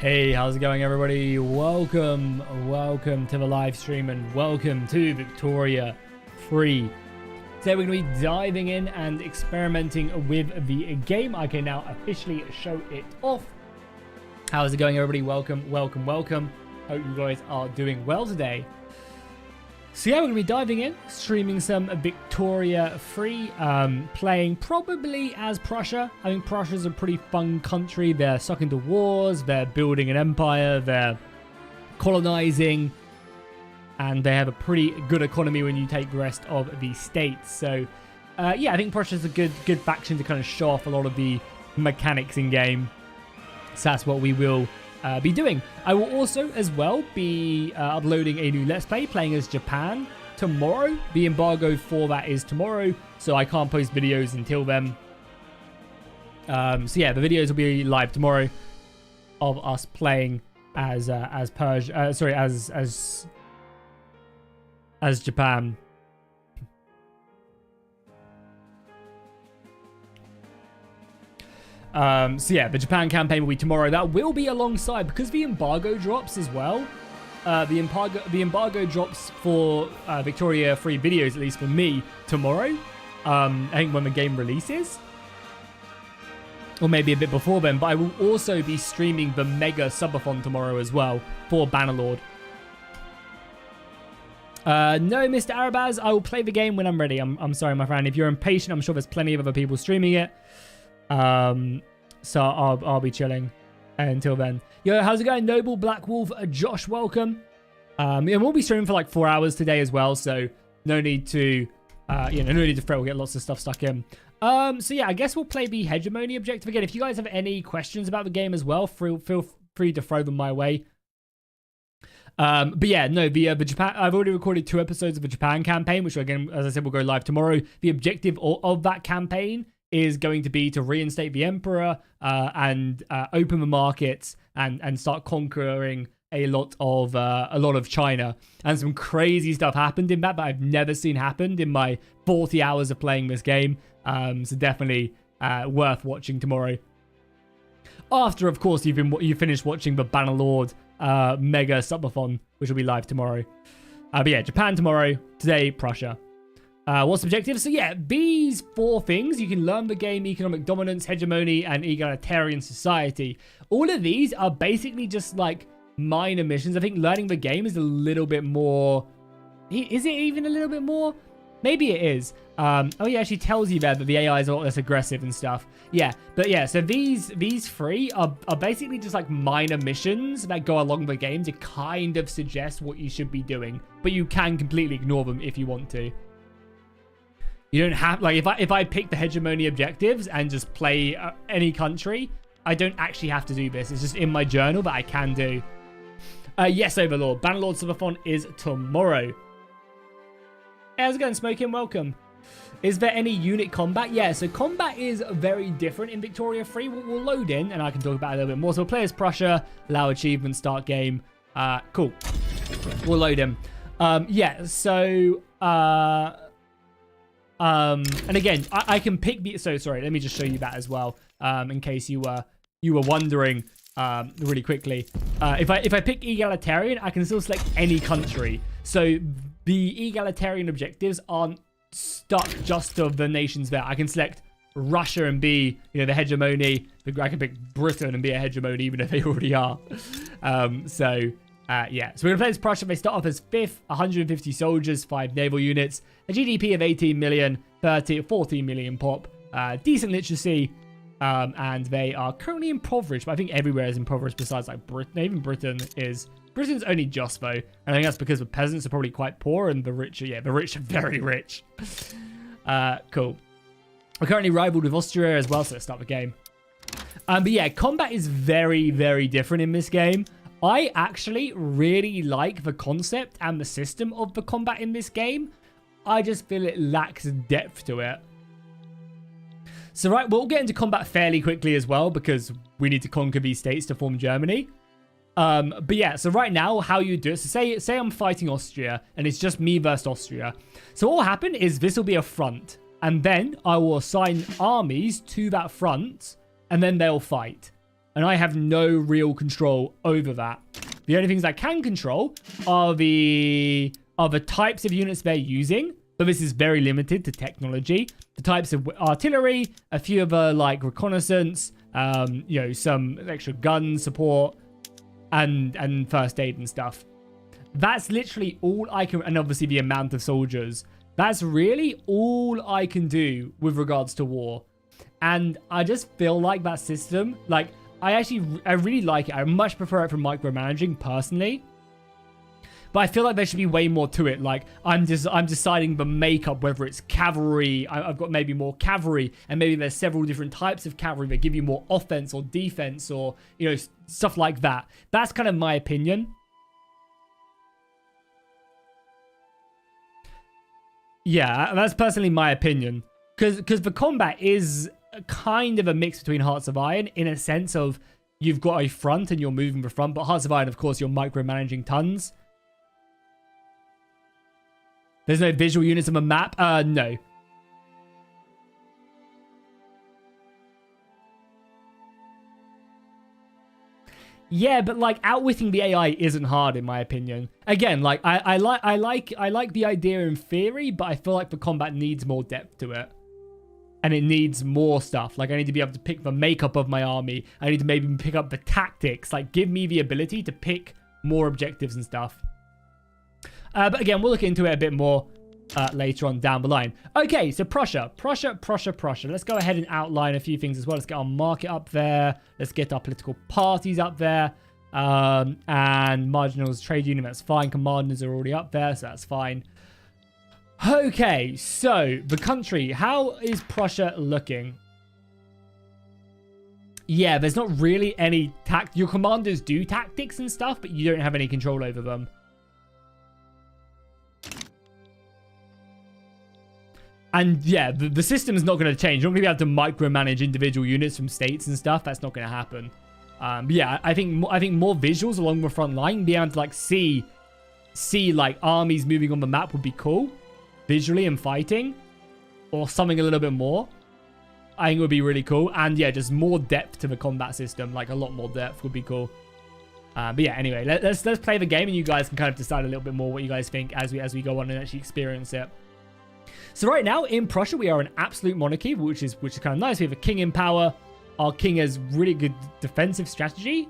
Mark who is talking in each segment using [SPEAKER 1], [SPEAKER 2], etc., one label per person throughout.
[SPEAKER 1] Hey, how's it going, everybody? Welcome to the live stream and welcome to Victoria Free. Today we're going to be diving in and experimenting with the game. I can now officially show it off. How's it going, everybody? Welcome. Hope you guys are doing well today. So yeah, we're going to be diving in, streaming some Victoria Free, playing probably as Prussia. I think Prussia's a pretty fun country. They're stuck into wars, they're building an empire, they're colonizing, and they have a pretty good economy when you take the rest of the states. So yeah, I think Prussia's a good faction to kind of show off a lot of the mechanics in game. So that's what we will be doing. I will also as well be uploading a new Let's Play playing as Japan tomorrow. The embargo for that is tomorrow, so I can't post videos until then. So yeah, the videos will be live tomorrow of us playing as Persia. Sorry, as Japan. So yeah, the Japan campaign will be tomorrow. That will be alongside, because the embargo drops as well. The embargo drops for Victoria Free videos, at least for me, tomorrow. I think when the game releases, or maybe a bit before then. But I will also be streaming the mega subathon tomorrow as well for Bannerlord. No, Mr. Arabaz, I will play the game when I'm ready. I'm sorry, my friend. If you're impatient, I'm sure there's plenty of other people streaming it. So I'll be chilling until then. Yo, how's it going? Noble Black Wolf, Josh, welcome. And we'll be streaming for like 4 hours today as well, so no need to no need to fret. We'll get lots of stuff stuck in. So yeah, I guess we'll play the hegemony objective again. If you guys have any questions about the game as well, feel free to throw them my way. But yeah, no, the Japan, I've already recorded 2 episodes of the Japan campaign, which again, as I said, will go live tomorrow. The objective of that campaign is going to be to reinstate the emperor and open the markets and start conquering a lot of China. And some crazy stuff happened in that I've never seen happen in my 40 hours of playing this game. So definitely worth watching tomorrow. After, of course, you finished watching the Bannerlord mega subathon, which will be live tomorrow. But yeah, Japan tomorrow. Today, Prussia. What's the objective? So yeah, these 4 things, you can learn the game: economic dominance, hegemony, and egalitarian society. All of these are basically just like minor missions. I think learning the game is a little bit more. Is it even a little bit more? Maybe it is. Oh yeah, she tells you there that the AI is a lot less aggressive and stuff. Yeah, but yeah, so these 3 are basically just like minor missions that go along the game to kind of suggest what you should be doing, but you can completely ignore them if you want to. You don't have, like, if I pick the hegemony objectives and just play any country, I don't actually have to do this. It's just in my journal that I can do. Yes, Overlord. Bannerlord Subathon is tomorrow. Hey, how's it going, Smoking? Welcome. Is there any unit combat? Yeah, so combat is very different in Victoria Free. We'll load in, and I can talk about it a little bit more. So we'll play as Prussia, allow achievement, start game. Cool. We'll load in. Yeah, so... and again, I can pick the... So, sorry, let me just show you that as well, in case you were wondering really quickly. If I pick egalitarian, I can still select any country. So the egalitarian objectives aren't stuck just to the nations there. I can select Russia and be, the hegemony. I can pick Britain and be a hegemony, even if they already are. Yeah, so we're going to play as Prussia. They start off as 5th, 150 soldiers, 5 naval units, a GDP of 18 million, 14 million pop, decent literacy, and they are currently impoverished, but I think everywhere is impoverished besides like Britain. Even Britain is. Britain's only just though, and I think that's because the peasants are probably quite poor and the rich are, the rich are very rich. Cool. We're currently rivaled with Austria as well, so let's start the game. But yeah, combat is very, very different in this game. I actually really like the concept and the system of the combat in this game. I just feel it lacks depth to it. So right, we'll get into combat fairly quickly as well, because we need to conquer these states to form Germany. But yeah, so right now, how you do it, so say I'm fighting Austria, and it's just me versus Austria. So what will happen is this will be a front, and then I will assign armies to that front, and then they'll fight. and I have no real control over that. The only things I can control are the types of units they're using, but this is very limited to technology. The types of artillery, a few other like reconnaissance, you know, some extra gun support, and first aid and stuff. That's literally all I can, and obviously the amount of soldiers. That's really all I can do with regards to war. And I just feel like that system, like, I really like it. I much prefer it from micromanaging personally. But I feel like there should be way more to it. Like, I'm deciding the makeup, whether it's cavalry. I've got maybe more cavalry, and maybe there's several different types of cavalry that give you more offense or defense, or, you know, stuff like that. That's kind of my opinion. Yeah, that's personally my opinion. Because the combat is kind of a mix between Hearts of Iron, in a sense of you've got a front and you're moving the front, but Hearts of Iron, of course, you're micromanaging tons. There's no visual units on the map? No. Yeah, but like outwitting the AI isn't hard in my opinion. Again, like I like the idea in theory, but I feel like the combat needs more depth to it. And it needs more stuff. Like I need to be able to pick the makeup of my army. I need to maybe pick up the tactics. Like give me the ability to pick more objectives and stuff. But again, we'll look into it a bit more later on down the line. Okay, so Prussia. Let's go ahead and outline a few things as well. Let's get our market up there. Let's get our political parties up there. And marginals, trade union, that's fine. Commanders are already up there, so that's fine. Okay, so the country. How is Prussia looking? Yeah, there's not really any your commanders do tactics and stuff, but you don't have any control over them. And yeah, the system's not going to change. You're not going to be able to micromanage individual units from states and stuff. That's not going to happen. But yeah, I think more visuals along the front line, being able to like see like armies moving on the map would be cool, visually and fighting, or something a little bit more. I think it would be really cool. And yeah, just more depth to the combat system, like a lot more depth would be cool. But yeah, anyway, let's play the game, and you guys can kind of decide a little bit more what you guys think as we go on and actually experience it. So right now in Prussia, we are an absolute monarchy, which is kind of nice. We have a king in power. Our king has really good defensive strategy.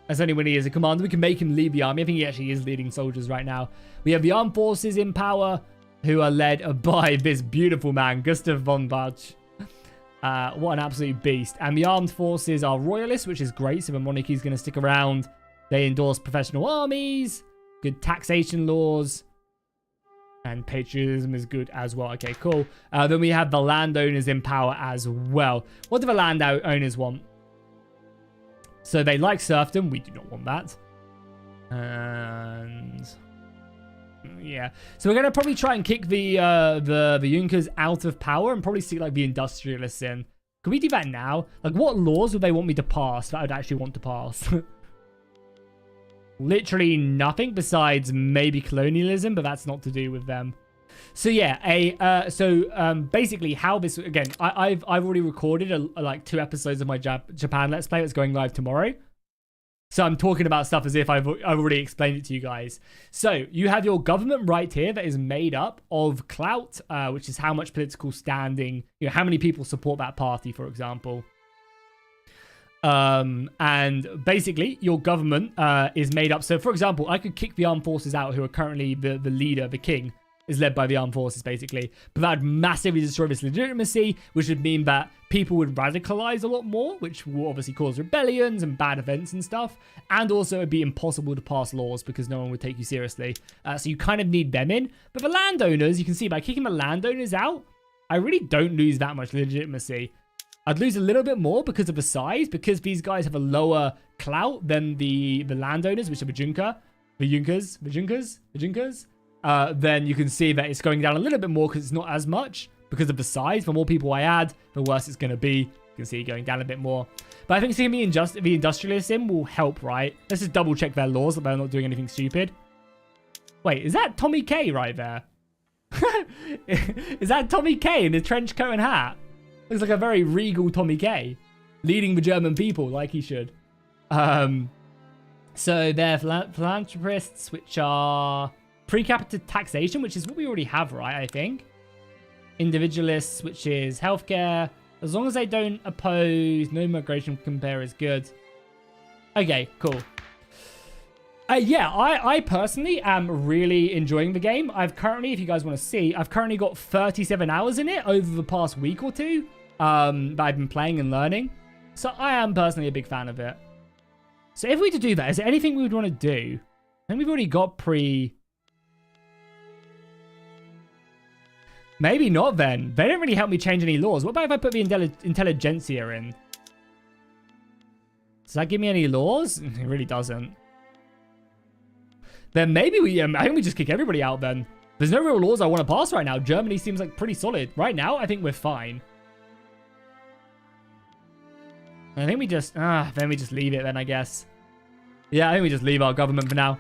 [SPEAKER 1] That's only when he is a commander. We can make him lead the army. I think he actually is leading soldiers right now. We have the armed forces in power, who are led by this beautiful man, Gustav von Bartsch. What an absolute beast. And the armed forces are royalists, which is great. So the monarchy is going to stick around. They endorse professional armies, good taxation laws. And patriotism is good as well. Okay, cool. Then we have the landowners in power as well. What do the landowners want? So they like serfdom. We do not want that. And yeah. So we're going to probably try and kick the Junkers out of power and probably see like the industrialists in. Can we do that now? Like what laws would they want me to pass that I'd actually want to pass? Literally nothing besides maybe colonialism, but that's not to do with them. So yeah, basically how this, again, I've already recorded like 2 episodes of my Japan Let's Play that's going live tomorrow. So I'm talking about stuff as if I've already explained it to you guys. So you have your government right here that is made up of clout, which is how much political standing, you know, how many people support that party, for example. And basically your government is made up. So for example, I could kick the armed forces out, who are currently the leader, the king is led by the armed forces basically, but that would massively destroy this legitimacy, which would mean that people would radicalize a lot more, which will obviously cause rebellions and bad events and stuff. And also it'd be impossible to pass laws because no one would take you seriously. So you kind of need them in. But the landowners, you can see by kicking the landowners out, I really don't lose that much legitimacy. I'd lose a little bit more because of the size, because these guys have a lower clout than the landowners, which are the Junkers. Then you can see that it's going down a little bit more because it's not as much because of the size. The more people I add, the worse it's going to be. You can see it going down a bit more. But I think seeing the industrialists in will help, right? Let's just double check their laws that they're not doing anything stupid. Wait, is that Tommy K right there? Is that Tommy K in his trench coat and hat? Looks like a very regal Tommy K, leading the German people like he should. So they're philanthropists, which are pre-capita taxation, which is what we already have, right? I think. Individualists, which is healthcare. As long as they don't oppose, no migration compare is good. Okay, cool. Yeah, I personally am really enjoying the game. I've currently, if you guys want to see, I've currently got 37 hours in it over the past week or two that I've been playing and learning. So I am personally a big fan of it. So if we were to do that, is there anything we would want to do? I think we've already got Maybe not then. They don't really help me change any laws. What about if I put the intelligentsia in? Does that give me any laws? It really doesn't. Then maybe I think we just kick everybody out then. There's no real laws I want to pass right now. Germany seems like pretty solid. Right now, I think we're fine. I think we just, then we just leave it then, I guess. Yeah, I think we just leave our government for now.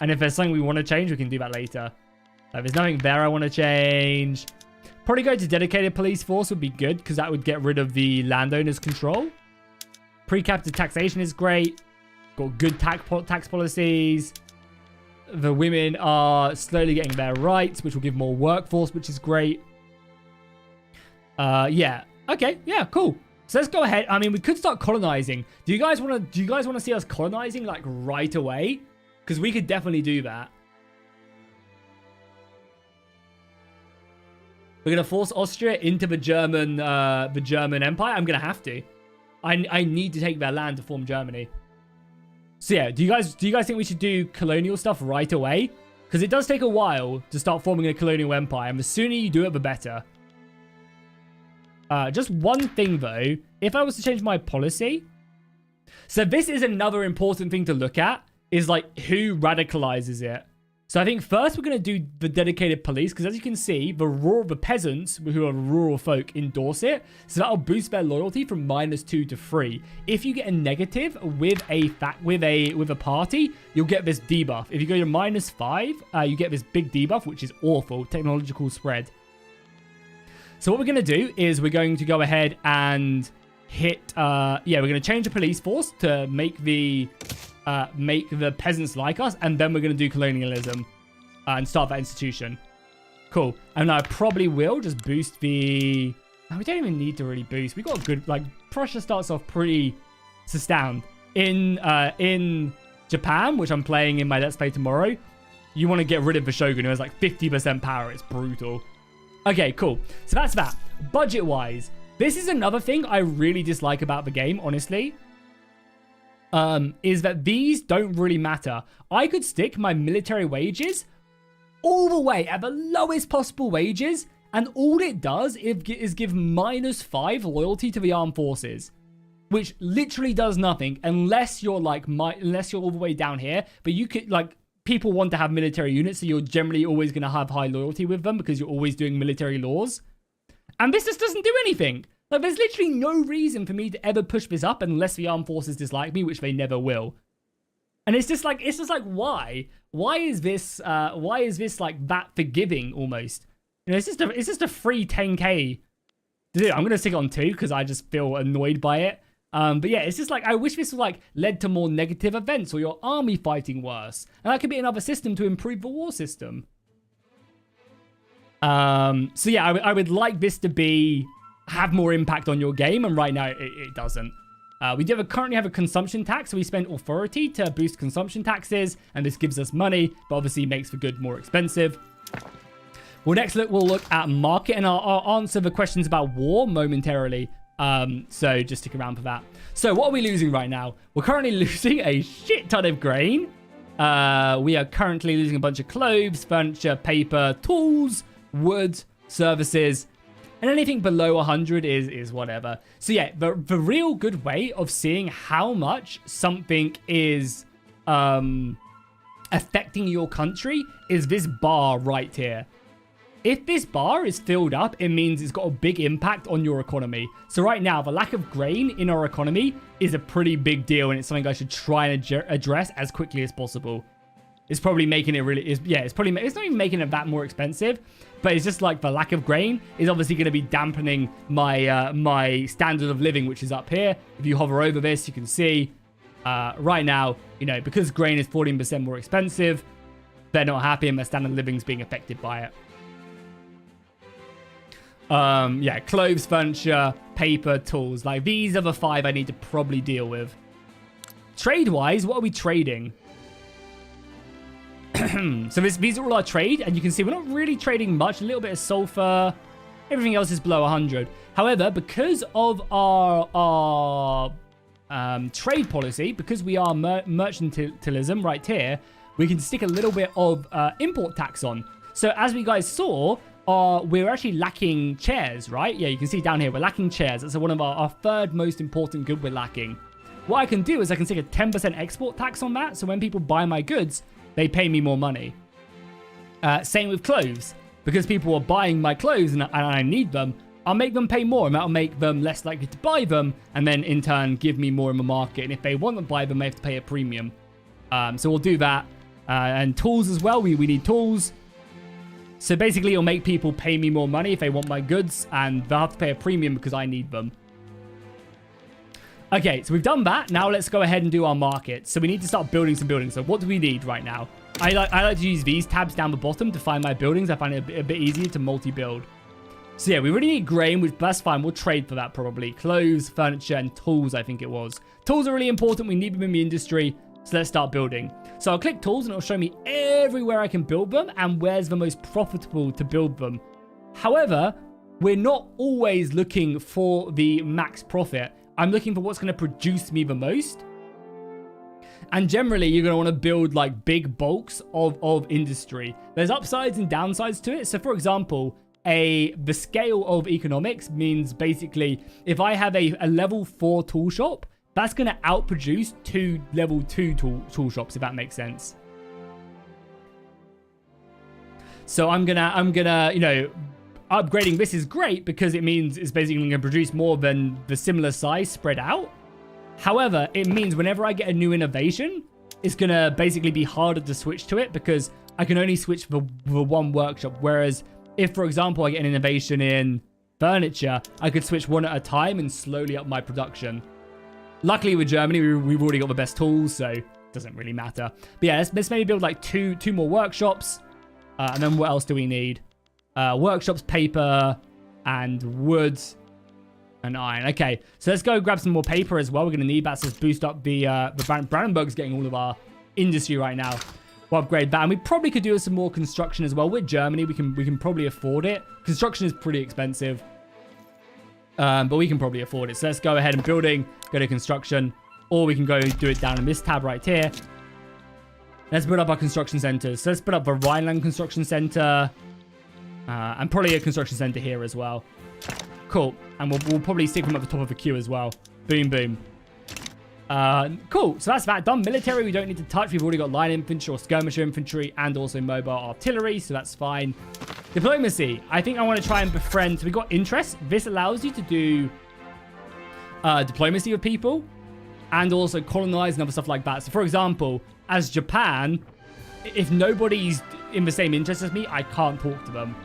[SPEAKER 1] And if there's something we want to change, we can do that later. If there's nothing there I want to change. Probably go to dedicated police force would be good because that would get rid of the landowner's control. Pre-capita taxation is great. Got good tax policies. The women are slowly getting their rights, which will give more workforce, which is great. Yeah. Okay. Yeah. Cool. So let's go ahead. I mean, we could start colonizing. Do you guys want to see us colonizing like right away? Because we could definitely do that. We're gonna force Austria into the German Empire. I'm gonna have to. I need to take their land to form Germany. So yeah, do you guys think we should do colonial stuff right away? Because it does take a while to start forming a colonial empire, and the sooner you do it, the better. Just one thing though, if I was to change my policy, so this is another important thing to look at, is like who radicalizes it. So I think first we're going to do the dedicated police, because as you can see, the peasants, who are rural folk, endorse it. So that'll boost their loyalty from -2 to 3. If you get a negative with a party, you'll get this debuff. If you go to -5, you get this big debuff, which is awful. Technological spread. So what we're going to do is we're going to go ahead and hit, we're going to change the police force to make the peasants like us, and then we're going to do colonialism and start that institution. Cool. And I probably will just boost the... we don't even need to really boost. We got a good... Like, Prussia starts off pretty sustained. In Japan, which I'm playing in my Let's Play tomorrow, you want to get rid of the Shogun, who has like 50% power. It's brutal. Okay, cool. So that's that. Budget-wise, this is another thing I really dislike about the game, honestly. Is that these don't really matter. I could stick my military wages all the way at the lowest possible wages, and all it does is give -5 loyalty to the armed forces, which literally does nothing unless you're like unless you're all the way down here. But you could, like, people want to have military units, so you're generally always going to have high loyalty with them because you're always doing military laws. And this just doesn't do anything. Like, there's literally no reason for me to ever push this up unless the armed forces dislike me, which they never will. And it's just like why? Why is this like that forgiving almost? You know, it's just a free 10k. Dude, I'm gonna stick it on 2 because I just feel annoyed by it. But yeah, it's just like, I wish this like led to more negative events or your army fighting worse. And that could be another system to improve the war system. So yeah, I would like this to have more impact on your game, and right now it doesn't. We currently have a consumption tax, so we spend authority to boost consumption taxes, and this gives us money, but obviously makes the good more expensive. We'll look at market, and I'll answer the questions about war momentarily. So just stick around for that. So what are we losing right now? We're currently losing a shit ton of grain. We are currently losing a bunch of clothes, furniture, paper, tools, wood, services. And anything below 100 is whatever. So yeah, the real good way of seeing how much something is affecting your country is this bar right here. If this bar is filled up, it means it's got a big impact on your economy. So right now, the lack of grain in our economy is a pretty big deal, and it's something I should try and address as quickly as possible. It's probably making it it's not even making it that more expensive, but it's just like the lack of grain is obviously going to be dampening my my standard of living, which is up here. If you hover over this, you can see Right now, you know, because grain is 14% more expensive, they're not happy and their standard of living is being affected by it. Yeah, clothes, furniture, paper, tools. Like, these are the 5 I need to probably deal with. Trade-wise, what are we trading? So these are all our trade, and you can see we're not really trading much. A little bit of sulfur. Everything else is below 100. However, because of our trade policy, because we are mercantilism right here, we can stick a little bit of import tax on. So as we guys saw, we're actually lacking chairs, right? Yeah, you can see down here, we're lacking chairs. That's one of our 3rd most important good we're lacking. What I can do is I can stick a 10% export tax on that. So when people buy my goods, they pay me more money. Same with clothes. Because people are buying my clothes and I need them, I'll make them pay more, and that'll make them less likely to buy them, and then in turn give me more in the market. And if they want to buy them, they have to pay a premium. So we'll do that. And tools as well. We need tools. So basically, it'll make people pay me more money if they want my goods, and they'll have to pay a premium because I need them. Okay, so we've done that. Now let's go ahead and do our market. So we need to start building some buildings. So what do we need right now? I like to use these tabs down the bottom to find my buildings. I find it a bit easier to multi-build. So yeah, we really need grain, which that's fine. We'll trade for that probably. Clothes, furniture, and tools, I think it was. Tools are really important. We need them in the industry. So let's start building. So I'll click tools and it'll show me everywhere I can build them and where's the most profitable to build them. However, we're not always looking for the max profit. I'm looking for what's going to produce me the most. And generally, you're going to want to build like big bulks of industry. There's upsides and downsides to it. So for example, the scale of economics means basically if I have a level 4 tool shop, that's going to outproduce 2 level 2 tool shops, if that makes sense. So I'm gonna, you know, upgrading this is great because it means it's basically going to produce more than the similar size spread out. However, it means whenever I get a new innovation, it's going to basically be harder to switch to it because I can only switch the one workshop. Whereas if, for example, I get an innovation in furniture, I could switch one at a time and slowly up my production. Luckily with Germany, we've already got the best tools, so it doesn't really matter. But yeah, let's maybe build like two more workshops. And then what else do we need? Workshops, paper, and wood, and iron. Okay, so let's go grab some more paper as well. We're going to need that to boost up the Brandenburg's getting all of our industry right now. We'll upgrade that. And we probably could do some more construction as well. With Germany, we can probably afford it. Construction is pretty expensive. But we can probably afford it. So let's go ahead and building, go to construction. Or we can go do it down in this tab right here. Let's build up our construction centers. So let's put up the Rhineland Construction Center. And probably a construction center here as well. Cool. And we'll probably stick them at the top of the queue as well. Boom, boom. Cool. So that's that done. Military, we don't need to touch. We've already got line infantry or skirmisher infantry and also mobile artillery. So that's fine. Diplomacy. I think I want to try and befriend. So we got interest. This allows you to do diplomacy with people and also colonize and other stuff like that. So for example, as Japan, if nobody's in the same interest as me, I can't talk to them.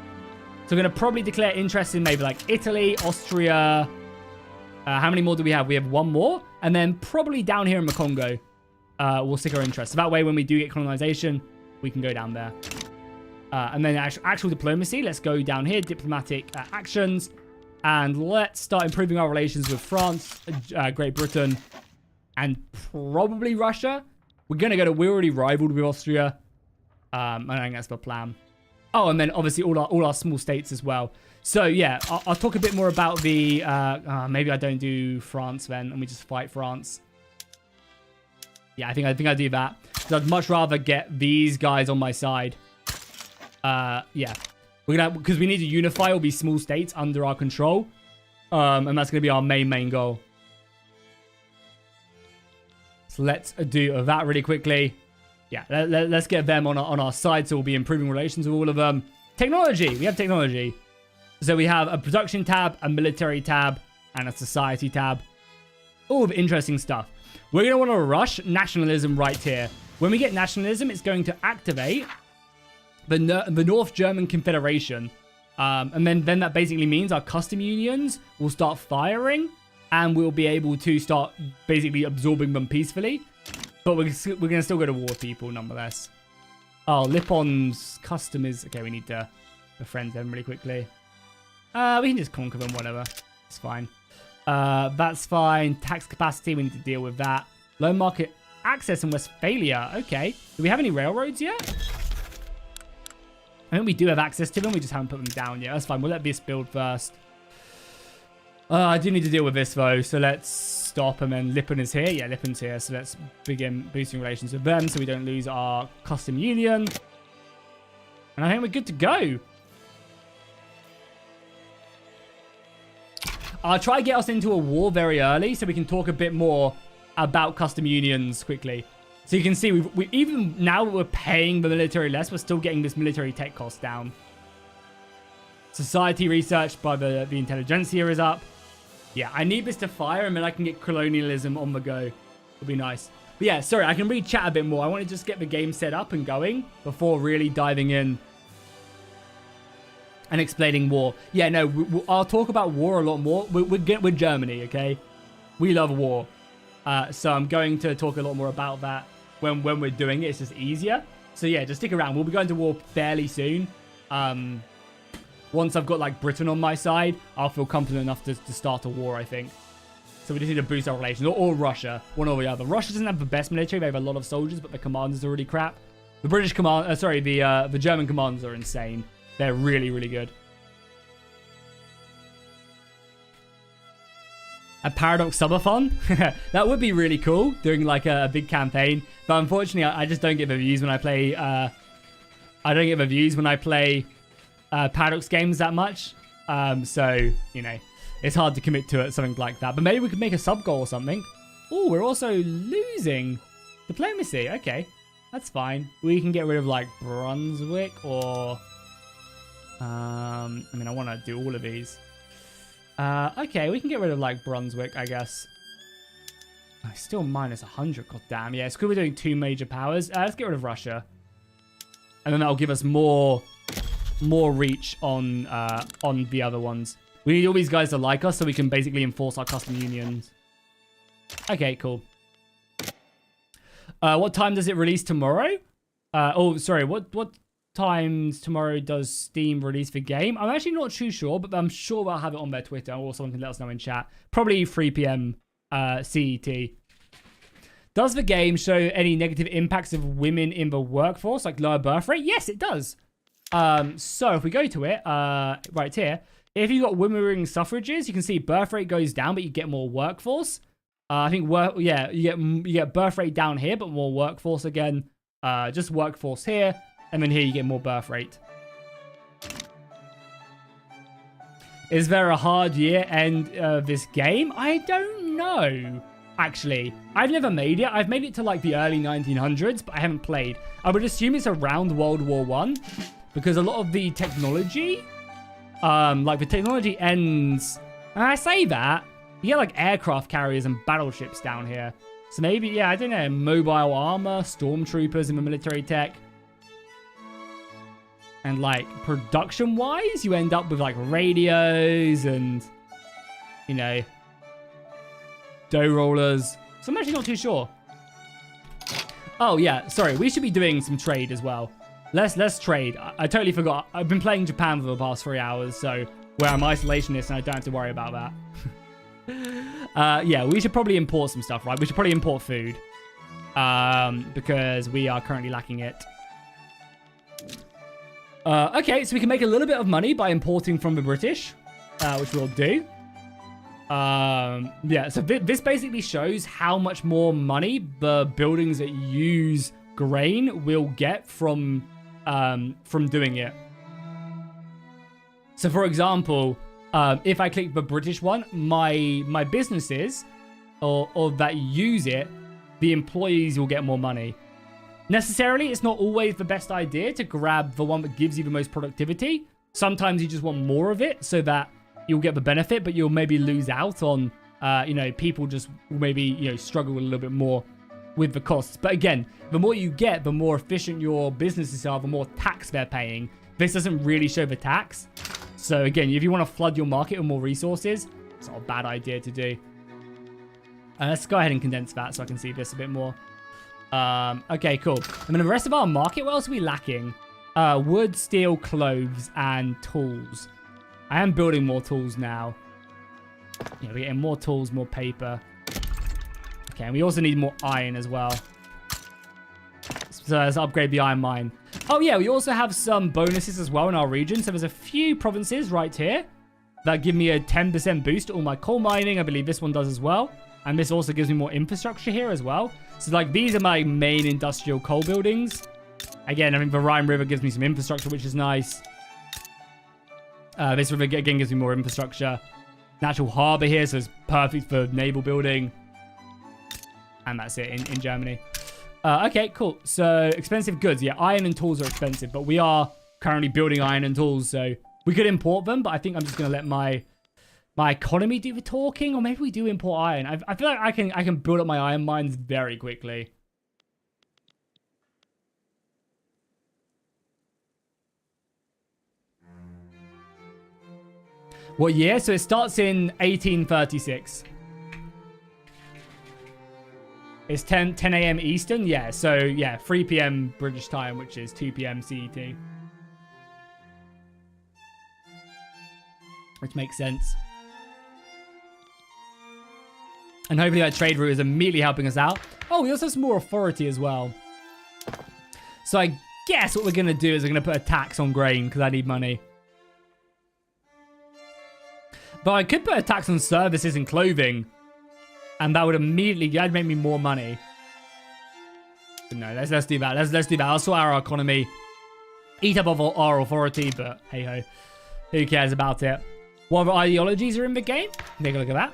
[SPEAKER 1] So we're going to probably declare interest in maybe like Italy, Austria. How many more do we have? We have one more. And then probably down here in the Congo, we'll stick our interest. So that way, when we do get colonization, we can go down there. And then actual diplomacy. Let's go down here. Diplomatic actions. And let's start improving our relations with France, Great Britain, and probably Russia. We're already rivaled with Austria. I think that's the plan. Oh, and then obviously all our small states as well. So yeah, I'll talk a bit more about the. Maybe I don't do France then, and we just fight France. Yeah, I think I do that. So I'd much rather get these guys on my side. Yeah, because we need to unify all these small states under our control, and that's gonna be our main goal. So let's do that really quickly. Yeah, let's get them on our side, so we'll be improving relations with all of them. Technology. We have technology. So we have a production tab, a military tab, and a society tab. All of interesting stuff. We're going to want to rush nationalism right here. When we get nationalism, it's going to activate the North German Confederation. And then that basically means our custom unions will start firing, and we'll be able to start basically absorbing them peacefully. But we're going to still go to war with people nonetheless. Oh, Lipon's custom is... Okay, we need to befriend them really quickly. We can just conquer them, whatever. It's fine. That's fine. Tax capacity, we need to deal with that. Low market access in Westphalia. Okay. Do we have any railroads yet? I think we do have access to them. We just haven't put them down yet. That's fine. We'll let this build first. I do need to deal with this, though. So let's stop. And then Lippen is here. Yeah, Lippen's here. So let's begin boosting relations with them so we don't lose our custom union. And I think we're good to go. I'll try to get us into a war very early so we can talk a bit more about custom unions quickly. So you can see, we even now that we're paying the military less, we're still getting this military tech cost down. Society research by the intelligentsia is up. Yeah, I need this to fire and then I can get colonialism on the go. It'll be nice. But yeah, sorry, I can read chat a bit more. I want to just get the game set up and going before really diving in and explaining war. Yeah, no, I'll talk about war a lot more. We're Germany, okay? We love war. So I'm going to talk a lot more about that when we're doing it. It's just easier. So yeah, just stick around. We'll be going to war fairly soon. Once I've got like Britain on my side, I'll feel confident enough to start a war, I think. So we just need to boost our relations. Or Russia, one or the other. Russia doesn't have the best military. They have a lot of soldiers, but the commanders are really crap. The British command, the German commanders are insane. They're really, really good. A Paradox subathon? That would be really cool, doing like a big campaign. But unfortunately, I just don't get the views when I play... I don't get the views when I play Paradox games that much. So, you know, it's hard to commit to something like that. But maybe we could make a sub-goal or something. Oh, we're also losing diplomacy. Okay, that's fine. We can get rid of like Brunswick or... I mean, I want to do all of these. Okay, we can get rid of like Brunswick, I guess. Oh, still minus 100. God damn. Yeah, it's cool we're doing 2 major powers. Let's get rid of Russia. And then that'll give us more reach on the other ones. We need all these guys to like us so we can basically enforce our custom unions. Okay, cool. What time does it release tomorrow? Oh, sorry. What times tomorrow does Steam release the game? I'm actually not too sure, but I'm sure they'll have it on their Twitter, or someone can let us know in chat. Probably 3 p.m. CET. Does the game show any negative impacts of women in the workforce, like lower birth rate? Yes, it does. So if we go to it, right here, if you've got women suffrages, you can see birth rate goes down, but you get more workforce. I think you get birth rate down here, but more workforce again. Just workforce here. And then here you get more birth rate. Is there a hard year end this game? I don't know, actually. I've never made it. I've made it to like the early 1900s, but I haven't played. I would assume it's around World War I, because a lot of the technology, like the technology ends, and I say that, you get like aircraft carriers and battleships down here. So maybe, yeah, I don't know, mobile armor, stormtroopers in the military tech. And like production wise, you end up with like radios and, you know, dough rollers. So I'm actually not too sure. Oh yeah, sorry, we should be doing some trade as well. Let's trade. I totally forgot. I've been playing Japan for the past 3 hours, so where I'm isolationist and I don't have to worry about that. Yeah, we should probably import some stuff, right? We should probably import food. Because we are currently lacking it. Okay, so we can make a little bit of money by importing from the British, which we'll do. Yeah, so this basically shows how much more money the buildings that use grain will get from doing it. So, for example, if I click the British one, my businesses or that use it, the employees will get more money. Necessarily, it's not always the best idea to grab the one that gives you the most productivity. Sometimes you just want more of it so that you'll get the benefit, but you'll maybe lose out on, you know, people just maybe, you know, struggle a little bit more with the costs. But again, the more you get, the more efficient your businesses are, the more tax they're paying. This doesn't really show the tax. So again, if you want to flood your market with more resources, it's not a bad idea to do. Let's go ahead and condense that so I can see this a bit more. Okay, cool. I mean, the rest of our market, what else are we lacking? Wood, steel, clothes, and tools. I am building more tools now. Yeah, we're getting more tools, more paper. Okay, and we also need more iron as well. So let's upgrade the iron mine. Oh yeah, we also have some bonuses as well in our region. So there's a few provinces right here that give me a 10% boost to all my coal mining. I believe this one does as well. And this also gives me more infrastructure here as well. So like these are my main industrial coal buildings. Again, I mean, the Rhine River gives me some infrastructure, which is nice. This river again gives me more infrastructure. Natural harbor here, so it's perfect for naval building. And that's it in Germany. Okay, cool. So expensive goods. Yeah, iron and tools are expensive, but we are currently building iron and tools, so we could import them, but I think I'm just going to let my economy do the talking, or maybe we do import iron. I feel like I can build up my iron mines very quickly. What year? So it starts in 1836. It's 10 a.m. Eastern? Yeah, so yeah, 3 p.m. British time, which is 2 p.m. CET. Which makes sense. And hopefully that trade route is immediately helping us out. Oh, we also have some more authority as well. So I guess what we're going to do is we're going to put a tax on grain because I need money. But I could put a tax on services and clothing. And that would immediately, that'd make me more money. But no, let's do that. Let's do that. I'll sort out our economy. Eat up our authority, but hey ho. Who cares about it? What other ideologies are in the game? Take a look at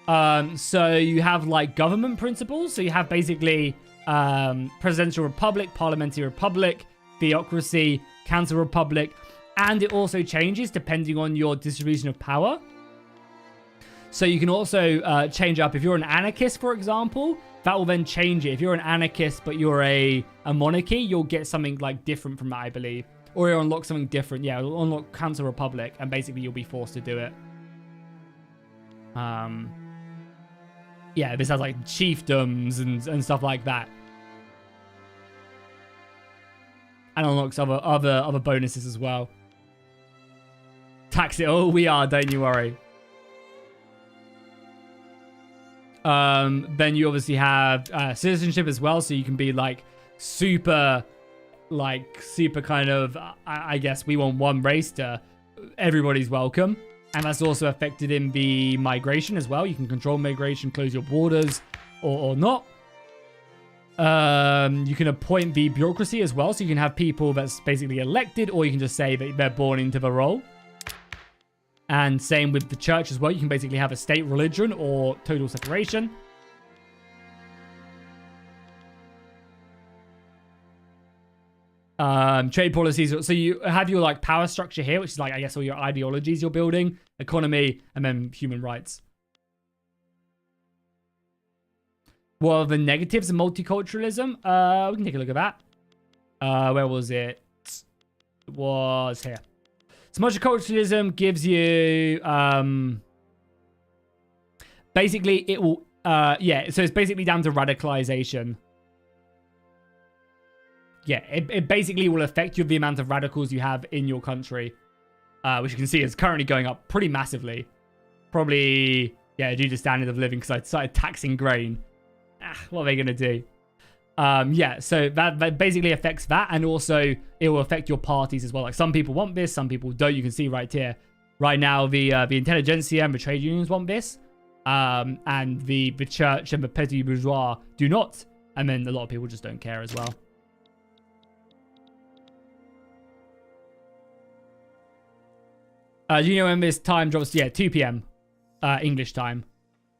[SPEAKER 1] that. So you have like government principles. So you have basically presidential republic, parliamentary republic, theocracy, counter republic, and it also changes depending on your distribution of power. So you can also change up. If you're an anarchist, for example, that will then change it. If you're an anarchist, but you're a monarchy, you'll get something like different from that, I believe. Or you'll unlock something different. Yeah, it'll unlock counter republic, and basically you'll be forced to do it. Yeah, this has like chiefdoms and stuff like that. And unlocks other bonuses as well. Tax it. Oh, we are, don't you worry. Then you obviously have citizenship as well, so you can be like super kind of, I guess we want one race to everybody's welcome. And that's also affected in the migration as well. You can control migration, close your borders, or not. You can appoint the bureaucracy as well, so you can have people that's basically elected, or you can just say that they're born into the role. And same with the church as well. You can basically have a state religion or total separation. Trade policies. So you have your like power structure here, which is like, I guess, all your ideologies you're building, economy, and then human rights. What are the negatives of multiculturalism? We can take a look at that. Where was it? It was here. So multiculturalism gives you, basically it will, yeah, so it's basically down to radicalization. Yeah, it basically will affect you the amount of radicals you have in your country, which you can see is currently going up pretty massively. Probably, yeah, due to standard of living, because I started taxing grain. What are they going to do? Yeah, so that basically affects that, and also it will affect your parties as well. Like some people want this, some people don't. You can see right here. Right now, the intelligentsia and the trade unions want this, and the church and the petty bourgeois do not. And then a lot of people just don't care as well. Do you know when this time drops? Yeah, 2 p.m. English time.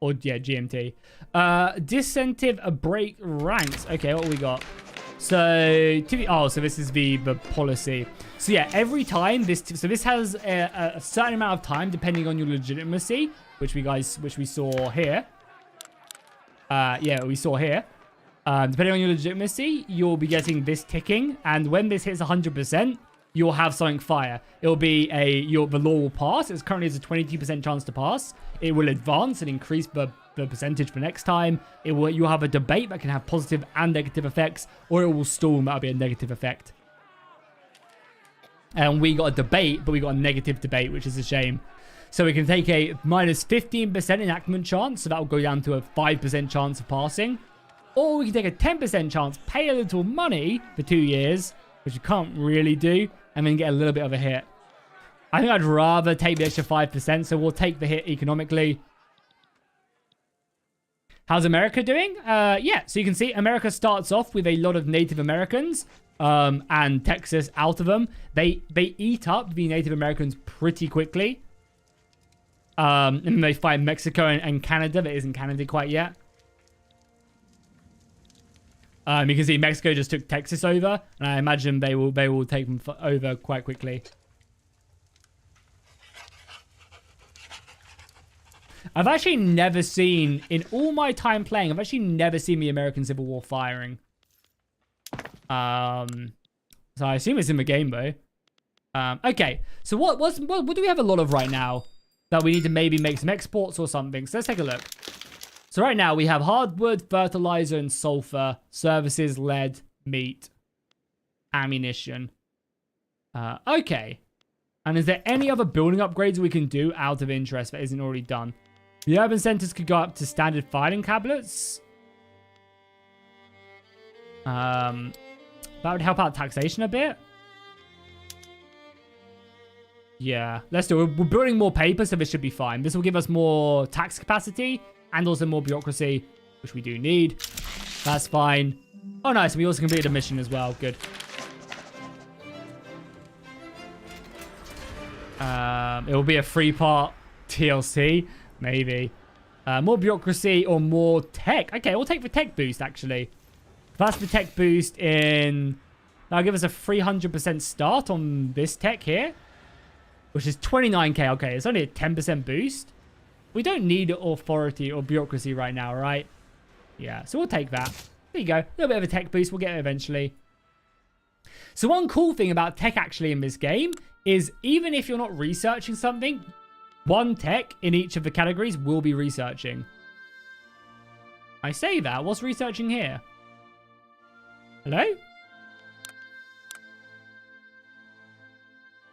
[SPEAKER 1] Or, yeah, GMT. Disincentive break ranks. Okay, what we got? So, so this is the policy. So, yeah, every time this... So, this has a certain amount of time, depending on your legitimacy, which we saw here. Yeah, we saw here. Depending on your legitimacy, you'll be getting this ticking. And when this hits 100%, you'll have something fire. It'll be the law will pass. It's currently has a 22% chance to pass. It will advance and increase the the percentage for next time. You'll have a debate that can have positive and negative effects, or it will stall and that'll be a negative effect. And we got a debate, but we got a negative debate, which is a shame. So we can take a minus 15% enactment chance, so that will go down to a 5% chance of passing. Or we can take a 10% chance, pay a little money for 2 years, which you can't really do, and then get a little bit of a hit. I think I'd rather take the extra 5%, so we'll take the hit economically. How's America doing? Yeah, so you can see America starts off with a lot of Native Americans, and Texas out of them. They eat up the Native Americans pretty quickly. And then they find Mexico and Canada that isn't Canada quite yet. You can see Mexico just took Texas over, and I imagine they will take them over quite quickly. I've actually never seen, in all my time playing, I've actually never seen the American Civil War firing. So I assume it's in the game though. Okay, so what do we have a lot of right now that we need to maybe make some exports or something? So let's take a look. So right now we have hardwood, fertilizer, and sulfur, services, lead, meat, ammunition. Okay. And is there any other building upgrades we can do out of interest that isn't already done? The urban centers could go up to standard filing tablets. That would help out taxation a bit. Yeah, let's do it. We're building more paper, so this should be fine. This will give us more tax capacity and also more bureaucracy, which we do need. That's fine. Oh, nice. We also completed a mission as well. Good. It will be a 3-part TLC. Maybe. More bureaucracy or more tech. Okay, we'll take the tech boost, actually. That's the tech boost in... That'll give us a 300% start on this tech here, which is 29k. Okay, it's only a 10% boost. We don't need authority or bureaucracy right now, right? Yeah, so we'll take that. There you go. A little bit of a tech boost. We'll get it eventually. So one cool thing about tech actually in this game is even if you're not researching something, one tech in each of the categories will be researching. I say that. What's researching here? Hello?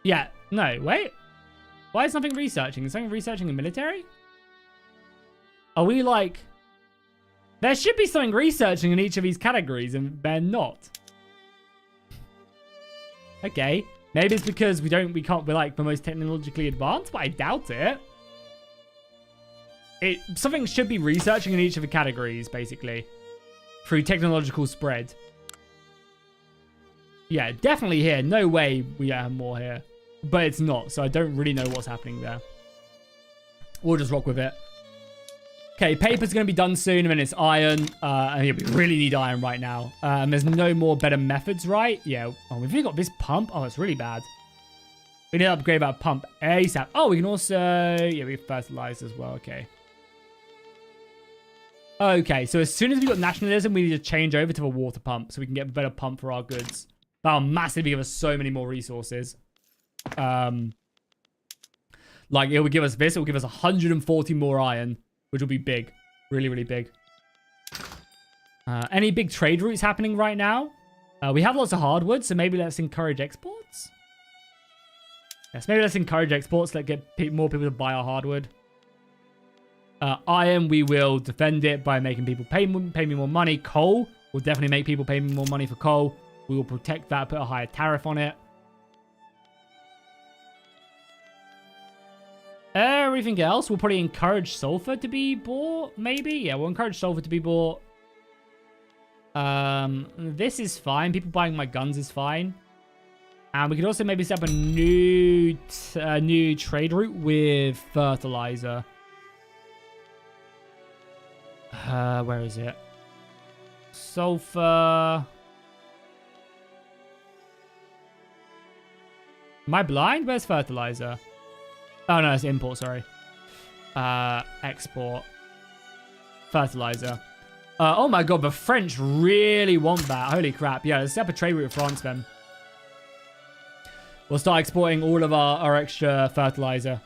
[SPEAKER 1] Yeah. No, wait. Why is something researching? Is something researching in military? Are we like... There should be something researching in each of these categories, and they're not. Okay. Maybe it's because we're like the most technologically advanced, but I doubt it. Something should be researching in each of the categories, basically. Through technological spread. Yeah, definitely here. No way we have more here. But it's not, so I don't really know what's happening there. We'll just rock with it. Okay, paper's going to be done soon, and then it's iron. And yeah, we really need iron right now. There's no more better methods, right? Yeah. Oh, we've really got this pump. Oh, it's really bad. We need to upgrade our pump ASAP. Oh, we can also... Yeah, we have fertilizer as well. Okay. Okay, so as soon as we got nationalism, we need to change over to the water pump so we can get a better pump for our goods. That'll massively give us so many more resources. Like, it would give us this. It will give us 140 more iron, which will be big. Really, really big. Any big trade routes happening right now? We have lots of hardwood, so maybe let's encourage exports. Yes, maybe let's encourage exports. Let's get more people to buy our hardwood. Iron, we will defend it by making people pay me more money. Coal will definitely make people pay me more money for coal. We will protect that, put a higher tariff on it. Everything else, we'll probably encourage sulfur to be bought, maybe? Yeah, we'll encourage sulfur to be bought. This is fine. People buying my guns is fine. And we could also maybe set up a new trade route with fertilizer. Where is it? Sulfur. Am I blind? Where's fertilizer? Oh, no, it's import, sorry. Export. Fertilizer. Oh my god, the French really want that. Holy crap. Yeah, let's set up a trade route with France then. We'll start exporting all of our extra fertilizer.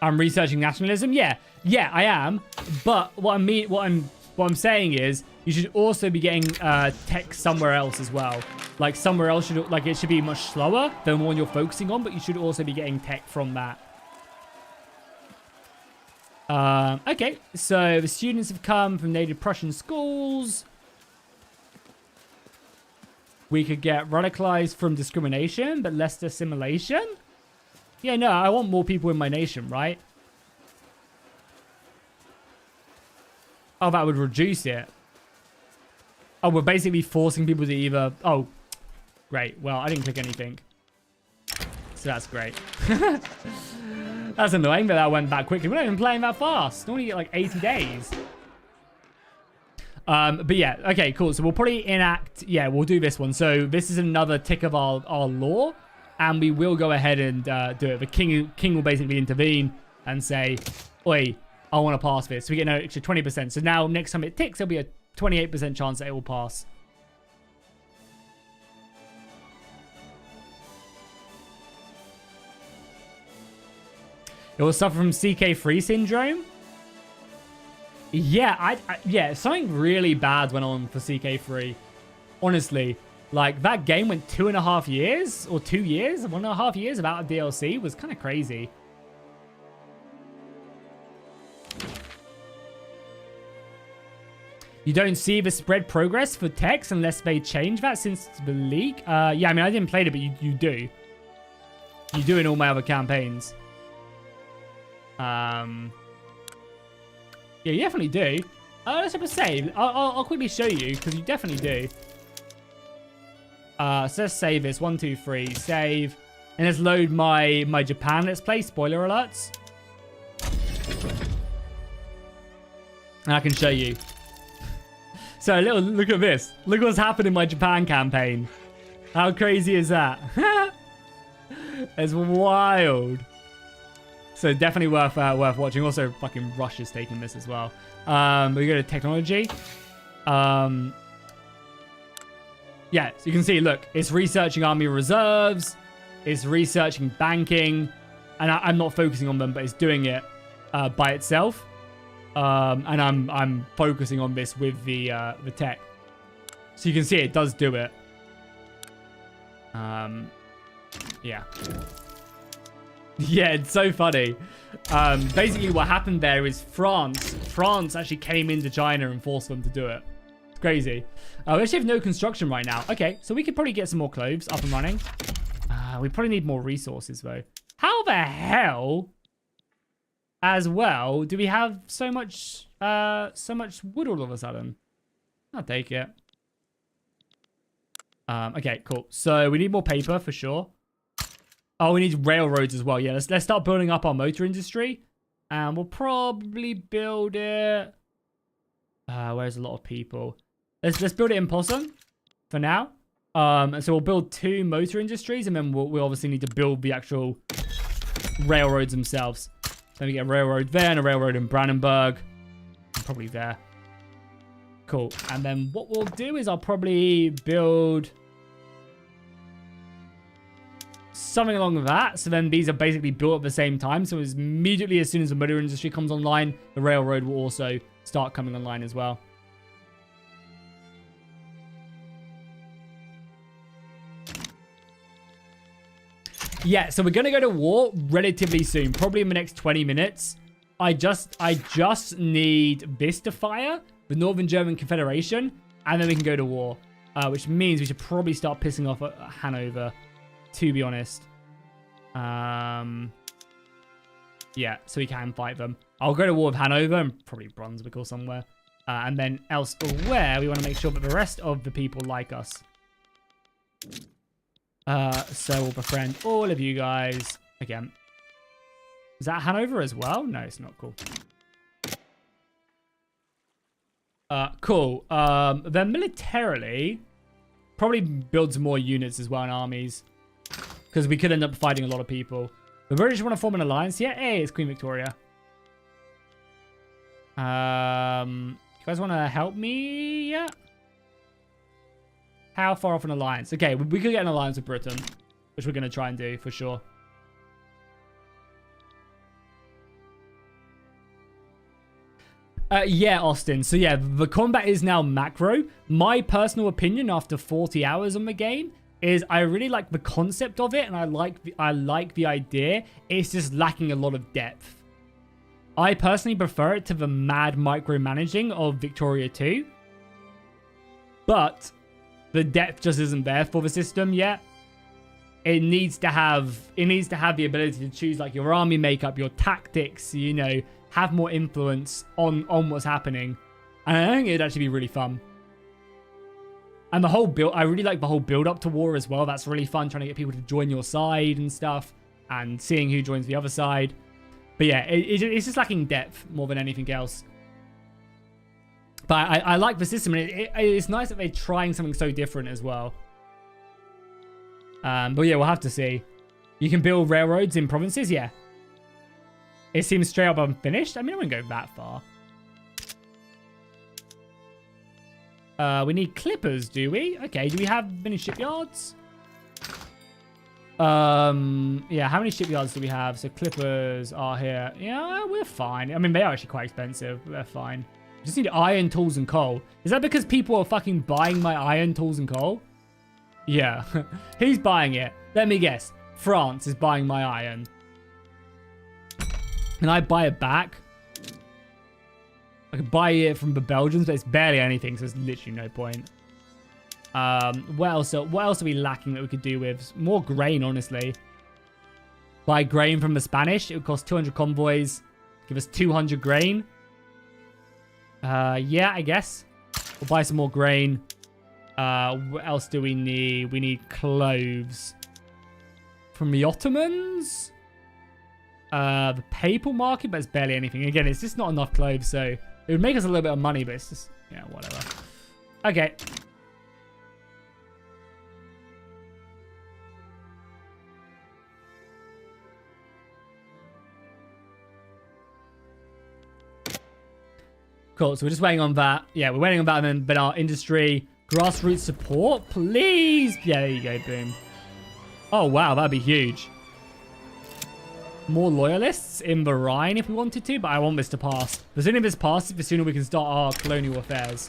[SPEAKER 1] I'm researching nationalism. Yeah, I am. But what I'm saying is you should also be getting tech somewhere else as well. Like somewhere else it should be much slower than the one you're focusing on, but you should also be getting tech from that. Okay, so the students have come from native Prussian schools. We could get radicalized from discrimination, but less assimilation. Yeah, no, I want more people in my nation, right? Oh, that would reduce it. Oh, we're basically forcing people to either... Oh, great. Well, I didn't click anything. So that's great. That's annoying, but that went back quickly. We're not even playing that fast. Normally you get like 80 days. But yeah, okay, cool. So we'll probably enact... Yeah, we'll do this one. So this is another tick of our law. And we will go ahead and do it. The king will basically intervene and say, oi, I want to pass this. So we get an extra 20%. So now next time it ticks, there'll be a 28% chance that it will pass. It will suffer from CK3 syndrome. Yeah, yeah, something really bad went on for CK3. Honestly, like that game went 2.5 years or 2 years, 1.5 years without a DLC was kind of crazy. You don't see the spread progress for text unless they change that since the leak. Yeah, I mean, I didn't play it, but you do. You do in all my other campaigns. Yeah, you definitely do. Let's have a save. I'll quickly show you because you definitely do. So let's save this. 1, 2, 3. Save. And let's load my Japan Let's Play. Spoiler alerts. And I can show you. So look at this. Look what's happened in my Japan campaign. How crazy is that? It's wild. So definitely worth watching. Also, fucking Russia's taking this as well. We go to technology. Yeah, so you can see, look, it's researching army reserves. It's researching banking. And I'm not focusing on them, but it's doing it by itself. And I'm focusing on this with the tech. So you can see it does do it. Yeah. Yeah, it's so funny. Basically what happened there is France actually came into China and forced them to do it. It's crazy. We actually have no construction right now. Okay, so we could probably get some more cloves up and running. We probably need more resources though. How the hell, as well, do we have so much wood all of a sudden? I'll take it. Okay, cool. So we need more paper for sure. Oh, we need railroads as well. Yeah, let's start building up our motor industry. And we'll probably build it... where's a lot of people? Let's build it in Possum for now. And so we'll build 2 motor industries. And then we'll obviously need to build the actual railroads themselves. Then we get a railroad there and a railroad in Brandenburg. Probably there. Cool. And then what we'll do is I'll probably build... something along with that. So then these are basically built at the same time. So immediately as soon as the motor industry comes online, the railroad will also start coming online as well. Yeah, so we're going to go to war relatively soon. Probably in the next 20 minutes. I just need this to fire. The Northern German Confederation. And then we can go to war. Which means we should probably start pissing off Hanover. To be honest. Yeah, so we can fight them. I'll go to war with Hanover and probably Brunswick or somewhere. And then elsewhere, we want to make sure that the rest of the people like us. So we'll befriend all of you guys. Again. Is that Hanover as well? No, it's not cool. Cool. Then militarily, probably build some more units as well in armies. Because we could end up fighting a lot of people. The British want to form an alliance. Yeah, hey, it's Queen Victoria. You guys want to help me? Yeah. How far off an alliance? Okay, we could get an alliance with Britain. Which we're going to try and do, for sure. Yeah, Austin. So yeah, the combat is now macro. My personal opinion after 40 hours on the game is I really like the concept of it, and I like the idea. It's just lacking a lot of depth. I personally prefer it to the mad micromanaging of Victoria 2. But the depth just isn't there for the system yet. It needs to have the ability to choose like your army makeup, your tactics, you know, have more influence on what's happening. And I think it'd actually be really fun. And the whole build, I really like the whole build up to war as well. That's really fun, trying to get people to join your side and stuff, and seeing who joins the other side. But yeah, it's just lacking depth more than anything else. But I like the system, and it's nice that they're trying something so different as well. But yeah, we'll have to see. You can build railroads in provinces, yeah. It seems straight up unfinished. I mean, I wouldn't go that far. We need clippers, do we? Okay, do we have many shipyards? Yeah, how many shipyards do we have? So clippers are here. Yeah, we're fine. I mean, they are actually quite expensive, but they're fine. Just need iron, tools, and coal. Is that because people are fucking buying my iron, tools, and coal? Yeah. Who's buying it? Let me guess. France is buying my iron. Can I buy it back? I could buy it from the Belgians, but it's barely anything, so there's literally no point. What else are we lacking that we could do with? More grain, honestly. Buy grain from the Spanish. It would cost 200 convoys. Give us 200 grain. Yeah, I guess. We'll buy some more grain. What else do we need? We need cloves. From the Ottomans? The papal market, but it's barely anything. Again, it's just not enough cloves, so it would make us a little bit of money, but it's just, yeah, whatever. Okay. Cool, so we're just waiting on that. Yeah, we're waiting on that, and then but our industry, grassroots support, please. Yeah, there you go, boom. Oh, wow, that'd be huge. More loyalists in the Rhine if we wanted to, but I want this to pass. The sooner this passes, the sooner we can start our colonial affairs.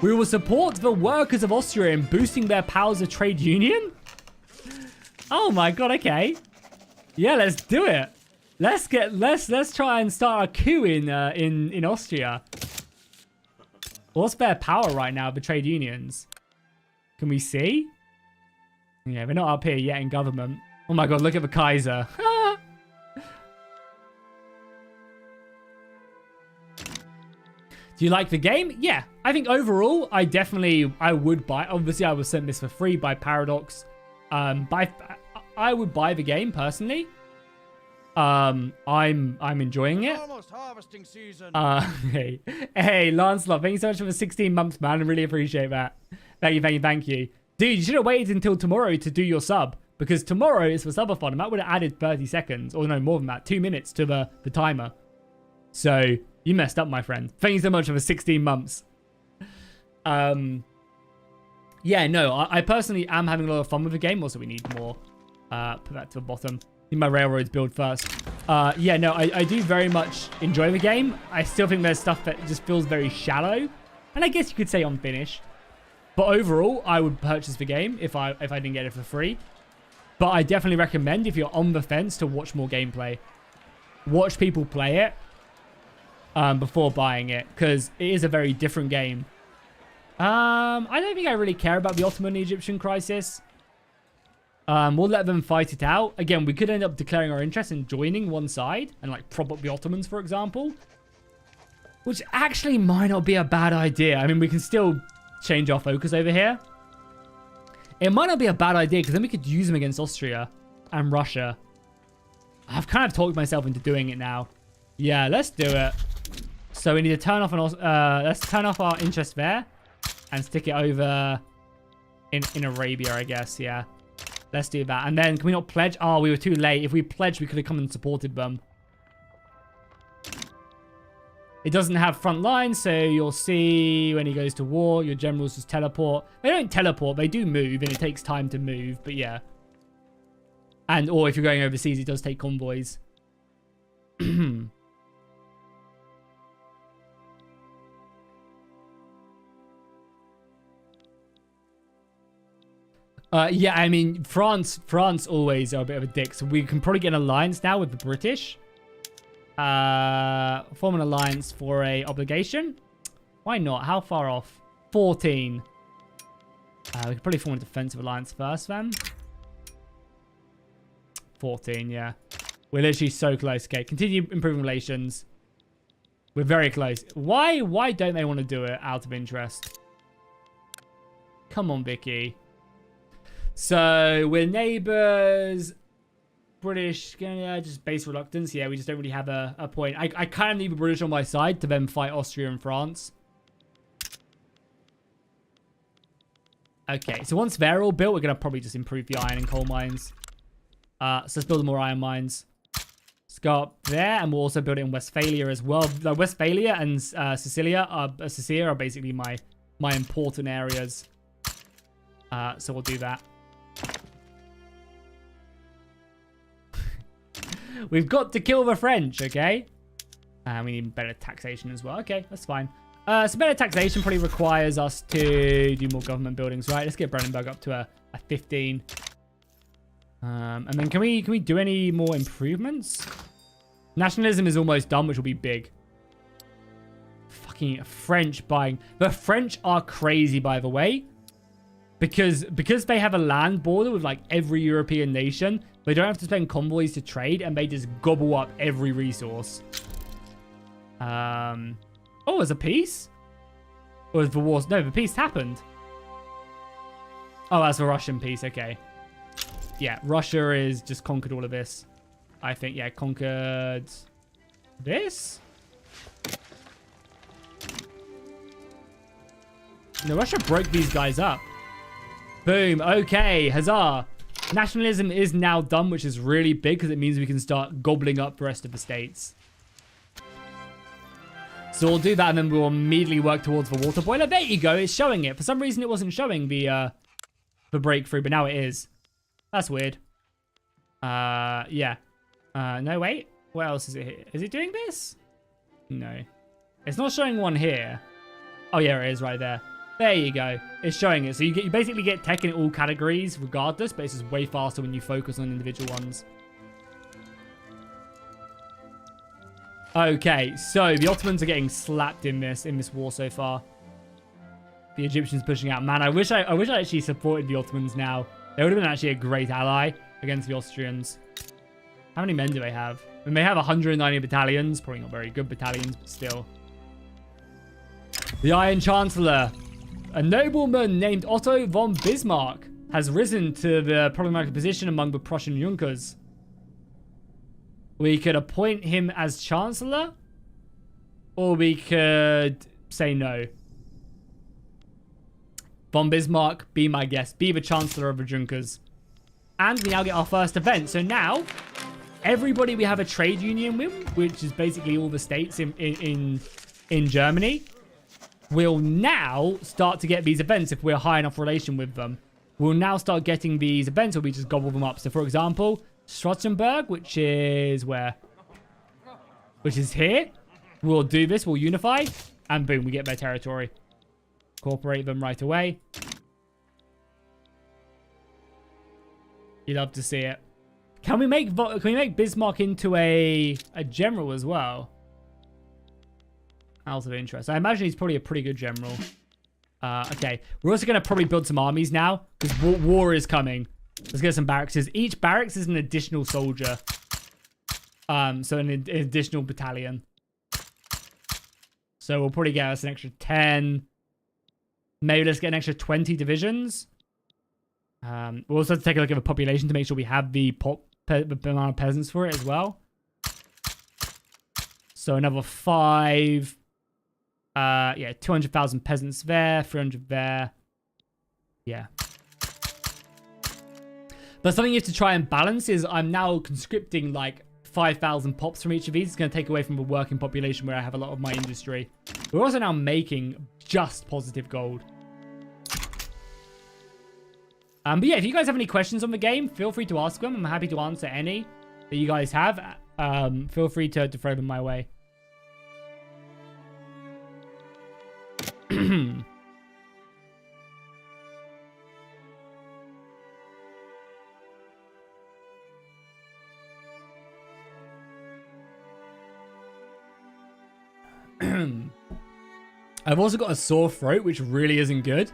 [SPEAKER 1] We will support the workers of Austria in boosting their powers of trade union. Oh my god, okay. Yeah, let's do it. Let's try and start a coup in Austria. What's their power right now, the trade unions? Can we see? Yeah, we're not up here yet in government. Oh my god, look at the Kaiser. Do you like the game? Yeah, I think overall, I would buy. Obviously, I was sent this for free by Paradox. But I would buy the game personally. I'm enjoying it.
[SPEAKER 2] Almost harvesting season.
[SPEAKER 1] Hey, Lancelot, thank you so much for the 16 months, man. I really appreciate that. Thank you. Dude, you should have waited until tomorrow to do your sub, because tomorrow is for subathon, and that would have added 30 seconds, or no, more than that, 2 minutes to the timer. So you messed up, my friend. Thank you so much for the 16 months. Yeah, no, I personally am having a lot of fun with the game. Also, we need more. Put that to the bottom. Need my railroads build first. Yeah, no, I do very much enjoy the game. I still think there's stuff that just feels very shallow, and I guess you could say unfinished. But overall, I would purchase the game if I didn't get it for free. But I definitely recommend, if you're on the fence, to watch more gameplay. Watch people play it before buying it, because it is a very different game. I don't think I really care about the Ottoman-Egyptian crisis. We'll let them fight it out. Again, we could end up declaring our interest in joining one side and like prop up the Ottomans, for example. Which actually might not be a bad idea. I mean, we can still change our focus over here. It might not be a bad idea, because then we could use them against Austria and Russia. I've kind of talked myself into doing it now. Yeah, let's do it. So we need to turn off let's turn off our interest there and stick it over in Arabia, I guess. Yeah, let's do that. And then can we not pledge? Oh, we were too late. If we pledged, we could have come and supported them. It doesn't have front lines, so you'll see when he goes to war, your generals just teleport. They don't teleport, they do move, and it takes time to move, but yeah. And, or if you're going overseas, it does take convoys. Yeah, I mean, France always are a bit of a dick. So we can probably get an alliance now with the British. Form an alliance for a obligation. Why not? How far off? 14. We could probably form a defensive alliance first then. 14, yeah. We're literally so close. Okay, continue improving relations. We're very close. Why don't they want to do it out of interest? Come on, Vicky. So, we're neighbors. British, yeah, just base reluctance. Yeah, we just don't really have a point. I kind of need the British on my side to then fight Austria and France. Okay, so once they're all built, we're going to probably just improve the iron and coal mines. So let's build more iron mines. Let's go up there, and we'll also build it in Westphalia as well. Westphalia and Sicilia are basically my important areas. So we'll do that. We've got to kill the French, okay? And we need better taxation as well. Okay, that's fine. So better taxation probably requires us to do more government buildings, right? Let's get Brandenburg up to a 15. And then can we do any more improvements? Nationalism is almost done, which will be big. Fucking French buying. The French are crazy, by the way. Because they have a land border with like every European nation, they don't have to spend convoys to trade, and they just gobble up every resource. Oh, there's a peace? Or is the war? No, the peace happened. Oh, that's the Russian peace. Okay. Yeah, Russia is just conquered all of this. I think, yeah, conquered this? No, Russia broke these guys up. Boom. Okay, huzzah. Nationalism is now done, which is really big because it means we can start gobbling up the rest of the states. So we'll do that, and then we'll immediately work towards the water boiler. There you go. It's showing it. For some reason, it wasn't showing the breakthrough, but now it is. That's weird. Yeah. No, wait. What else is it here? Is it doing this? No. It's not showing one here. Oh, yeah, it is right there. There you go. It's showing it. So you basically get tech in all categories regardless, but it's just way faster when you focus on individual ones. Okay, so the Ottomans are getting slapped in this war so far. The Egyptians pushing out. Man, I wish I actually supported the Ottomans now. They would have been actually a great ally against the Austrians. How many men do they have? I mean, they have 190 battalions. Probably not very good battalions, but still. The Iron Chancellor. A nobleman named Otto von Bismarck has risen to the problematic position among the Prussian Junkers. We could appoint him as Chancellor, or we could say no. Von Bismarck, be my guest. Be the Chancellor of the Junkers. And we now get our first event. So now, everybody we have a trade union with, which is basically all the states in Germany, will now start to get these events if we're high enough relation with them. We'll now start getting these events where we just gobble them up. So, for example, Strotzenberg, which is where? Which is here. We'll do this. We'll unify. And boom, we get their territory. Incorporate them right away. You love to see it. Can we make Bismarck into a general as well? Out of interest. I imagine he's probably a pretty good general. Okay. We're also going to probably build some armies now, because war is coming. Let's get some barracks. Each barracks is an additional soldier. So an additional battalion. So we'll probably get us an extra 10. Maybe let's get an extra 20 divisions. We'll also have to take a look at the population to make sure we have the amount of peasants for it as well. So another 5. Yeah, 200,000 peasants there, 300 there. Yeah. But something you have to try and balance is I'm now conscripting like 5,000 pops from each of these. It's going to take away from the working population where I have a lot of my industry. We're also now making just positive gold. But yeah, if you guys have any questions on the game, feel free to ask them. I'm happy to answer any that you guys have. Feel free to throw them my way. I've also got a sore throat, which really isn't good.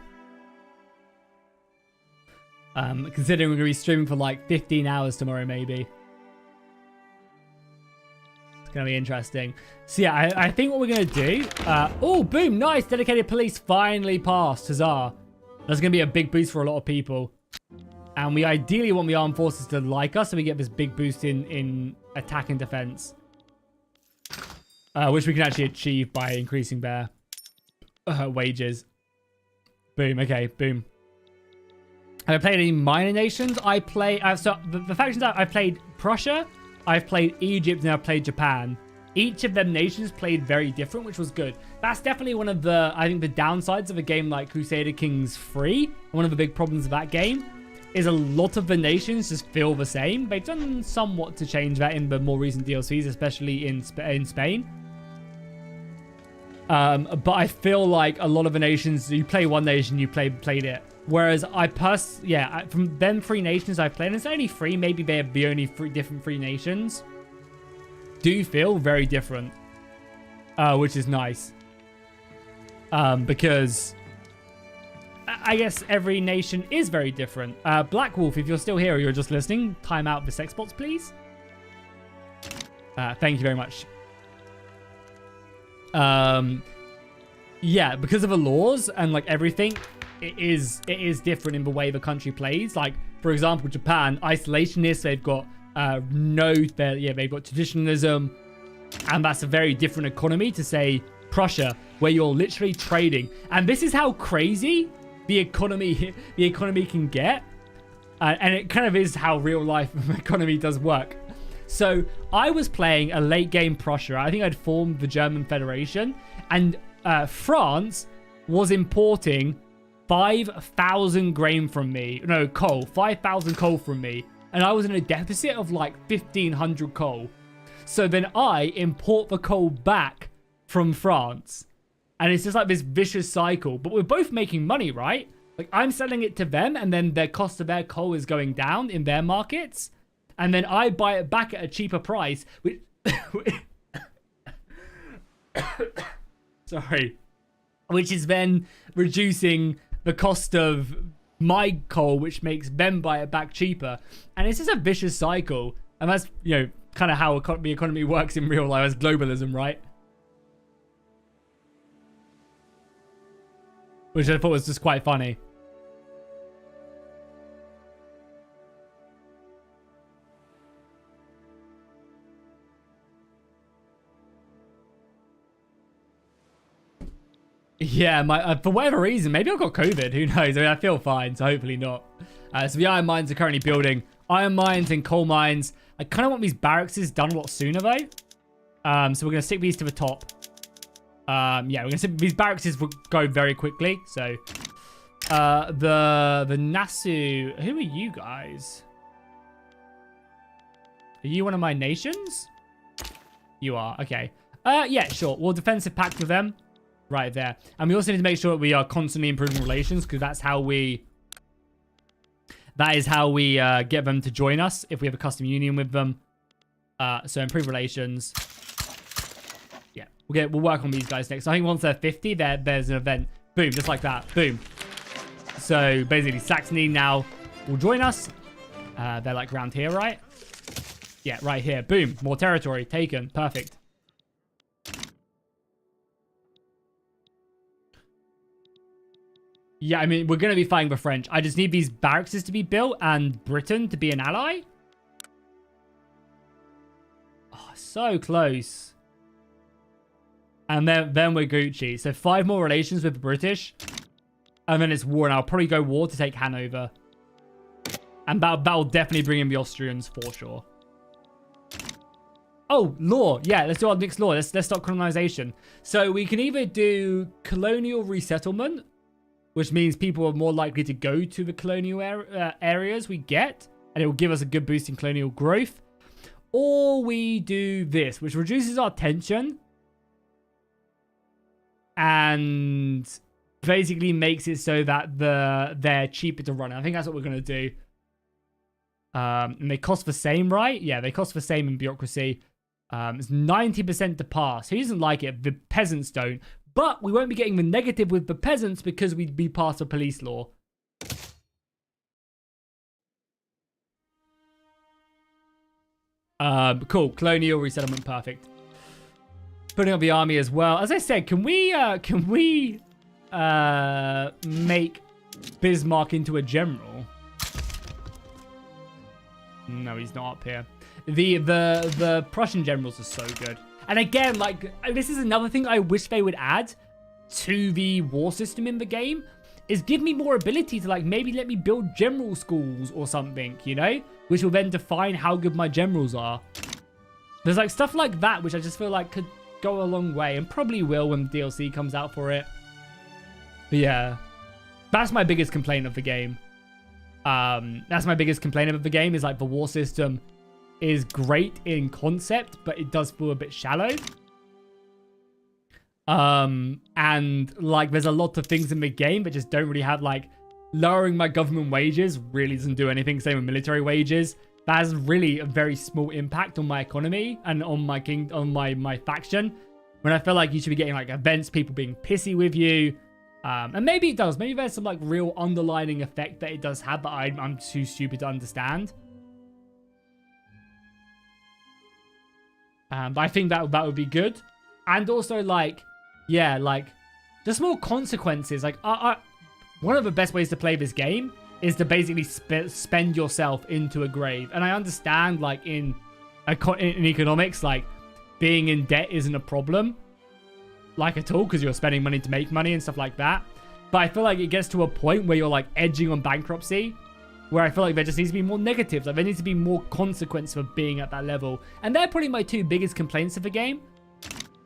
[SPEAKER 1] Considering we're going to be streaming for like 15 hours tomorrow, maybe. It's going to be interesting. So yeah, I think what we're going to do... oh, boom, nice. Dedicated police finally passed. Huzzah. That's going to be a big boost for a lot of people. And we ideally want the armed forces to like us, so we get this big boost in attack and defense. Which we can actually achieve by increasing their wages. Boom, okay, boom. Have I played any minor nations? So the factions that I played Prussia, I've played Egypt, and I've played Japan. Each of them nations played very different, which was good. That's definitely one of the, I think, the downsides of a game like Crusader Kings 3. One of the big problems of that game is a lot of the nations just feel the same. They've done somewhat to change that in the more recent DLCs, especially in Spain. But I feel like a lot of the nations, you play one nation, you played it. Whereas from them 3 nations I've played, and it's only 3, maybe they're the only 3 different 3 nations, do feel very different, which is nice. Because I guess every nation is very different. Black Wolf, if you're still here or you're just listening, time out the sex bots, please. Thank you very much. Yeah, because of the laws and like everything, it is different in the way the country plays. Like, for example, Japan, isolationists, they've got they've got traditionalism, and that's a very different economy to say Prussia, where you're literally trading. And this is how crazy the economy can get, and it kind of is how real life economy does work. So I was playing a late game Prussia. I think I'd formed the German Federation, and France was importing 5,000 grain from me. No, coal. 5,000 coal from me. And I was in a deficit of like 1,500 coal. So then I import the coal back from France. And it's just like this vicious cycle. But we're both making money, right? Like, I'm selling it to them, and then their cost of their coal is going down in their markets. And then I buy it back at a cheaper price. Which... Sorry. Which is then reducing the cost of my coal, which makes them buy it back cheaper. And it's just a vicious cycle. And that's, kind of how the economy works in real life as globalism, right? Which I thought was just quite funny. Yeah, for whatever reason, maybe I've got COVID. Who knows? I mean, I feel fine, so hopefully not. So the iron mines are currently building iron mines and coal mines. I kind of want these barracks done a lot sooner, though. So we're going to stick these to the top. Yeah, we're going to stick these barracks will go very quickly. So the Nasu, who are you guys? Are you one of my nations? You are. Okay. Yeah, sure. We'll defensive pact with them. Right there. And we also need to make sure that we are constantly improving relations, because that is how we get them to join us if we have a custom union with them. So improve relations. Yeah, we'll work on these guys next. I think once they're 50, there's an event. Boom, just like that. Boom. So basically, Saxony now will join us. They're like around here, right? Yeah, right here. Boom, more territory taken. Perfect. Yeah, I mean, we're going to be fighting the French. I just need these barracks to be built and Britain to be an ally. Oh, so close. And then we're Gucci. So 5 more relations with the British. And then it's war. And I'll probably go war to take Hanover. And that'll definitely bring in the Austrians for sure. Oh, law. Yeah, let's do our mixed law. Let's start colonization. So we can either do colonial resettlement, which means people are more likely to go to the colonial areas we get, and it will give us a good boost in colonial growth. Or we do this, which reduces our tension and basically makes it so that they're cheaper to run. I think that's what we're going to do. And they cost the same, right? Yeah, they cost the same in bureaucracy. It's 90% to pass. He doesn't like it. The peasants don't. But we won't be getting the negative with the peasants because we'd be past a police law. Cool. Colonial resettlement, perfect. Putting up the army as well. As I said, can we make Bismarck into a general? No, he's not up here. The Prussian generals are so good. And again, like, this is another thing I wish they would add to the war system in the game, is give me more ability to, like, maybe let me build general schools or something, you know? Which will then define how good my generals are. There's, like, stuff like that, which I just feel like could go a long way, and probably will when DLC comes out for it. But yeah, that's my biggest complaint of the game. That's my biggest complaint of the game, is, like, the war system is great in concept, but it does feel a bit shallow. And, like, there's a lot of things in the game that just don't really have, like, lowering my government wages really doesn't do anything. Same with military wages. That has really a very small impact on my economy and on my faction. When I feel like you should be getting, like, events, people being pissy with you. And maybe it does. Maybe there's some, like, real underlining effect that it does have, but I'm too stupid to understand. But I think that would be good. And also, like, yeah, like, just more consequences. Like, one of the best ways to play this game is to basically spend yourself into a grave. And I understand, like, in economics, like, being in debt isn't a problem, like, at all, because you're spending money to make money and stuff like that. But I feel like it gets to a point where you're, like, edging on bankruptcy, where I feel like there just needs to be more negatives. Like, there needs to be more consequence for being at that level. And they're probably my two biggest complaints of the game.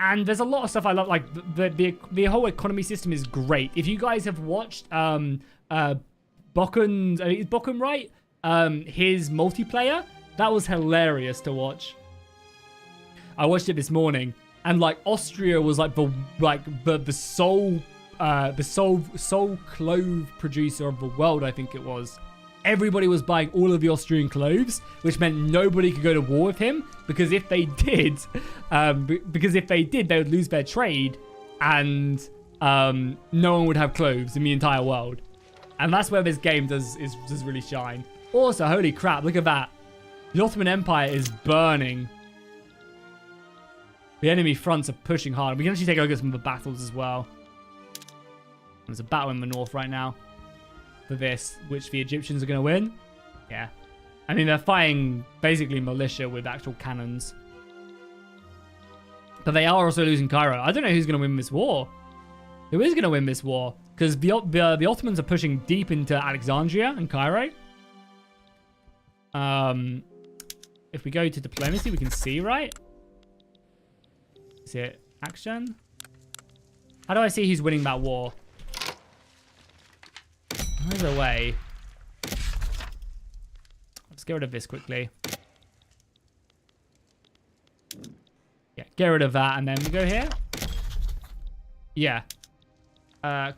[SPEAKER 1] And there's a lot of stuff I love. Like, the whole economy system is great. If you guys have watched Bocken's, is Bocken right? His multiplayer, that was hilarious to watch. I watched it this morning, and, like, Austria was like the sole clove producer of the world, I think it was. Everybody was buying all of the Austrian cloves, which meant nobody could go to war with him, because if they did, they would lose their trade, and no one would have cloves in the entire world. And that's where this game does really shine. Also, holy crap, look at that. The Ottoman Empire is burning. The enemy fronts are pushing hard. We can actually take a look at some of the battles as well. There's a battle in the north right now for this, which the Egyptians are going to win. Yeah. I mean, they're fighting basically militia with actual cannons. But they are also losing Cairo. I don't know who's going to win this war. Who is going to win this war? Because the Ottomans are pushing deep into Alexandria and Cairo. If we go to diplomacy, we can see, right? Is it action? How do I see who's winning that war? There's a way. Let's get rid of this quickly. Yeah, get rid of that, and then we go here. Yeah.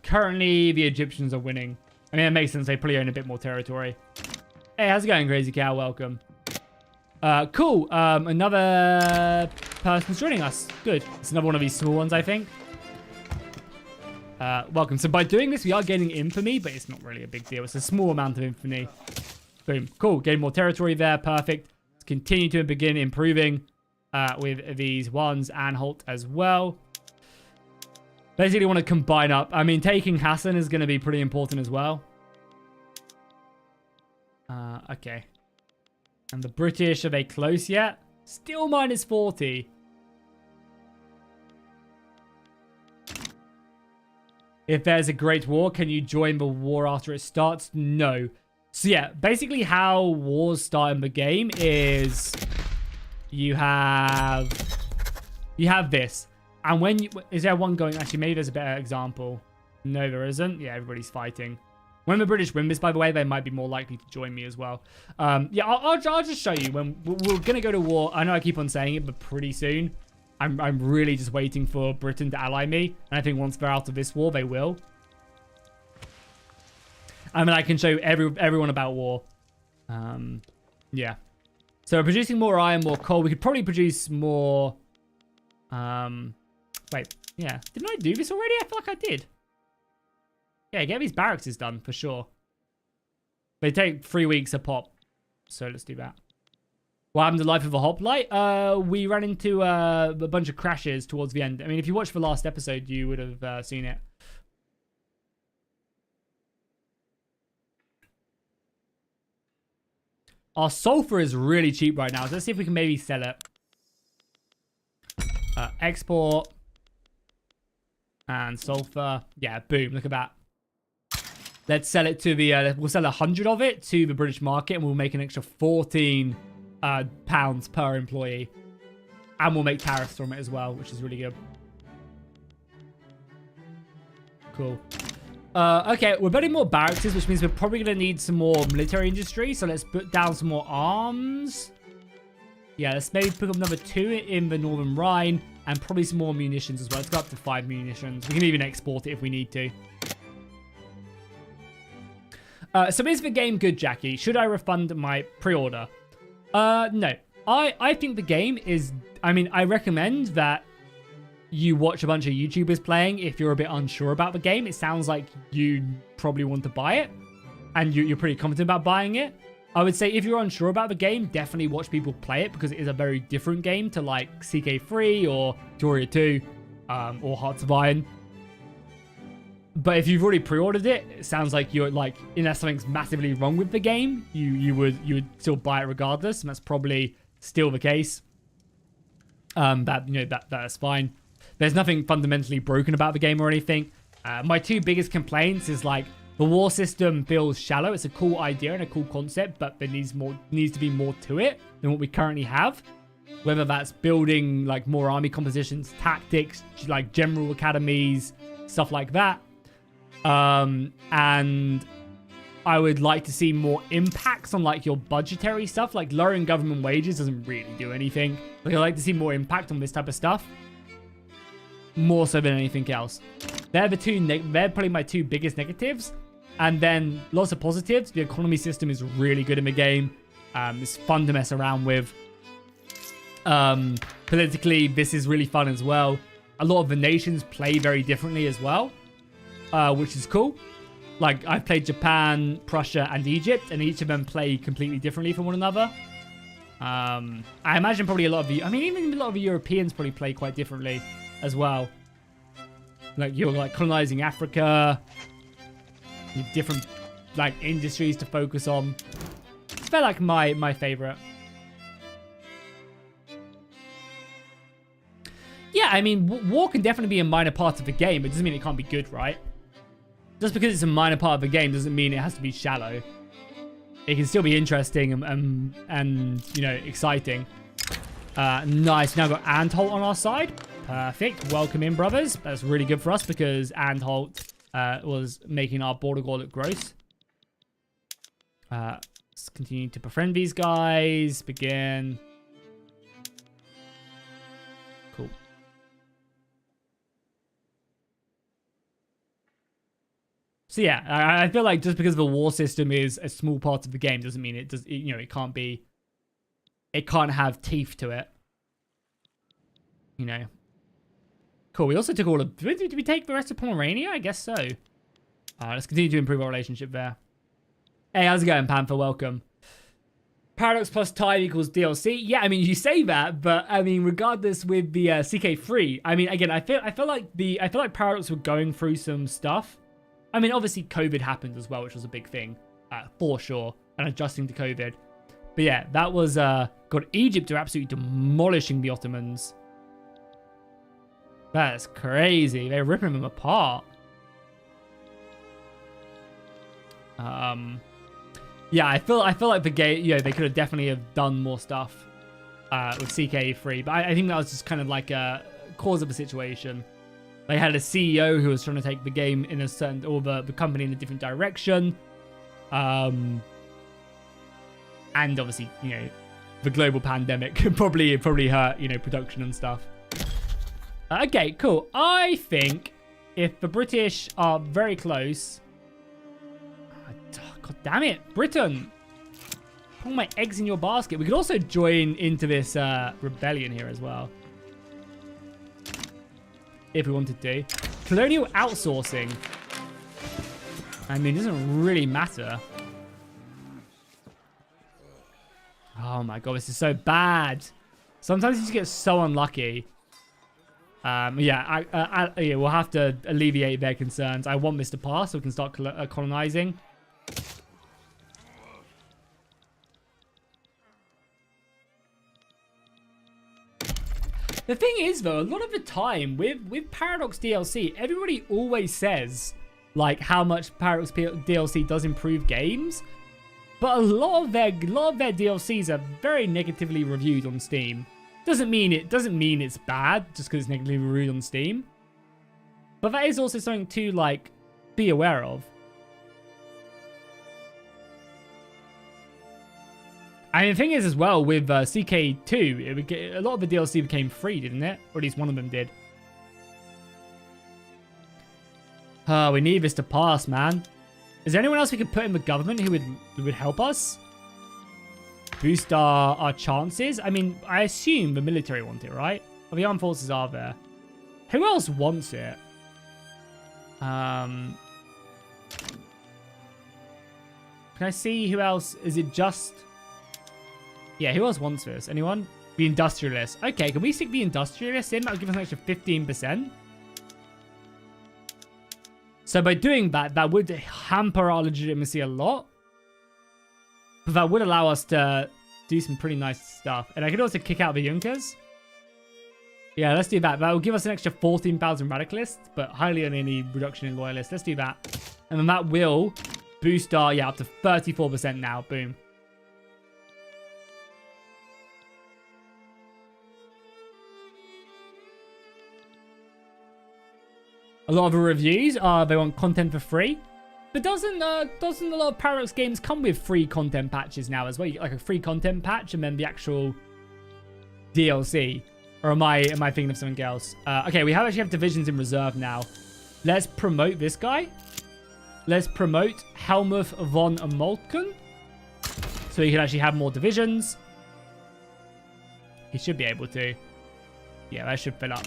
[SPEAKER 1] Currently, the Egyptians are winning. I mean, it makes sense. They probably own a bit more territory. Hey, how's it going, Crazy Cow? Welcome. Cool. Another person's joining us. Good. It's another one of these small ones, I think. Welcome. So by doing this, we are gaining infamy, but it's not really a big deal. It's a small amount of infamy. Boom. Cool. Gain more territory there. Perfect. Let's continue to begin improving with these ones and Holt as well. Basically want to combine up. I mean, taking Hassan is going to be pretty important as well. Okay. And the British, are they close yet? Still minus 40. If there's a great war, can you join the war after it starts? No. So yeah, basically how wars start in the game is you have this. And when is there one going? Actually, maybe there's a better example. No, there isn't. Yeah, everybody's fighting. When the British win this, by the way, they might be more likely to join me as well. Yeah, I'll just show you when we're gonna go to war. I know I keep on saying it, but pretty soon. I'm really just waiting for Britain to ally me. And I think once they're out of this war, they will. I mean, I can show everyone about war. Yeah. So we're producing more iron, more coal. We could probably produce more... Wait, yeah. Didn't I do this already? I feel like I did. Yeah, get these barracks is done, for sure. They take 3 weeks a pop. So let's do that. What happened to Life of a Hoplite? We ran into a bunch of crashes towards the end. I mean, if you watched the last episode, you would have seen it. Our sulfur is really cheap right now. So let's see if we can maybe sell it. Export. And sulfur. Yeah, boom. Look at that. Let's sell it to the... we'll sell 100 of it to the British market. And we'll make an extra 14 pounds per employee. And we'll make tariffs from it as well, which is really good. Cool. Okay, we're building more barracks, which means we're probably going to need some more military industry. So let's put down some more arms. Yeah, let's maybe pick up another 2 in the Northern Rhine. And probably some more munitions as well. Let's go up to 5 munitions. We can even export it if we need to. So is the game good, Jackie? Should I refund my pre-order? No. I think the game is... I mean, I recommend that you watch a bunch of YouTubers playing if you're a bit unsure about the game. It sounds like you probably want to buy it. And you're pretty confident about buying it. I would say if you're unsure about the game, definitely watch people play it. Because it is a very different game to like CK3 or Gloria 2 or Hearts of Iron. But if you've already pre-ordered it, it sounds like you're like, unless something's massively wrong with the game, you would still buy it regardless, and that's probably still the case. That's fine. There's nothing fundamentally broken about the game or anything. My 2 biggest complaints is like the war system feels shallow. It's a cool idea and a cool concept, but there needs to be more to it than what we currently have. Whether that's building like more army compositions, tactics, like general academies, stuff like that. And I would like to see more impacts on like your budgetary stuff. Like lowering government wages doesn't really do anything. Like I'd like to see more impact on this type of stuff. More so than anything else. They're probably my 2 biggest negatives. And then lots of positives. The economy system is really good in the game. It's fun to mess around with. Politically, this is really fun as well. A lot of the nations play very differently as well. Which is cool. Like, I've played Japan, Prussia, and Egypt, and each of them play completely differently from one another. I imagine probably a lot of even a lot of the Europeans probably play quite differently as well. Like, you're like colonizing Africa. You have different like industries to focus on. It's about like my favorite. Yeah, I mean, war can definitely be a minor part of the game. It doesn't mean it can't be good, right? Just because it's a minor part of the game doesn't mean it has to be shallow. It can still be interesting and you know, exciting. Nice. Now got Anhalt on our side. Perfect. Welcome in, brothers. That's really good for us because Anhalt was making our border war look gross. Let's continue to befriend these guys. Begin. Cool. So yeah, I feel like just because the war system is a small part of the game doesn't mean it does. You know, it can't be. It can't have teeth to it. You know. Cool. We also took all of. Did we take the rest of Pomerania? I guess so. Let's continue to improve our relationship there. Hey, how's it going, Panther? Welcome. Paradox plus time equals DLC. Yeah, I mean, you say that, but I mean, regardless with the CK3, I mean, again, I feel like Paradox were going through some stuff. I mean, obviously, COVID happened as well, which was a big thing, for sure, and adjusting to COVID. But yeah, that was, God, Egypt are absolutely demolishing the Ottomans. That's crazy. They're ripping them apart. Yeah, I feel like the game, you know, they could have definitely have done more stuff with CK3, but I think that was just kind of like a cause of the situation. They had a CEO who was trying to take the game in a certain, or the company in a different direction. And obviously, you know, the global pandemic probably hurt, you know, production and stuff. Okay, cool. I think if the British are very close... God damn it, Britain. Put my eggs in your basket. We could also join into this rebellion here as well. If we wanted to. Colonial outsourcing. I mean, it doesn't really matter. Oh my god, this is so bad. Sometimes you just get so unlucky. Yeah, we'll have to alleviate their concerns. I want this to pass so we can start colonizing. The thing is, though, a lot of the time with Paradox DLC, everybody always says like how much Paradox DLC does improve games, but a lot of their DLCs are very negatively reviewed on Steam. Doesn't mean it's bad just because it's negatively reviewed on Steam, but that is also something to like be aware of. I mean, the thing is as well with CK2, a lot of the DLC became free, didn't it? Or at least one of them did. We need this to pass, man. Is there anyone else we could put in the government who would help us? Boost our chances? I mean, I assume the military want it, right? Well, the armed forces are there. Who else wants it? Can I see who else? Is it just... Yeah, who else wants this? Anyone? The industrialists. Okay, can we stick the industrialists in? That would give us an extra 15%. So by doing that, that would hamper our legitimacy a lot. But that would allow us to do some pretty nice stuff. And I could also kick out the Junkers. Yeah, let's do that. That will give us an extra 14,000 radicalists, but highly on any reduction in loyalists. Let's do that. And then that will boost our, yeah, up to 34% now. Boom. A lot of the reviews are they want content for free. But doesn't a lot of Paradox games come with free content patches now as well? You get like a free content patch and then the actual DLC. Or am I thinking of something else? Okay, we actually have divisions in reserve now. Let's promote this guy. Let's promote Helmuth von Moltken. So he can actually have more divisions. He should be able to. Yeah, that should fill up.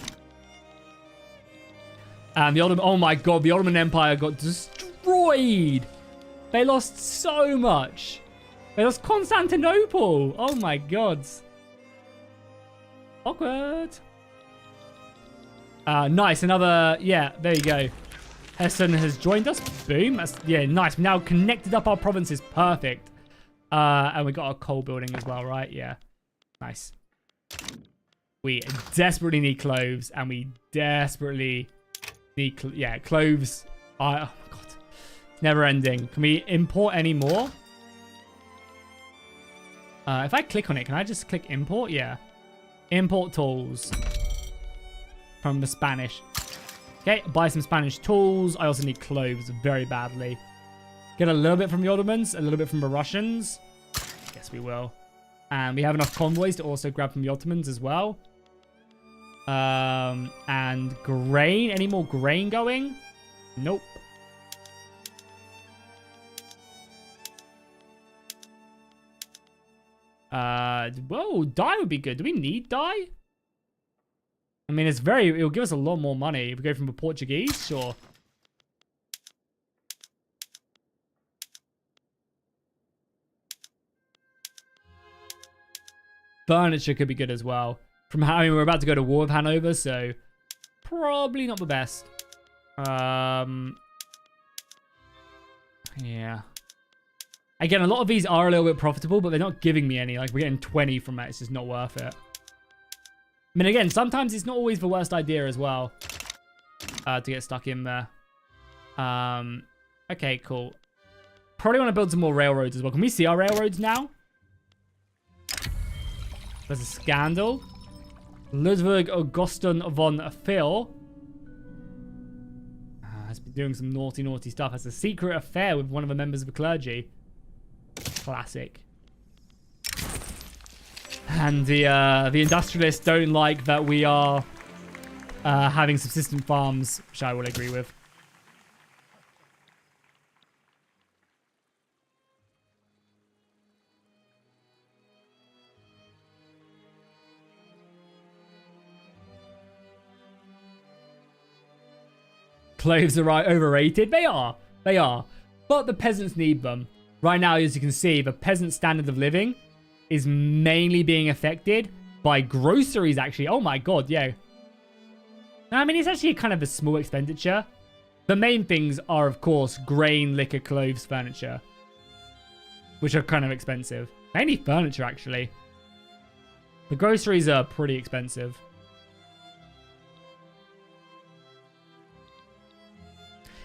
[SPEAKER 1] And the Ottoman, oh my god, the Ottoman Empire got destroyed. They lost so much. They lost Constantinople. Oh my god. Awkward. Nice, another, yeah, there you go. Hessen has joined us. Boom. That's, yeah, nice. We now connected up our provinces. Perfect. And we got our coal building as well, right? Yeah. Nice. We desperately need cloves, and we desperately need, yeah, cloves. Oh my god. It's never ending. Can we import any more? If I click on it, can I just click import? Yeah. Import tools from the Spanish. Okay, buy some Spanish tools. I also need cloves very badly. Get a little bit from the Ottomans, a little bit from the Russians. Yes, we will. And we have enough convoys to also grab from the Ottomans as well. And grain. Any more grain going? Nope. Whoa, dye would be good. Do we need dye? I mean, it'll give us a lot more money. If we go from the Portuguese, sure. Furniture could be good as well. I mean, we're about to go to war with Hanover, so probably not the best. Yeah. Again, a lot of these are a little bit profitable, but they're not giving me any. Like, we're getting 20 from that. It's just not worth it. I mean, again, sometimes it's not always the worst idea as well to get stuck in there. Okay, cool. Probably want to build some more railroads as well. Can we see our railroads now? There's a scandal. Ludwig Augustin von Phil has been doing some naughty, naughty stuff. Has a secret affair with one of the members of the clergy. Classic. And the industrialists don't like that we are having subsistent farms, which I will agree with. Cloves are overrated. They are. They are. But the peasants need them. Right now, as you can see, the peasant standard of living is mainly being affected by groceries, actually. Oh my god, yeah. I mean, it's actually kind of a small expenditure. The main things are, of course, grain, liquor, clothes, furniture. Which are kind of expensive. Mainly furniture, actually. The groceries are pretty expensive.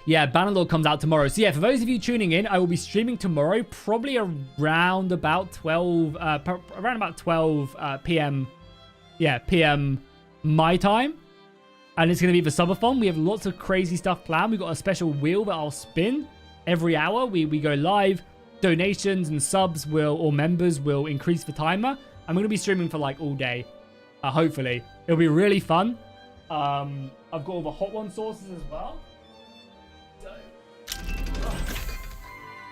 [SPEAKER 1] Yeah, Bannerlord comes out tomorrow. So yeah, for those of you tuning in, I will be streaming tomorrow, probably around about 12 p.m. Yeah, p.m. my time. And it's going to be the subathon. We have lots of crazy stuff planned. We've got a special wheel that I'll spin every hour. We go live. Donations and subs or members will increase the timer. I'm going to be streaming for like all day. Hopefully. It'll be really fun. I've got all the hot one sauces as well. So,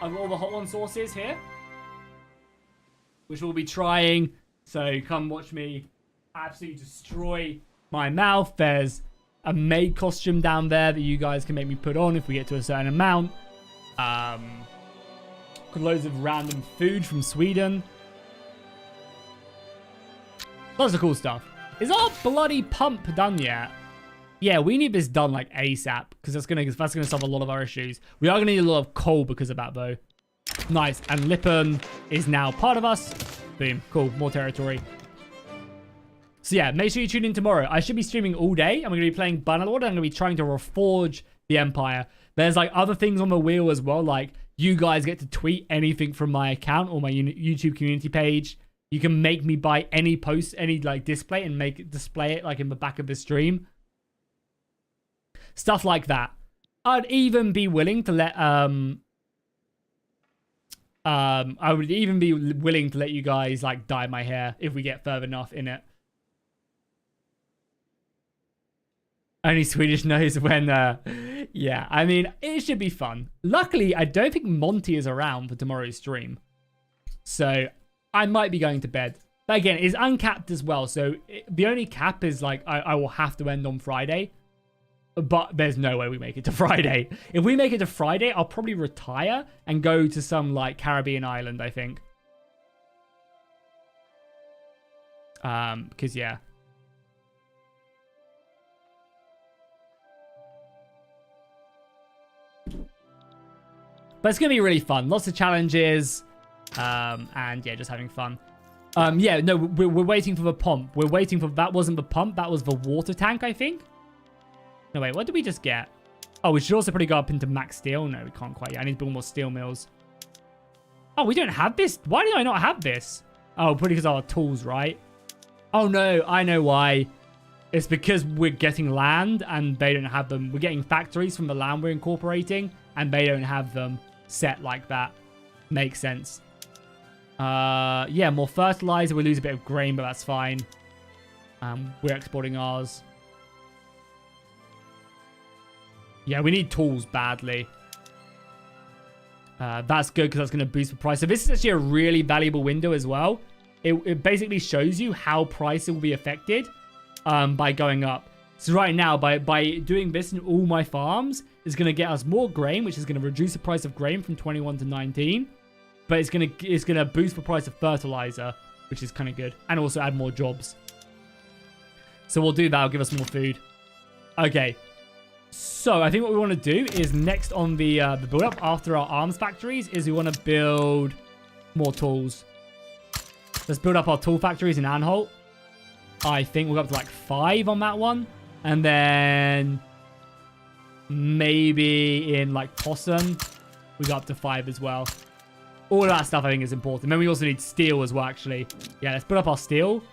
[SPEAKER 1] I've got all the hot one sauces here, which we'll be trying. So come watch me absolutely destroy my mouth. There's a maid costume down there that you guys can make me put on if we get to a certain amount. Loads of random food from Sweden. Lots of cool stuff. Is our bloody pump done yet? Yeah, we need this done like ASAP because that's gonna solve a lot of our issues. We are gonna need a lot of coal because of that though. Nice. And Lippen is now part of us. Boom. Cool. More territory. So yeah, make sure you tune in tomorrow. I should be streaming all day. I'm gonna be playing Bannerlord. I'm gonna be trying to reforge the Empire. There's like other things on the wheel as well, like you guys get to tweet anything from my account or my YouTube community page. You can make me buy any post, any like display and display it like in the back of the stream. Stuff like that. I'd even be willing to let I would even be willing to let you guys like dye my hair if we get further enough in it. Only Swedish knows when, yeah, I mean, it should be fun. Luckily, I don't think Monty is around for tomorrow's stream. So, I might be going to bed. But again, it's uncapped as well. So, the only cap is, like, I will have to end on Friday. But there's no way we make it to Friday. If we make it to Friday, I'll probably retire and go to some, like, Caribbean island, I think. Because, yeah. But it's going to be really fun. Lots of challenges. And yeah, just having fun. Yeah, no, we're waiting for the pump. We're waiting for... That wasn't the pump. That was the water tank, I think. No, wait. What did we just get? Oh, we should also probably go up into max steel. No, we can't quite yet. I need to build more steel mills. Oh, we don't have this. Why do I not have this? Oh, probably because of our tools, right? Oh, no. I know why. It's because we're getting land and they don't have them. We're getting factories from the land we're incorporating and they don't have them set like that. Makes sense. Yeah, more fertilizer. We lose a bit of grain, but that's fine. We're exporting ours. Yeah, we need tools badly. That's good because that's going to boost the price. So this is actually a really valuable window as well. It basically shows you how price will be affected by going up. So right now, by doing this in all my farms, is going to get us more grain, which is going to reduce the price of grain from 21 to 19. But it's gonna boost the price of fertilizer, which is kind of good, and also add more jobs. So we'll do that. It'll give us more food. Okay. So I think what we want to do is next on the build up after our arms factories is we want to build more tools. Let's build up our tool factories in Anhalt. I think we'll go up to like 5 on that one, and then maybe in like Posen we go up to 5 as well. All of that stuff I think is important. Then we also need steel as well, actually. Yeah, let's put up our steel.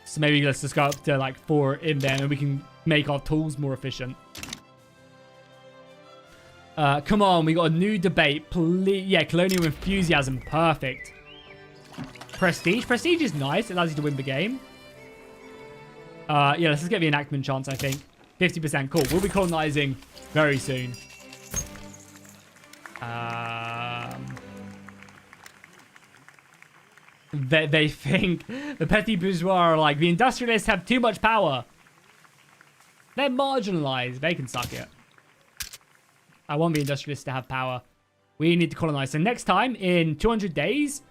[SPEAKER 1] So maybe let's just go up to like 4 in there and we can make our tools more efficient. Come on, we got a new debate. Please. Yeah, Colonial enthusiasm. Perfect. Prestige. Prestige is nice. It allows you to win the game. Yeah, let's just get the enactment chance, I think. 50%. Cool. We'll be colonizing very soon. They think the petty bourgeois are like, the industrialists have too much power. They're marginalized. They can suck it. I want the industrialists to have power. We need to colonize. So next time, in 200 days,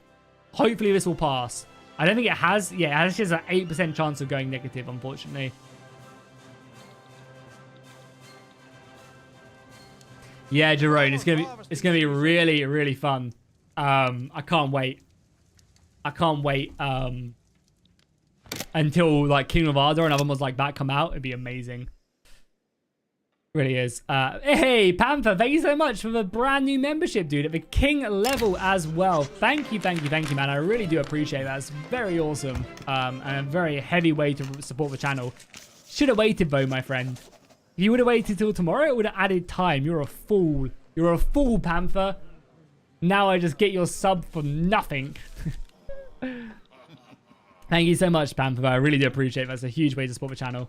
[SPEAKER 1] hopefully this will pass. I don't think it has. Yeah, it has just an 8% chance of going negative, unfortunately. Yeah, Jerome, it's gonna be really, really fun. I can't wait. I can't wait until like Kingdom of Ardor and other ones like that come out. It'd be amazing. Really is. Hey, Panther, thank you so much for the brand new membership, dude, at the King level as well. Thank you, man. I really do appreciate that. It's very awesome. And a very heavy way to support the channel. Should have waited, though, my friend. If you would have waited till tomorrow, it would have added time. You're a fool. You're a fool, Panther. Now I just get your sub for nothing. Thank you so much, Panther. I really do appreciate that. That's a huge way to support the channel.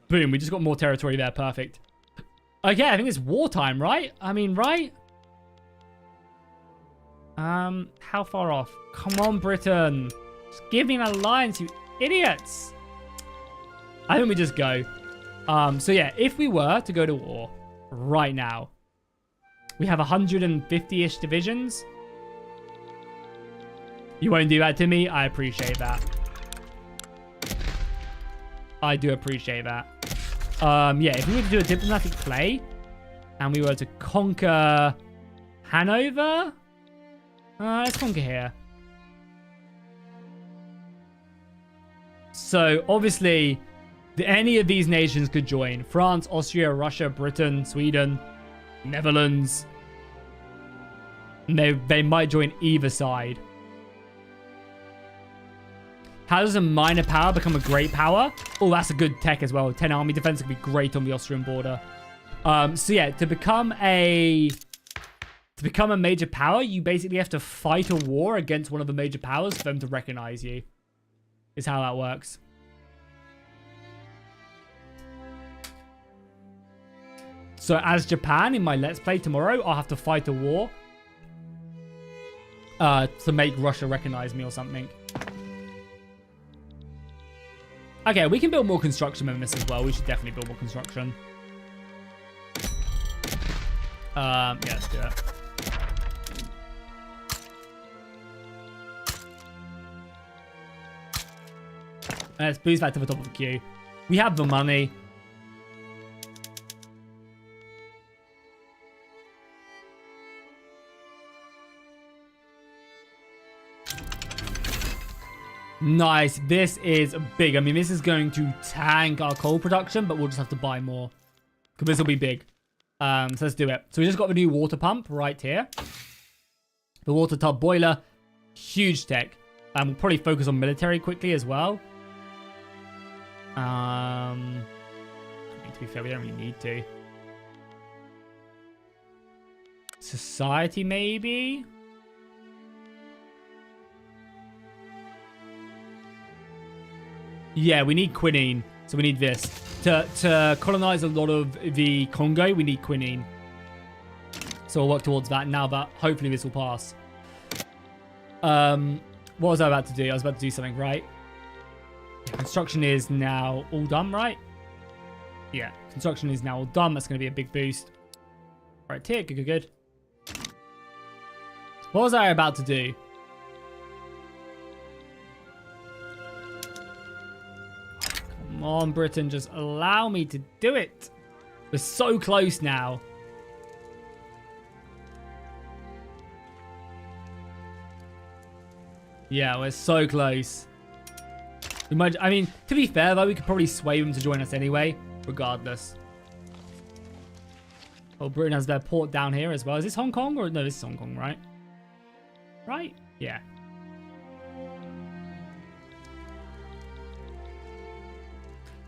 [SPEAKER 1] Boom, we just got more territory there. Perfect. Okay, I think it's wartime, right? I mean, right? How far off? Come on, Britain. Just give me an alliance, you idiots. I think we just go. So yeah, if we were to go to war right now, we have 150-ish divisions. You won't do that to me? I appreciate that. I do appreciate that. Yeah, if we were to do a diplomatic play and we were to conquer Hanover, let's conquer here. So obviously, any of these nations could join. France, Austria, Russia, Britain, Sweden, Netherlands. They might join either side. How does a minor power become a great power? Oh, that's a good tech as well. 10 army defense would be great on the Austrian border. So yeah, to become a major power, you basically have to fight a war against one of the major powers for them to recognize you. Is how that works. So as Japan, in my Let's Play tomorrow, I'll have to fight a war to make Russia recognize me or something. Okay, we can build more construction in this as well. We should definitely build more construction. Yeah, let's do it. Let's boost that to the top of the queue. We have the money. Nice. This is big. I mean, this is going to tank our coal production, but we'll just have to buy more. Because this will be big. So let's do it. So we just got the new water pump right here. The water tub boiler. Huge tech. We'll probably focus on military quickly as well. I mean, to be fair, we don't really need to. Society, maybe? Yeah, we need quinine. So we need this. To colonize a lot of the Congo, we need quinine. So we'll work towards that now that hopefully this will pass. What was I about to do? I was about to do something, right? Construction is now all done, right? Yeah, construction is now all done. That's going to be a big boost. All right, tick, good. What was I about to do? Come on, Britain, just allow me to do it. We're so close now. Yeah, we're so close. We might, I mean, to be fair, though, we could probably sway them to join us anyway, regardless. Oh, Britain has their port down here as well. Is this Hong Kong? Or no, this is Hong Kong, right? Right? Yeah.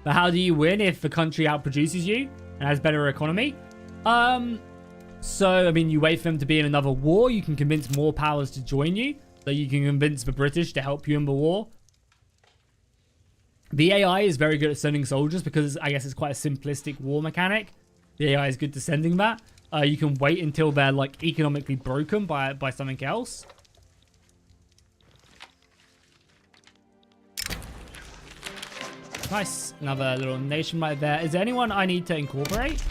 [SPEAKER 1] But how do you win if the country outproduces you and has better economy? So, I mean, you wait for them to be in another war. You can convince more powers to join you. So you can convince the British to help you in the war. The AI is very good at sending soldiers because I guess it's quite a simplistic war mechanic. The AI is good to sending that. You can wait until they're like economically broken by something else. Nice. Another little nation right there. Is there anyone I need to incorporate?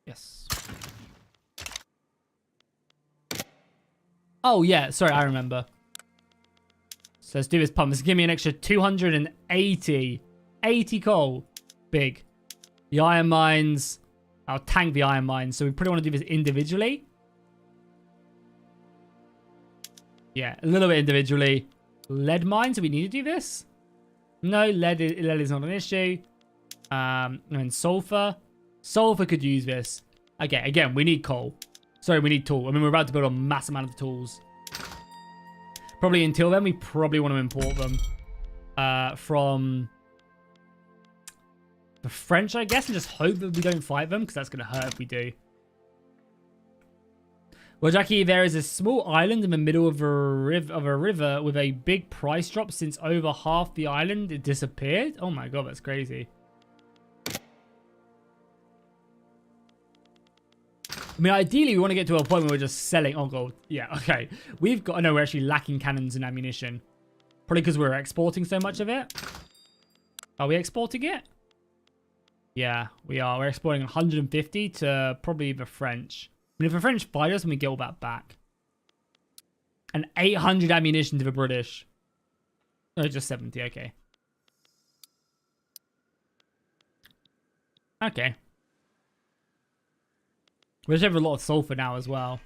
[SPEAKER 1] Yes. Oh, yeah. Sorry, I remember. So let's do this pump. This give me an extra 280. 80 coal. Big. The iron mines. I'll tank the iron mines. So we probably want to do this individually. Yeah, a little bit individually. Lead mines. Do we need to do this? No, lead is not an issue. And sulfur. Sulfur could use this. Okay, again, we need coal. Sorry, we need tool. I mean, we're about to build a mass amount of tools. Probably until then, we probably want to import them from the French, I guess, and just hope that we don't fight them, because that's going to hurt if we do. Well, Jackie, there is a small island in the middle of a river with a big price drop since over half the island it disappeared. Oh my god, that's crazy. I mean, ideally, we want to get to a point where we're just selling. Oh, god. Yeah, okay. We've got... I know we're actually lacking cannons and ammunition. Probably because we're exporting so much of it. Are we exporting it? Yeah, we are. We're exporting 150 to probably the French. I mean, if the French fight us, then we get all that back. And 800 ammunition to the British. No, just 70. Okay. Okay. We just have a lot of sulfur now as well.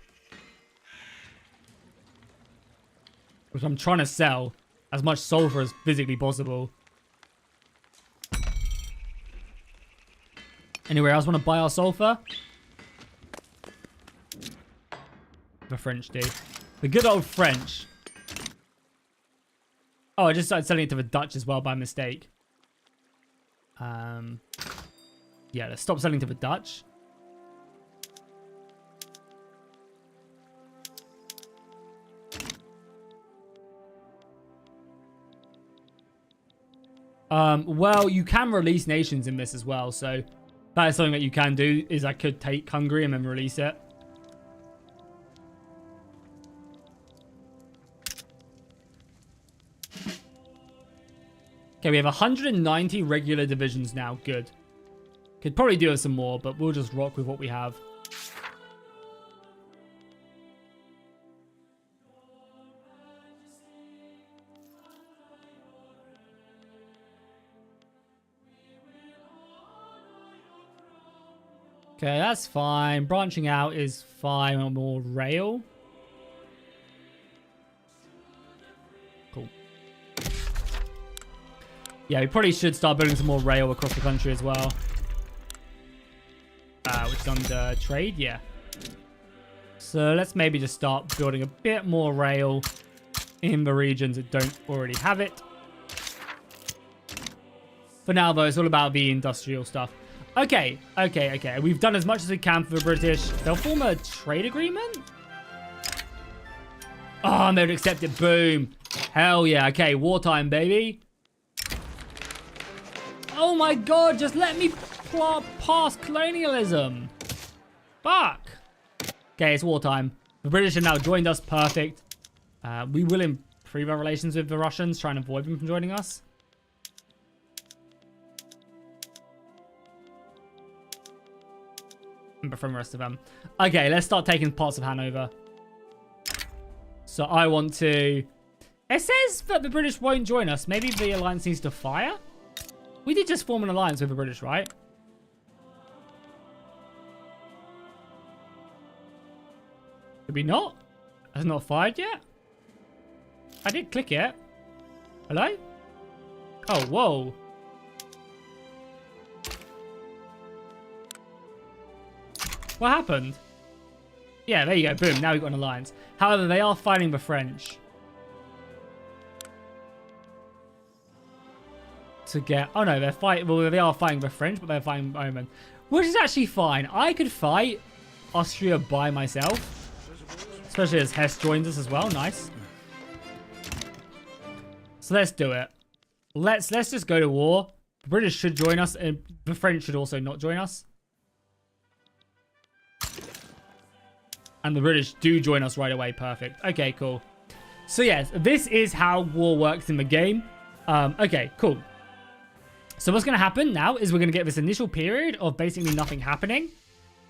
[SPEAKER 1] Which I'm trying to sell as much sulfur as physically possible. Anywhere else want to buy our sulfur? The French do. The good old French. Oh, I just started selling it to the Dutch as well by mistake. Yeah, let's stop selling to the Dutch. Well, you can release nations in this as well, so that is something that you can do, is I could take Hungary and then release it. Okay, we have 190 regular divisions now. Good. Could probably do with some more, but we'll just rock with what we have. Okay, that's fine. Branching out is fine. On more rail. Cool. Yeah, we probably should start building some more rail across the country as well. Which is under trade, yeah. So let's maybe just start building a bit more rail in the regions that don't already have it. For now, though, it's all about the industrial stuff. Okay. We've done as much as we can for the British. They'll form a trade agreement? Oh, and they would accept it. Boom. Hell yeah. Okay, wartime, baby. Oh my god, just let me pass colonialism. Fuck. Okay, it's wartime. The British have now joined us. Perfect. We will improve our relations with the Russians, try and avoid them from joining us. But from the rest of them. Okay, let's start taking parts of Hanover. So I want to... It says that the British won't join us. Maybe the alliance needs to fire? We did just form an alliance with the British, right? Did we not? Has not fired yet? I did click it. Hello? Oh, whoa. What happened? Yeah, there you go. Boom. Now we've got an alliance. However, they are fighting the French. To get... Oh, no. Well, they are fighting the French, but they're fighting Oman. Which is actually fine. I could fight Austria by myself. Especially as Hesse joins us as well. Nice. So let's do it. Let's just go to war. The British should join us. And the French should also not join us. And the British do join us right away. Perfect. Okay, cool. So yes, this is how war works in the game. Okay, cool. So what's going to happen now is we're going to get this initial period of basically nothing happening.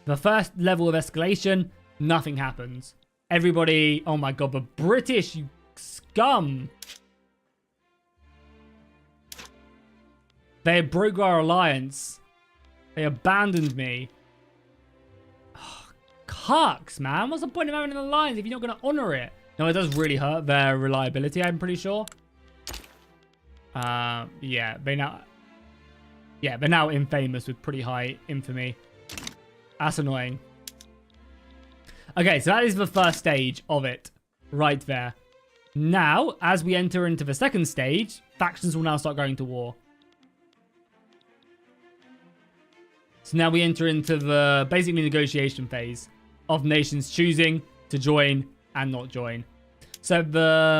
[SPEAKER 1] The first level of escalation, nothing happens. Everybody, oh my god, the British, you scum. They broke our alliance. They abandoned me. Oh, cucks, man. What's the point of having an alliance if you're not going to honor it? No, it does really hurt their reliability, I'm pretty sure. Yeah, they're now infamous with pretty high infamy. That's annoying. Okay, so that is the first stage of it. Right there. Now, as we enter into the second stage, factions will now start going to war. So now we enter into the basically negotiation phase of nations choosing to join and not join. So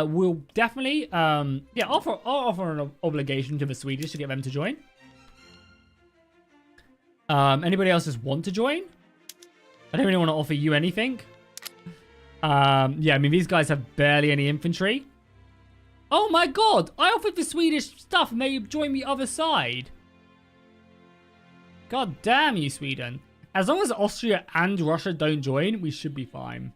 [SPEAKER 1] we'll definitely offer an obligation to the Swedish to get them to join. Anybody else just want to join? I don't really want to offer you anything. Yeah, I mean, these guys have barely any infantry. Oh my god! I offered the Swedish stuff and they joined the other side. God damn you, Sweden. As long as Austria and Russia don't join, we should be fine.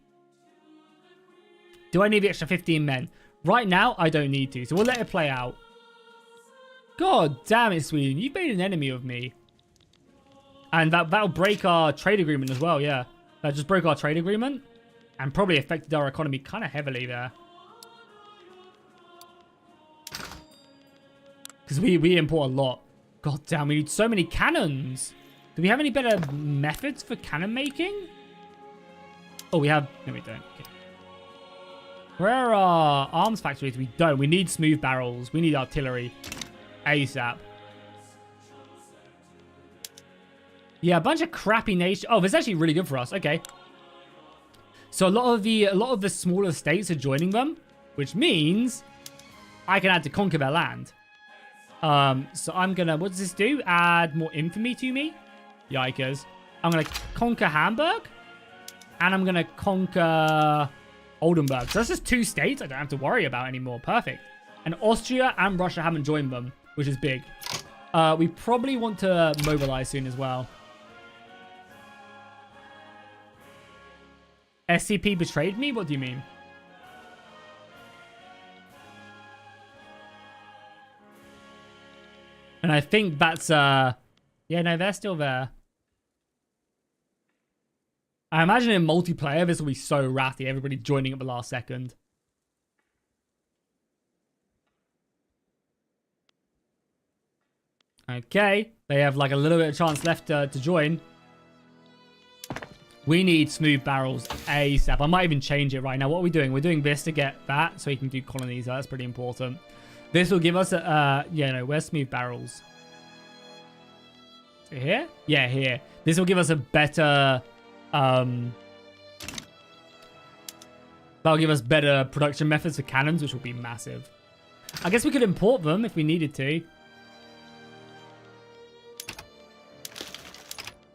[SPEAKER 1] Do I need the extra 15 men? Right now, I don't need to, so we'll let it play out. God damn it, Sweden. You've made an enemy of me. And that'll break our trade agreement as well, yeah. That just broke our trade agreement. And probably affected our economy kind of heavily there. Because we import a lot. God damn, we need so many cannons. Do we have any better methods for cannon making? Oh, we have... No, we don't. Okay. Where are our arms factories? We don't. We need smooth barrels. We need artillery. ASAP. Yeah, a bunch of crappy nations. Oh, that's actually really good for us. Okay. So a lot of the smaller states are joining them, which means I can add to conquer their land. So I'm gonna, what does this do? Add more infamy to me? Yikers. I'm gonna conquer Hamburg, and I'm gonna conquer Oldenburg. So that's just 2 states I don't have to worry about anymore. Perfect. And Austria and Russia haven't joined them, which is big. We probably want to mobilize soon as well. SCP betrayed me? What do you mean? And I think that's, yeah, no, they're still there. I imagine in multiplayer, this will be so ratty. Everybody joining at the last second. Okay. They have like a little bit of chance left to join. We need smooth barrels ASAP. I might even change it right now. What are we doing? We're doing this to get that so we can do colonies. That's pretty important. This will give us a, yeah, no, where's smooth barrels? Is it here? Yeah, here. This will give us a better, that'll give us better production methods for cannons, which will be massive. I guess we could import them if we needed to.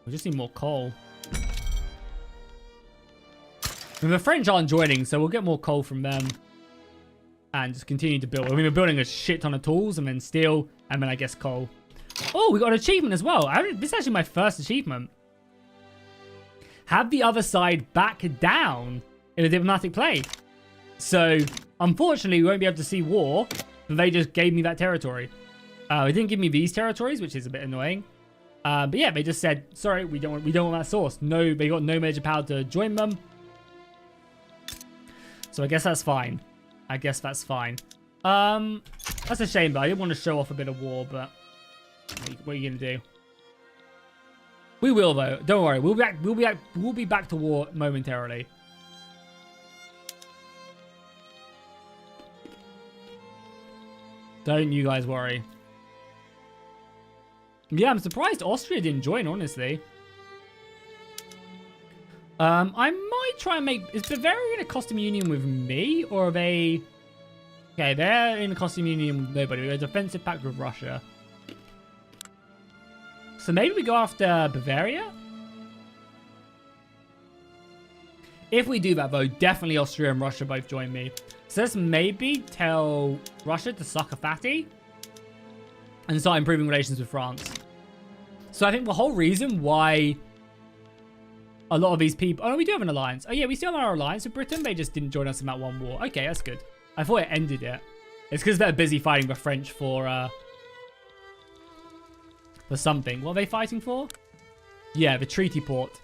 [SPEAKER 1] We just need more coal. And the French aren't joining, so we'll get more coal from them. And just continue to build. I mean, we're building a shit ton of tools, and then steel, and then I guess coal. Oh, we got an achievement as well. This is actually my first achievement. Have the other side back down in a diplomatic play. So, unfortunately, we won't be able to see war, but they just gave me that territory. They didn't give me these territories, which is a bit annoying. But yeah, they just said, sorry, we don't want that source. No, they got no major power to join them. So I guess that's fine. I guess that's fine. That's a shame, but I didn't want to show off a bit of war, but what are you gonna do? We will though. Don't worry. We'll be back to war momentarily. Don't you guys worry. Yeah, I'm surprised Austria didn't join, honestly. I might try and make... Is Bavaria in a costume union with me? Or are they... Okay, they're in a costume union with nobody. They're a defensive pact with Russia. So maybe we go after Bavaria? If we do that, though, definitely Austria and Russia both join me. So let's maybe tell Russia to suck a fatty. and start improving relations with France. So I think the whole reason why a lot of these people... Oh, no, we do have an alliance. Oh, yeah, we still have our alliance with Britain. They just didn't join us in that one war. Okay, that's good. I thought it ended it. It's because they're busy fighting the French for something. What are they fighting for? Yeah, the treaty port.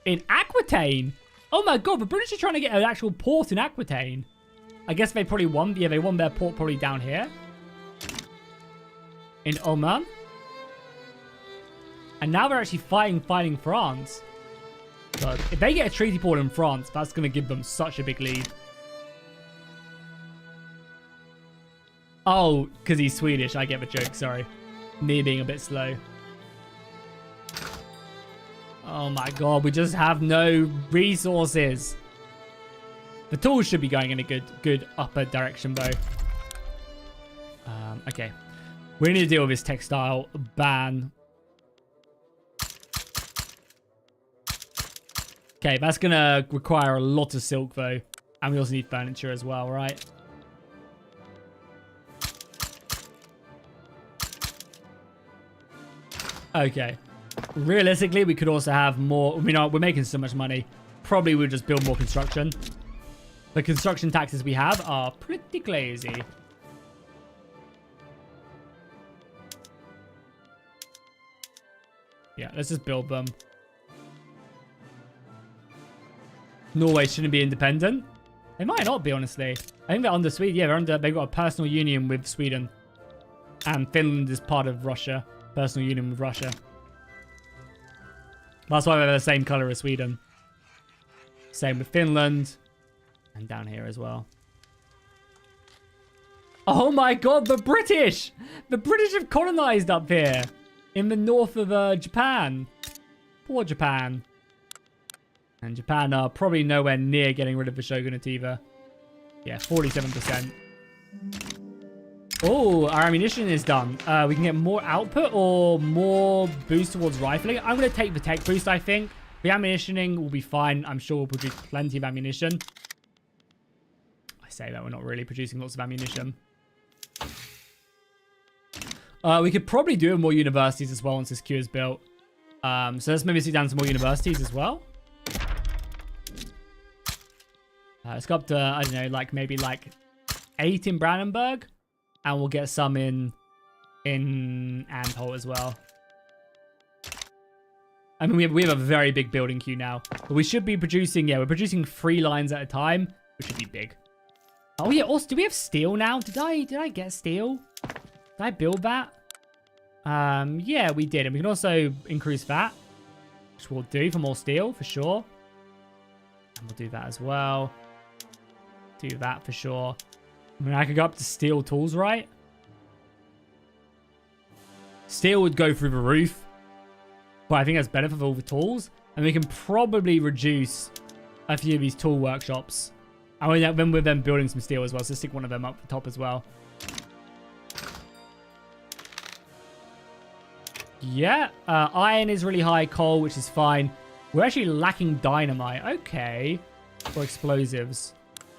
[SPEAKER 1] In Aquitaine? Oh my god, the British are trying to get an actual port in Aquitaine. I guess they probably won. Yeah, they won their port probably down here. In Oman. And now they're actually fighting France. God, if they get a treaty port in France, that's going to give them such a big lead. Oh, because he's Swedish. I get the joke, sorry. Me being a bit slow. Oh my god, we just have no resources. The tools should be going in a good upper direction, though. Okay. We need to deal with this textile ban. Okay, that's going to require a lot of silk, though. And we also need furniture as well, right? Okay. Realistically, we could also have more... I mean, we're making so much money. Probably we'll just build more construction. The construction taxes we have are pretty crazy. Yeah, let's just build them. Norway shouldn't be independent. They might not be, honestly. I think they're under Sweden. Yeah, they've got a personal union with Sweden. And Finland is part of Russia. Personal union with Russia. That's why they're the same color as Sweden. Same with Finland. And down here as well. Oh my god, the British! The British have colonized up here. In the north of Japan. Poor Japan. And Japan are probably nowhere near getting rid of the shogunate either. Yeah, 47%. Oh, our ammunition is done. We can get more output or more boost towards rifling. I'm going to take the tech boost, I think. The ammunitioning will be fine. I'm sure we'll produce plenty of ammunition. I say that we're not really producing lots of ammunition. We could probably do more universities as well once this queue is built. So let's maybe sit down some more universities as well. Let's go up to, I don't know, like maybe like 8 in Brandenburg. And we'll get some in Anhalt as well. I mean, we have a very big building queue now. But we should be producing, yeah, we're producing 3 lines at a time, which should be big. Oh yeah, also, do we have steel now? Did I get steel? Did I build that? Yeah, we did. And we can also increase that, which we'll do for more steel, for sure. And we'll do that as well. Do that for sure. I mean, I could go up to steel tools, right? Steel would go through the roof. But I think that's better for all the tools. And we can probably reduce a few of these tool workshops. And then we're then building some steel as well. So stick one of them up the top as well. Yeah. Iron is really high. Coal, which is fine. We're actually lacking dynamite. Okay. For explosives.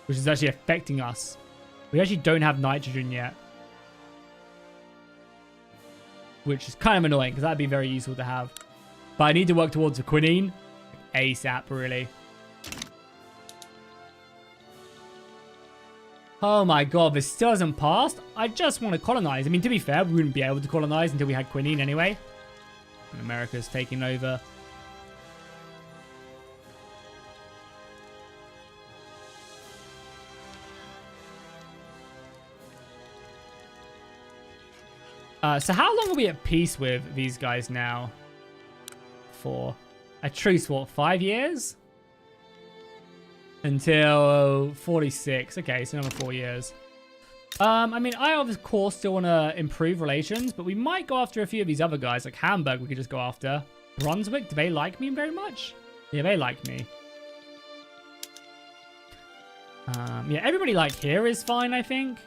[SPEAKER 1] Which is actually affecting us. We actually don't have nitrogen yet. Which is kind of annoying, because that'd be very useful to have. But I need to work towards a quinine. ASAP, really. Oh my god, this still hasn't passed. I just want to colonize. I mean, to be fair, we wouldn't be able to colonize until we had quinine anyway. And America's taking over. So how long are we at peace with these guys now? For a truce, what, 5 years? Until 46. Okay, so another 4 years. I mean, I of course still want to improve relations, but we might go after a few of these other guys. Like Hamburg, we could just go after. Brunswick, do they like me very much? Yeah, they like me. Yeah, everybody like here is fine, I think.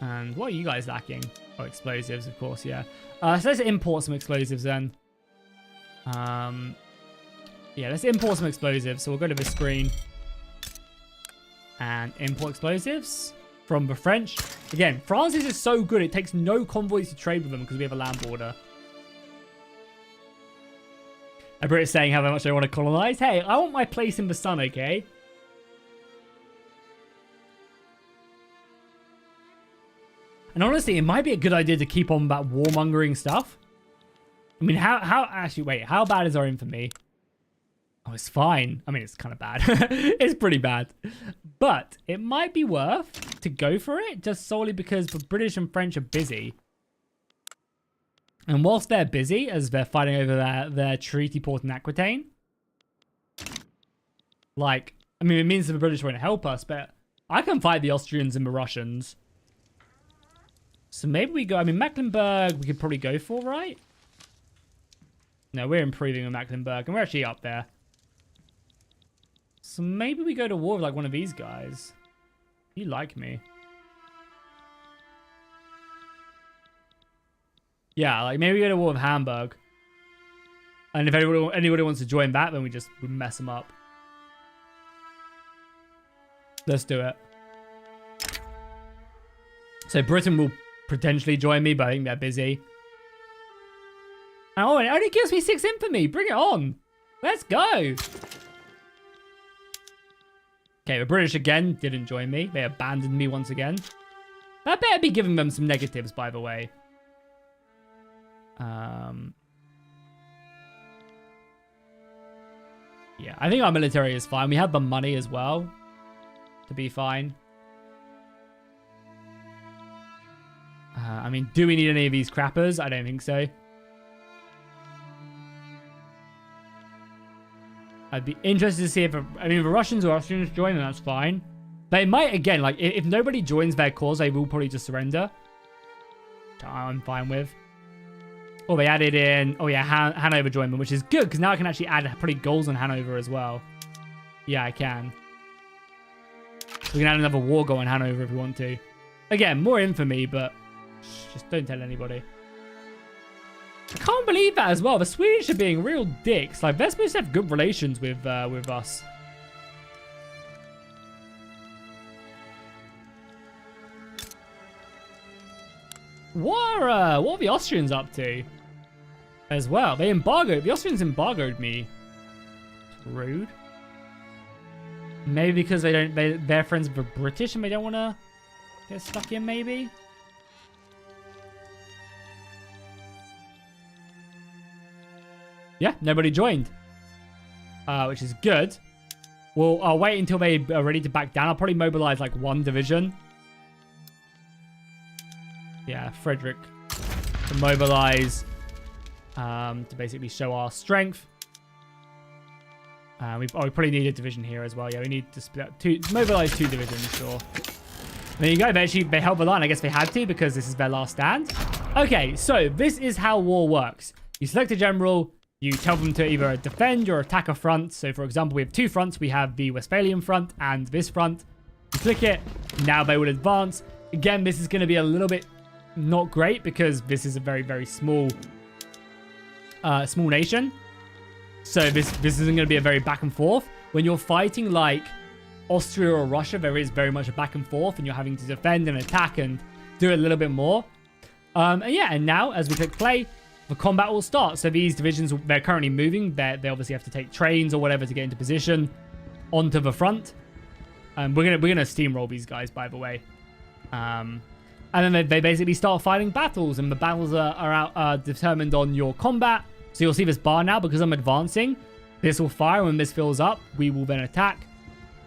[SPEAKER 1] And what are you guys lacking? Oh, explosives, of course, yeah. So let's import some explosives then. Yeah, let's import some explosives. So we'll go to the screen. And import explosives from the French. Again, France is just so good. It takes no convoys to trade with them because we have a land border. A Brit saying how much they want to colonize. Hey, I want my place in the sun, okay? And honestly, it might be a good idea to keep on that warmongering stuff. I mean, actually, wait, how bad is our infamy? Oh, it's fine. I mean, it's kind of bad. It's pretty bad. But it might be worth to go for it just solely because the British and French are busy. And whilst they're busy, as they're fighting over their treaty port in Aquitaine, like, I mean, it means that the British won't help us, but I can fight the Austrians and the Russians. So maybe we go, I mean, Mecklenburg we could probably go for, right? No, we're improving on Mecklenburg, and we're actually up there. So maybe we go to war with, like, one of these guys. You like me. Yeah, like, maybe we go to war with Hamburg. And if anybody wants to join that, then we mess them up. Let's do it. So Britain will potentially join me, but I think they're busy. Oh, it only gives me 6 infamy. Bring it on. Let's go. Okay, the British again didn't join me. They abandoned me once again. I better be giving them some negatives, by the way. Yeah, I think our military is fine. We have the money as well to be fine. I mean, do we need any of these crappers? I don't think so. I'd be interested to see if, I mean, if the Russians or Austrians join, then that's fine. They might, again, like, if nobody joins their cause, they will probably just surrender. I'm fine with. Oh, they added in, oh yeah, Hanover joined them, which is good, because now I can actually add pretty goals on Hanover as well. Yeah, I can. So we can add another war goal on Hanover if we want to. Again, more infamy, but just don't tell anybody. I can't believe that as well. The Swedish are being real dicks. Like, they're supposed to have good relations with us. What are the Austrians up to? As well, the Austrians embargoed me. It's rude. Maybe because they're friends with the British and they don't want to get stuck in, maybe? Yeah, nobody joined. Which is good. Well, I'll wait until they are ready to back down. I'll probably mobilize like 1 division. Yeah, Frederick to mobilize to basically show our strength. We probably need a division here as well. Yeah, we need to split up mobilize 2 divisions, sure. There you go. They held the line. I guess they had to because this is their last stand. Okay, so this is how war works. You select a general. You tell them to either defend or attack a front. So, for example, we have 2 fronts. We have the Westphalian front and this front. You click it. Now they will advance. Again, this is going to be a little bit not great because this is a very, very small nation. So this isn't going to be a very back and forth. When you're fighting like Austria or Russia, there is very much a back and forth and you're having to defend and attack and do it a little bit more. And yeah, and now as we click play, the combat will start. So these divisions, they're currently moving. They obviously have to take trains or whatever to get into position onto the front. We're gonna steamroll these guys, by the way. And then they basically start fighting battles, and the battles are determined on your combat. So you'll see this bar now because I'm advancing. This will fire when this fills up. We will then attack,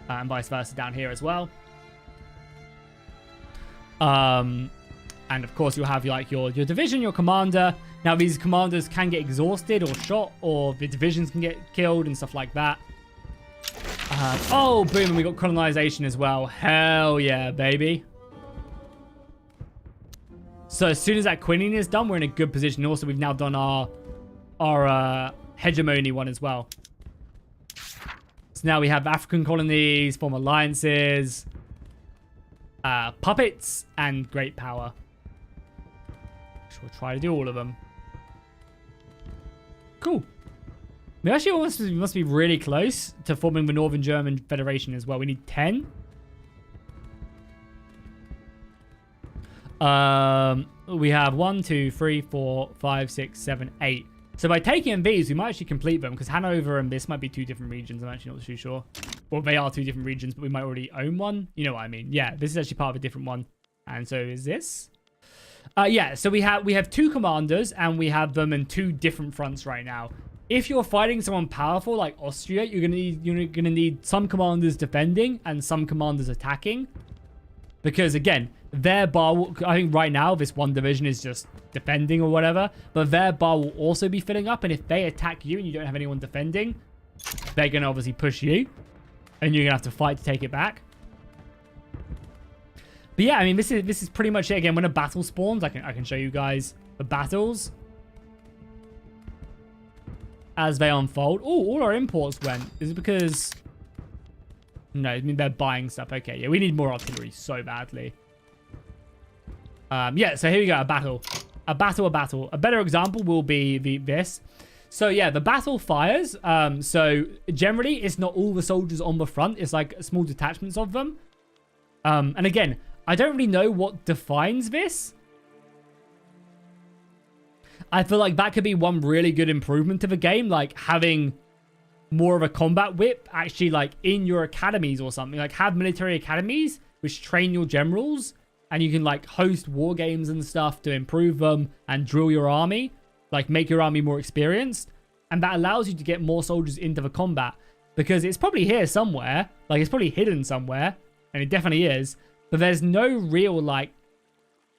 [SPEAKER 1] and vice versa down here as well. And of course you'll have like your division, your commander. Now these commanders can get exhausted or shot, or the divisions can get killed and stuff like that. Oh, boom, and we got colonization as well. Hell yeah, baby. So as soon as that quinine is done, we're in a good position. Also, we've now done our hegemony one as well. So now we have African colonies, form alliances, puppets, and great power. So we'll try to do all of them. Cool. We actually must be really close to forming the Northern German Federation as well. We need 10. We have 1, 2, 3, 4, 5, 6, 7, 8. So by taking these, we might actually complete them because Hanover and this might be 2 different regions. I'm actually not too sure. Well, they are 2 different regions, but we might already own one. You know what I mean? Yeah, this is actually part of a different one. And so is this? Yeah, so we have 2 commanders and we have them in 2 different fronts right now. If you're fighting someone powerful like Austria, you're gonna need some commanders defending and some commanders attacking. Because again, their bar, I think right now this one division is just defending or whatever, but their bar will also be filling up, and if they attack you and you don't have anyone defending, they're gonna obviously push you, and you're gonna have to fight to take it back. But yeah, I mean, this is pretty much it. Again, when a battle spawns, I can show you guys the battles as they unfold. Oh, all our imports went. Is it because... No, I mean, they're buying stuff. Okay, yeah, we need more artillery so badly. Yeah, so here we go, a battle. A battle. A better example will be this. So yeah, the battle fires. So generally, it's not all the soldiers on the front. It's like small detachments of them. And again, I don't really know what defines this. I feel like that could be one really good improvement to the game, like having more of a combat whip actually like in your academies or something. Like have military academies which train your generals, and you can like host war games and stuff to improve them and drill your army, like make your army more experienced. And that allows you to get more soldiers into the combat, because it's probably here somewhere, like it's probably hidden somewhere, and it definitely is. But there's no real like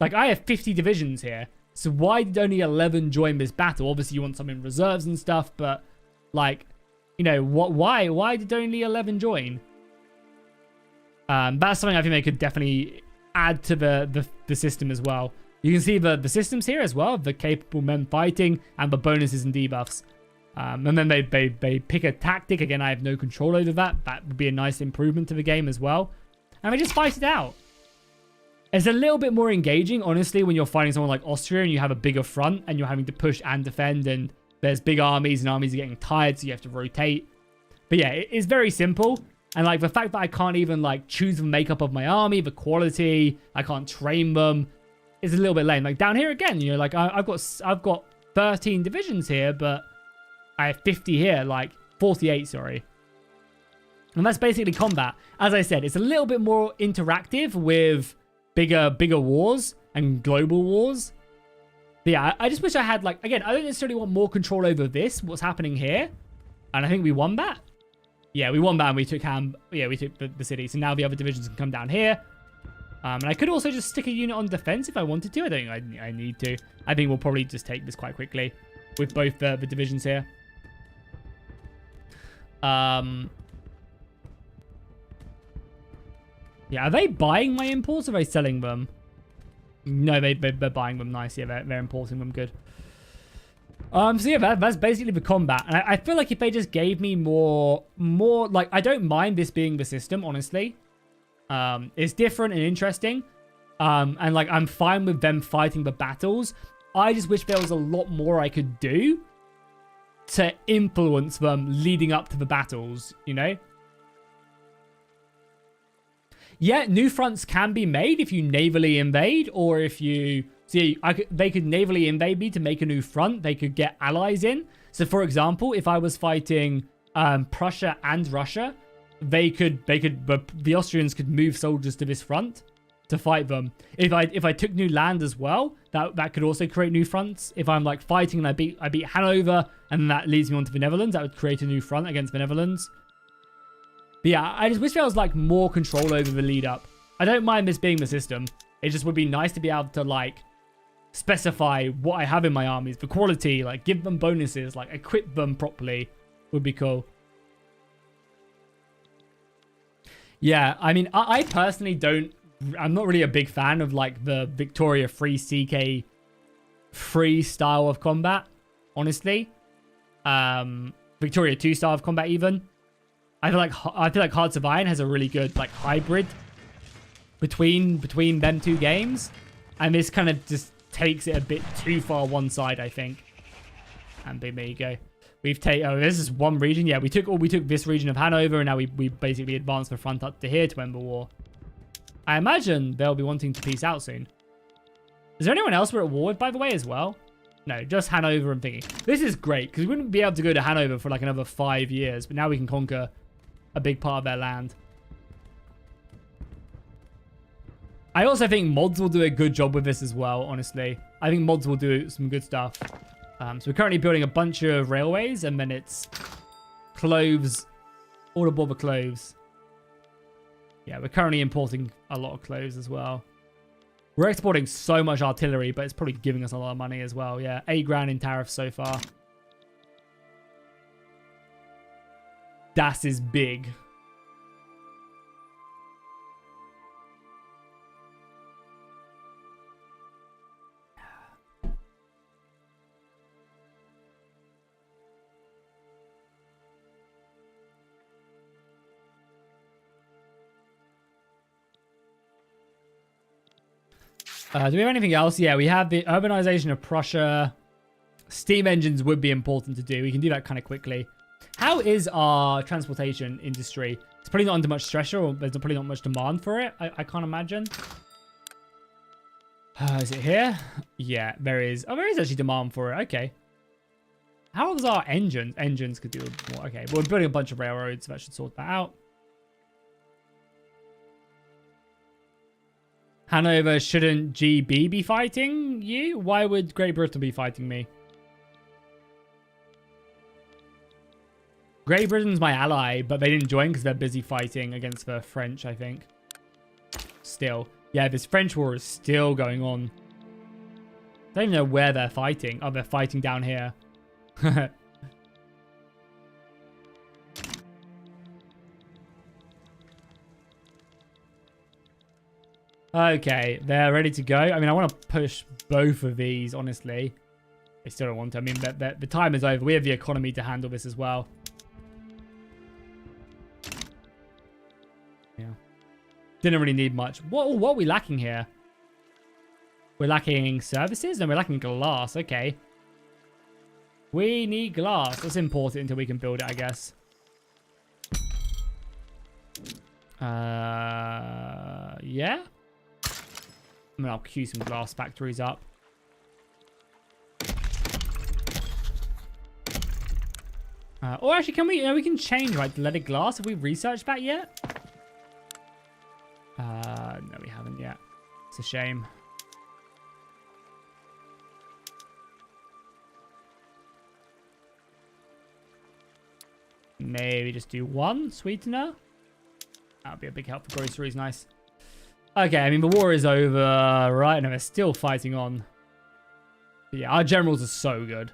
[SPEAKER 1] I have 50 divisions here. So why did only 11 join this battle? Obviously you want some in reserves and stuff, but like, you know, why did only 11 join? That's something I think they could definitely add to the system as well. You can see the systems here as well, the capable men fighting and the bonuses and debuffs. And then they pick a tactic. Again, I have no control over that. That would be a nice improvement to the game as well. And they just fight it out. It's a little bit more engaging, honestly, when you're fighting someone like Austria and you have a bigger front and you're having to push and defend, and there's big armies and armies are getting tired, so you have to rotate. But yeah, it's very simple. And like the fact that I can't even like choose the makeup of my army, the quality, I can't train them, is a little bit lame. Like down here again, you know, like I've got 13 divisions here, but I have 50 here, like 48, sorry. And that's basically combat. As I said, it's a little bit more interactive with bigger wars and global wars. But yeah, I just wish I had, like, again, I don't necessarily want more control over this, what's happening here. And I think we won that. Yeah, we won that and we took the city. So now the other divisions can come down here. And I could also just stick a unit on defense if I wanted to. I don't think I need to. I think we'll probably just take this quite quickly with both the divisions here. Yeah, are they buying my imports or are they selling them? No, they're buying them. Nice. Yeah, they're importing them. Good. So yeah, that's basically the combat. And I feel like if they just gave me more, like, I don't mind this being the system, honestly. It's different and interesting. And like, I'm fine with them fighting the battles. I just wish there was a lot more I could do to influence them leading up to the battles, you know? Yeah, new fronts can be made if you navally invade, or if you... See, they could navally invade me to make a new front. They could get allies in. So, for example, if I was fighting Prussia and Russia, the Austrians could move soldiers to this front to fight them. If I took new land as well, that could also create new fronts. If I'm like fighting and I beat Hanover, and that leads me on to the Netherlands, that would create a new front against the Netherlands. But yeah, I just wish there was like more control over the lead up. I don't mind this being the system. It just would be nice to be able to like specify what I have in my armies, the quality, like give them bonuses, like equip them properly would be cool. Yeah, I mean, I personally I'm not really a big fan of like the Victoria free CK free style of combat, honestly. Victoria 2 style of combat even. I feel like Hearts of Iron has a really good like hybrid between them two games, and this kind of just takes it a bit too far one side, I think. And there you go. We've taken... Oh, this is one region. Yeah, we took this region of Hanover, and now we basically advanced the front up to here to end the war. I imagine they'll be wanting to peace out soon. Is there anyone else we're at war with, by the way, as well? No, just Hanover and thingy. This is great, because we wouldn't be able to go to Hanover for like another 5 years, but now we can conquer a big part of their land. I also think mods will do a good job with this as well, honestly. I think mods will do some good stuff. So we're currently building a bunch of railways, and then it's cloves, all aboard the cloves. Yeah, we're currently importing a lot of cloves as well. We're exporting so much artillery, but it's probably giving us a lot of money as well. Yeah, 8 grand in tariffs so far. Das is big. Do we have anything else? Yeah, we have the urbanization of Prussia. Steam engines would be important to do. We can do that kind of quickly. How is our transportation industry? It's probably not under much pressure, or there's probably not much demand for it. I can't imagine. Is it here? Yeah, there is. Oh, there is actually demand for it. Okay. How is our engines? Engines could do more. Okay, but we're building a bunch of railroads, so that should sort that out. Hanover, shouldn't GB be fighting you? Why would Great Britain be fighting me? Great Britain's my ally, but they didn't join because they're busy fighting against the French, I think. Still. Yeah, this French war is still going on. I don't even know where they're fighting. Oh, they're fighting down here. Okay, they're ready to go. I mean, I want to push both of these, honestly. I still don't want to. I mean, the time is over. We have the economy to handle this as well. Yeah. Didn't really need much. What are we lacking here? We're lacking services and we're lacking glass. Okay. We need glass. Let's import it until we can build it, I guess. Yeah. I mean, I'll queue some glass factories up. Or actually, can we? We can change, right? The leaded glass. Have we researched that yet? No, we haven't yet. It's a shame. Maybe just do one sweetener. That would be a big help for groceries. Nice. Okay, I mean, the war is over, right? No, they're still fighting on. But yeah, our generals are so good.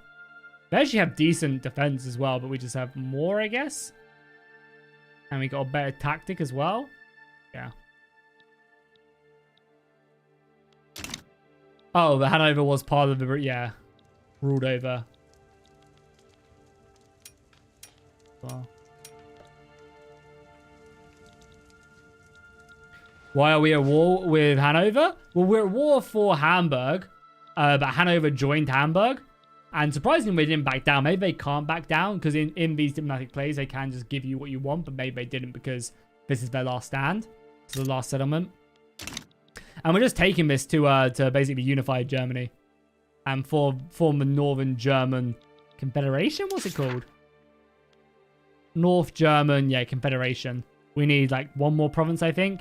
[SPEAKER 1] They actually have decent defense as well, but we just have more, I guess. And we got a better tactic as well. Yeah. Oh, the Hanover was part of the... Yeah. Ruled over. Well. Why are we at war with Hanover? Well, we're at war for Hamburg, but Hanover joined Hamburg, and surprisingly, they didn't back down. Maybe they can't back down, because in these diplomatic plays, they can just give you what you want, but maybe they didn't because this is their last stand. This is the last settlement. And we're just taking this to basically unify Germany and form the Northern German Confederation? What's it called? North German, yeah, Confederation. We need, like, one more province, I think.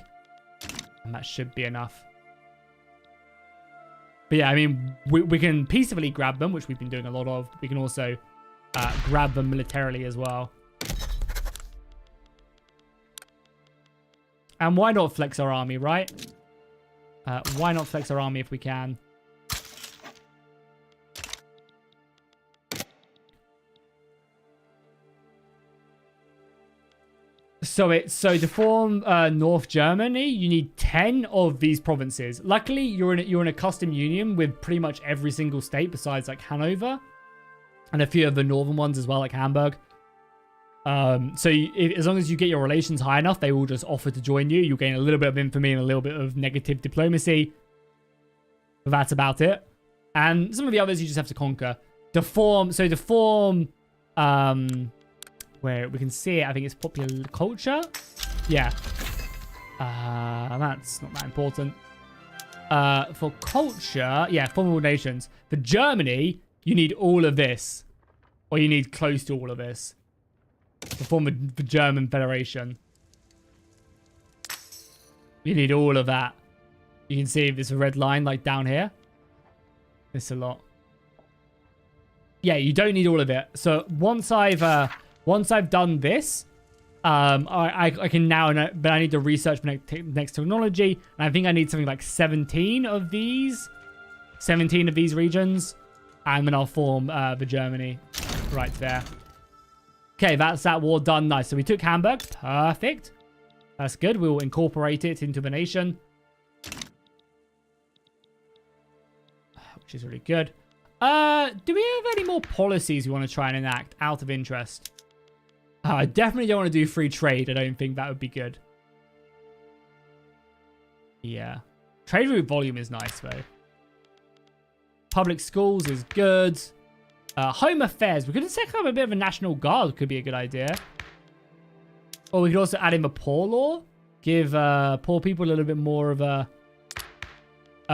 [SPEAKER 1] And that should be enough. But yeah, I mean, we can peacefully grab them, which we've been doing a lot of. We can also grab them militarily as well. And why not flex our army, right? Why not flex our army if we can? So to form North Germany, you need 10 of these provinces. Luckily, you're in a custom union with pretty much every single state besides like Hanover and a few of the northern ones as well, like Hamburg. So as long as you get your relations high enough, they will just offer to join you. You'll gain a little bit of infamy and a little bit of negative diplomacy. But that's about it. And some of the others you just have to conquer. Where we can see it, I think it's popular culture. Yeah. That's not that important. For culture, yeah, formidable nations. For Germany, you need all of this. Or you need close to all of this. To form the German Federation. You need all of that. You can see there's a red line like down here. It's a lot. Yeah, you don't need all of it. So once I've done this, I can now, but I need to research the next technology, and I think I need something like 17 of these regions, and then I'll form the Germany right there. Okay, that's that war done. Nice. So we took Hamburg. Perfect. That's good. We will incorporate it into the nation, which is really good. Do we have any more policies we want to try and enact out of interest? I definitely don't want to do free trade. I don't think that would be good. Yeah. Trade route volume is nice, though. Public schools is good. Home affairs. We could set up a bit of a national guard. Could be a good idea. Or we could also add in the poor law. Give poor people a little bit more of a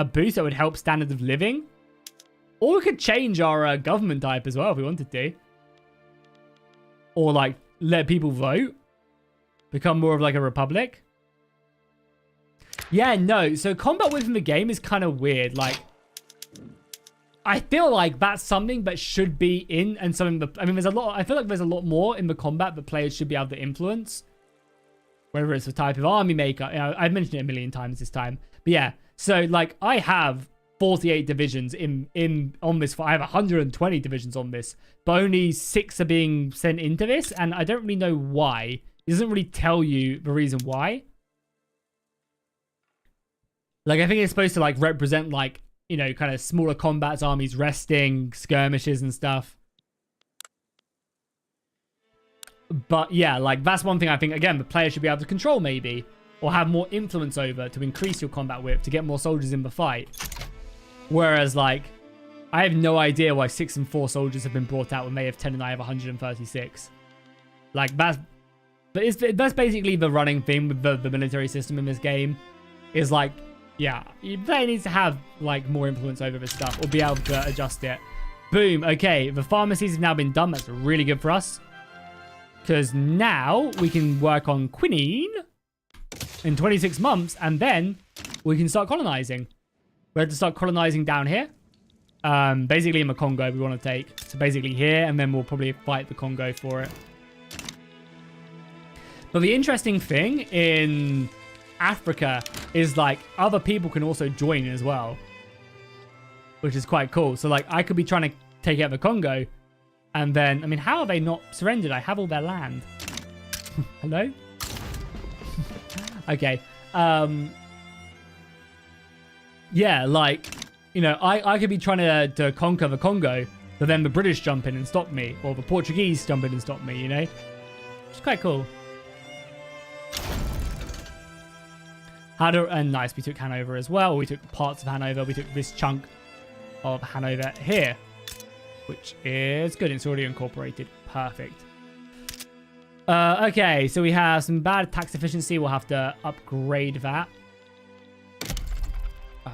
[SPEAKER 1] boost that would help standard of living. Or we could change our government type as well if we wanted to. Or like let people vote. Become more of like a republic. Yeah, no. So combat within the game is kind of weird. Like, I feel like that's something that should be in, and something that, I mean, there's a lot, I feel like there's a lot more in the combat that players should be able to influence. Whether it's the type of army maker, you know, I've mentioned it a million times this time. But yeah, so like I have 48 divisions on this. I have 120 divisions on this, but only 6 are being sent into this, and I don't really know why. It doesn't really tell you the reason why. Like, I think it's supposed to like represent like, you know, kind of smaller combats, armies resting, skirmishes and stuff. But yeah, like that's one thing I think, again, the player should be able to control maybe, or have more influence over to increase your combat width, to get more soldiers in the fight. Whereas like, I have no idea why 6 and 4 soldiers have been brought out when they have 10 and I have 136. Like that's basically the running thing with the military system in this game. Is like, yeah, your player needs to have like more influence over this stuff, or be able to adjust it. Boom. Okay, the pharmacies have now been done. That's really good for us, because now we can work on quinine in 26 months, and then we can start colonizing. We have to start colonizing down here. Basically in the Congo we want to take. So basically here, and then we'll probably fight the Congo for it. But the interesting thing in Africa is like other people can also join as well, which is quite cool. So like I could be trying to take out the Congo, and then, I mean, how are they not surrendered? I have all their land. Hello? Okay. Yeah, like, you know, I could be trying to conquer the Congo, but then the British jump in and stop me, or the Portuguese jump in and stop me, you know? It's quite cool. And nice, we took Hanover as well. We took parts of Hanover. We took this chunk of Hanover here, which is good. It's already incorporated. Perfect. Okay, so we have some bad tax efficiency. We'll have to upgrade that.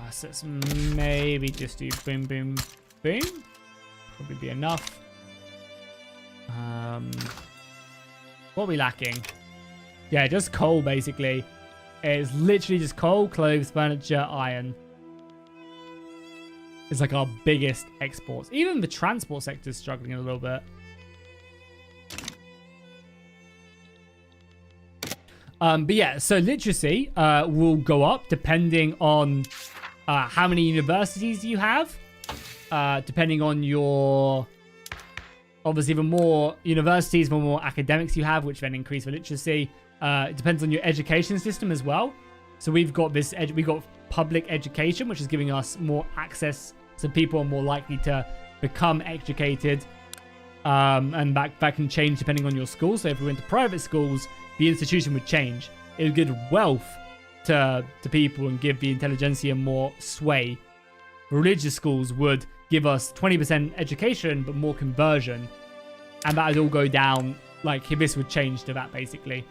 [SPEAKER 1] So let's maybe just do boom, boom, boom. Probably be enough. What are we lacking? Yeah, just coal, basically. It's literally just coal, clothes, furniture, iron. It's like our biggest exports. Even the transport sector is struggling a little bit. But yeah, so literacy will go up depending on how many universities you have. Depending on your... Obviously, the more universities, the more academics you have, which then increase the literacy. It depends on your education system as well. So we've got this, we've got public education, which is giving us more access, so people are more likely to become educated. And that can change depending on your school. So if we went to private schools, the institution would change. It would give wealth to people and give the intelligentsia more sway. Religious schools would give us 20% education, but more conversion. And that would all go down, like this would change to that basically.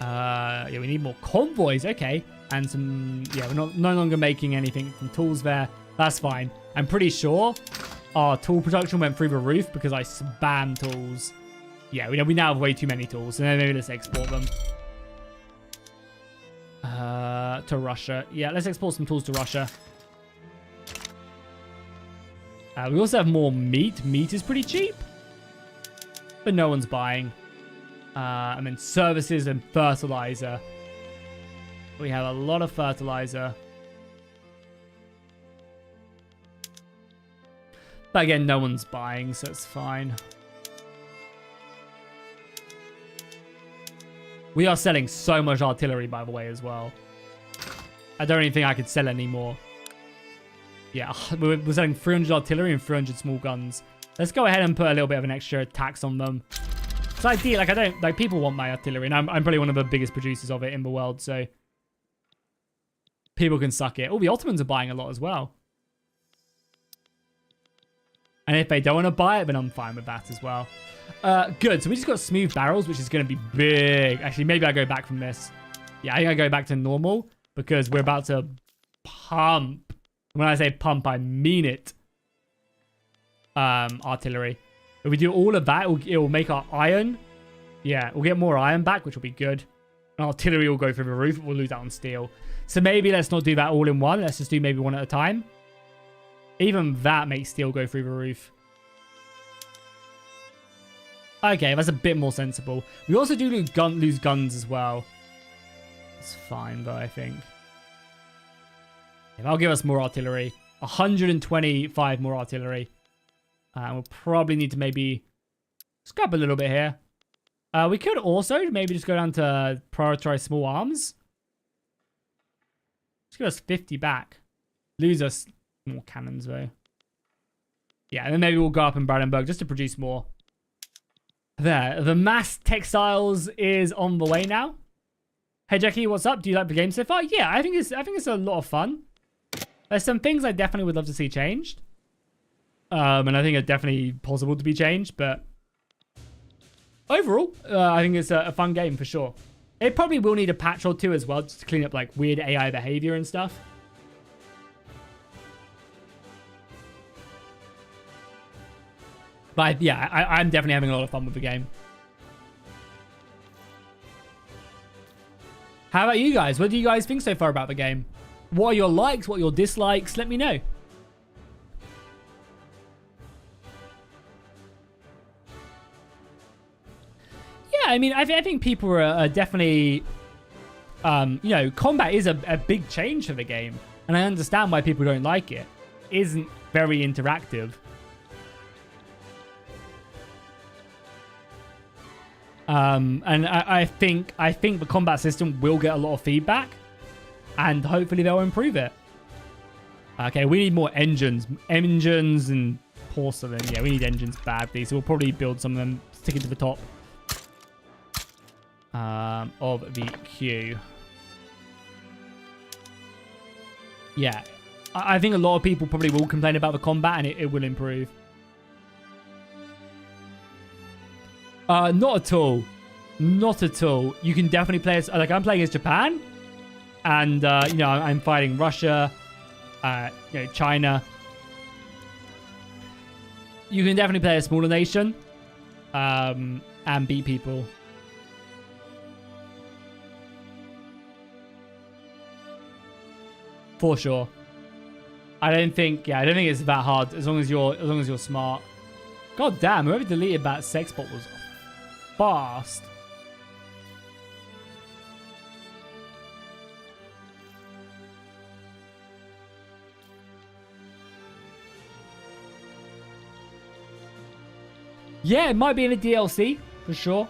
[SPEAKER 1] Yeah, we need more convoys. Okay. And some, yeah, we're no longer making anything from tools there. That's fine. I'm pretty sure our tool production went through the roof because I spam tools. Yeah, we now have way too many tools. So maybe let's export them. To Russia. Yeah, let's export some tools to Russia. We also have more meat. Meat is pretty cheap. But no one's buying. And then services and fertilizer. We have a lot of fertilizer. But again, no one's buying, so it's fine. We are selling so much artillery, by the way, as well. I don't even think I could sell any more. Yeah, we're selling 300 artillery and 300 small guns. Let's go ahead and put a little bit of an extra tax on them. It's ideal. Like, I don't, like, people want my artillery, and I'm probably one of the biggest producers of it in the world, so people can suck it. Oh, the Ottomans are buying a lot as well. And if they don't want to buy it, then I'm fine with that as well. Good. So we just got smooth barrels, which is going to be big. Actually, maybe I go back from this. Yeah, I think I go back to normal because we're about to pump. When I say pump, I mean it. Artillery. If we do all of that, it will make our iron. Yeah, we'll get more iron back, which will be good. And artillery will go through the roof. We'll lose out on steel. So maybe let's not do that all in one. Let's just do maybe one at a time. Even that makes steel go through the roof. Okay, that's a bit more sensible. We also do lose guns as well. It's fine, though, I think. Yeah, that'll give us more artillery. 125 more artillery. We'll probably need to maybe scrap a little bit here. We could also maybe just go down to prioritize small arms. Just give us 50 back. Lose us more cannons, though. Yeah, and then maybe we'll go up in Brandenburg just to produce more. There. The mass textiles is on the way now. Hey, Jackie, what's up? Do you like the game so far? Yeah, I think it's a lot of fun. There's some things I definitely would love to see changed. And I think it's definitely possible to be changed, but overall, I think it's a fun game for sure. It probably will need a patch or two as well, just to clean up like weird AI behavior and stuff. But yeah, I'm definitely having a lot of fun with the game. How about you guys? What do you guys think so far about the game? What are your likes? What are your dislikes? Let me know. Yeah, I mean, I think people are definitely, you know, combat is a big change for the game. And I understand why people don't like it. It isn't very interactive. And I think the combat system will get a lot of feedback, and hopefully they'll improve it. Okay, we need more engines and porcelain. Yeah, we need engines badly, so we'll probably build some of them, stick it to the top of the queue. Yeah, I think a lot of people probably will complain about the combat, and it will improve. Not at all. Not at all. You can definitely play as, like, I'm playing as Japan, and you know, I'm fighting Russia, you know, China. You can definitely play a smaller nation, and beat people. For sure. I don't think it's that hard as long as you're smart. God damn, whoever deleted that sex bot was fast. Yeah, it might be in a DLC for sure.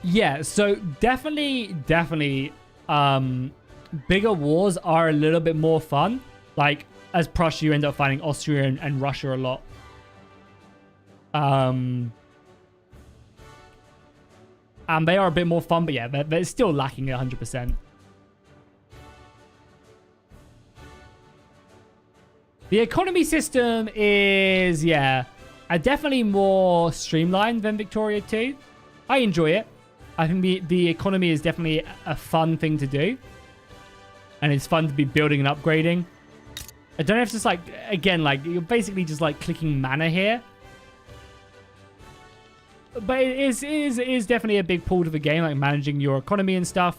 [SPEAKER 1] Yeah, so definitely bigger wars are a little bit more fun. Like, as Prussia, you end up fighting Austria and Russia a lot. And they are a bit more fun, but yeah, they're still lacking 100%. The economy system is, yeah, definitely more streamlined than Victoria 2. I enjoy it. I think the economy is definitely a fun thing to do. And it's fun to be building and upgrading. I don't know if it's just like, again, like you're basically just like clicking mana here. But it is definitely a big pull to the game, like managing your economy and stuff.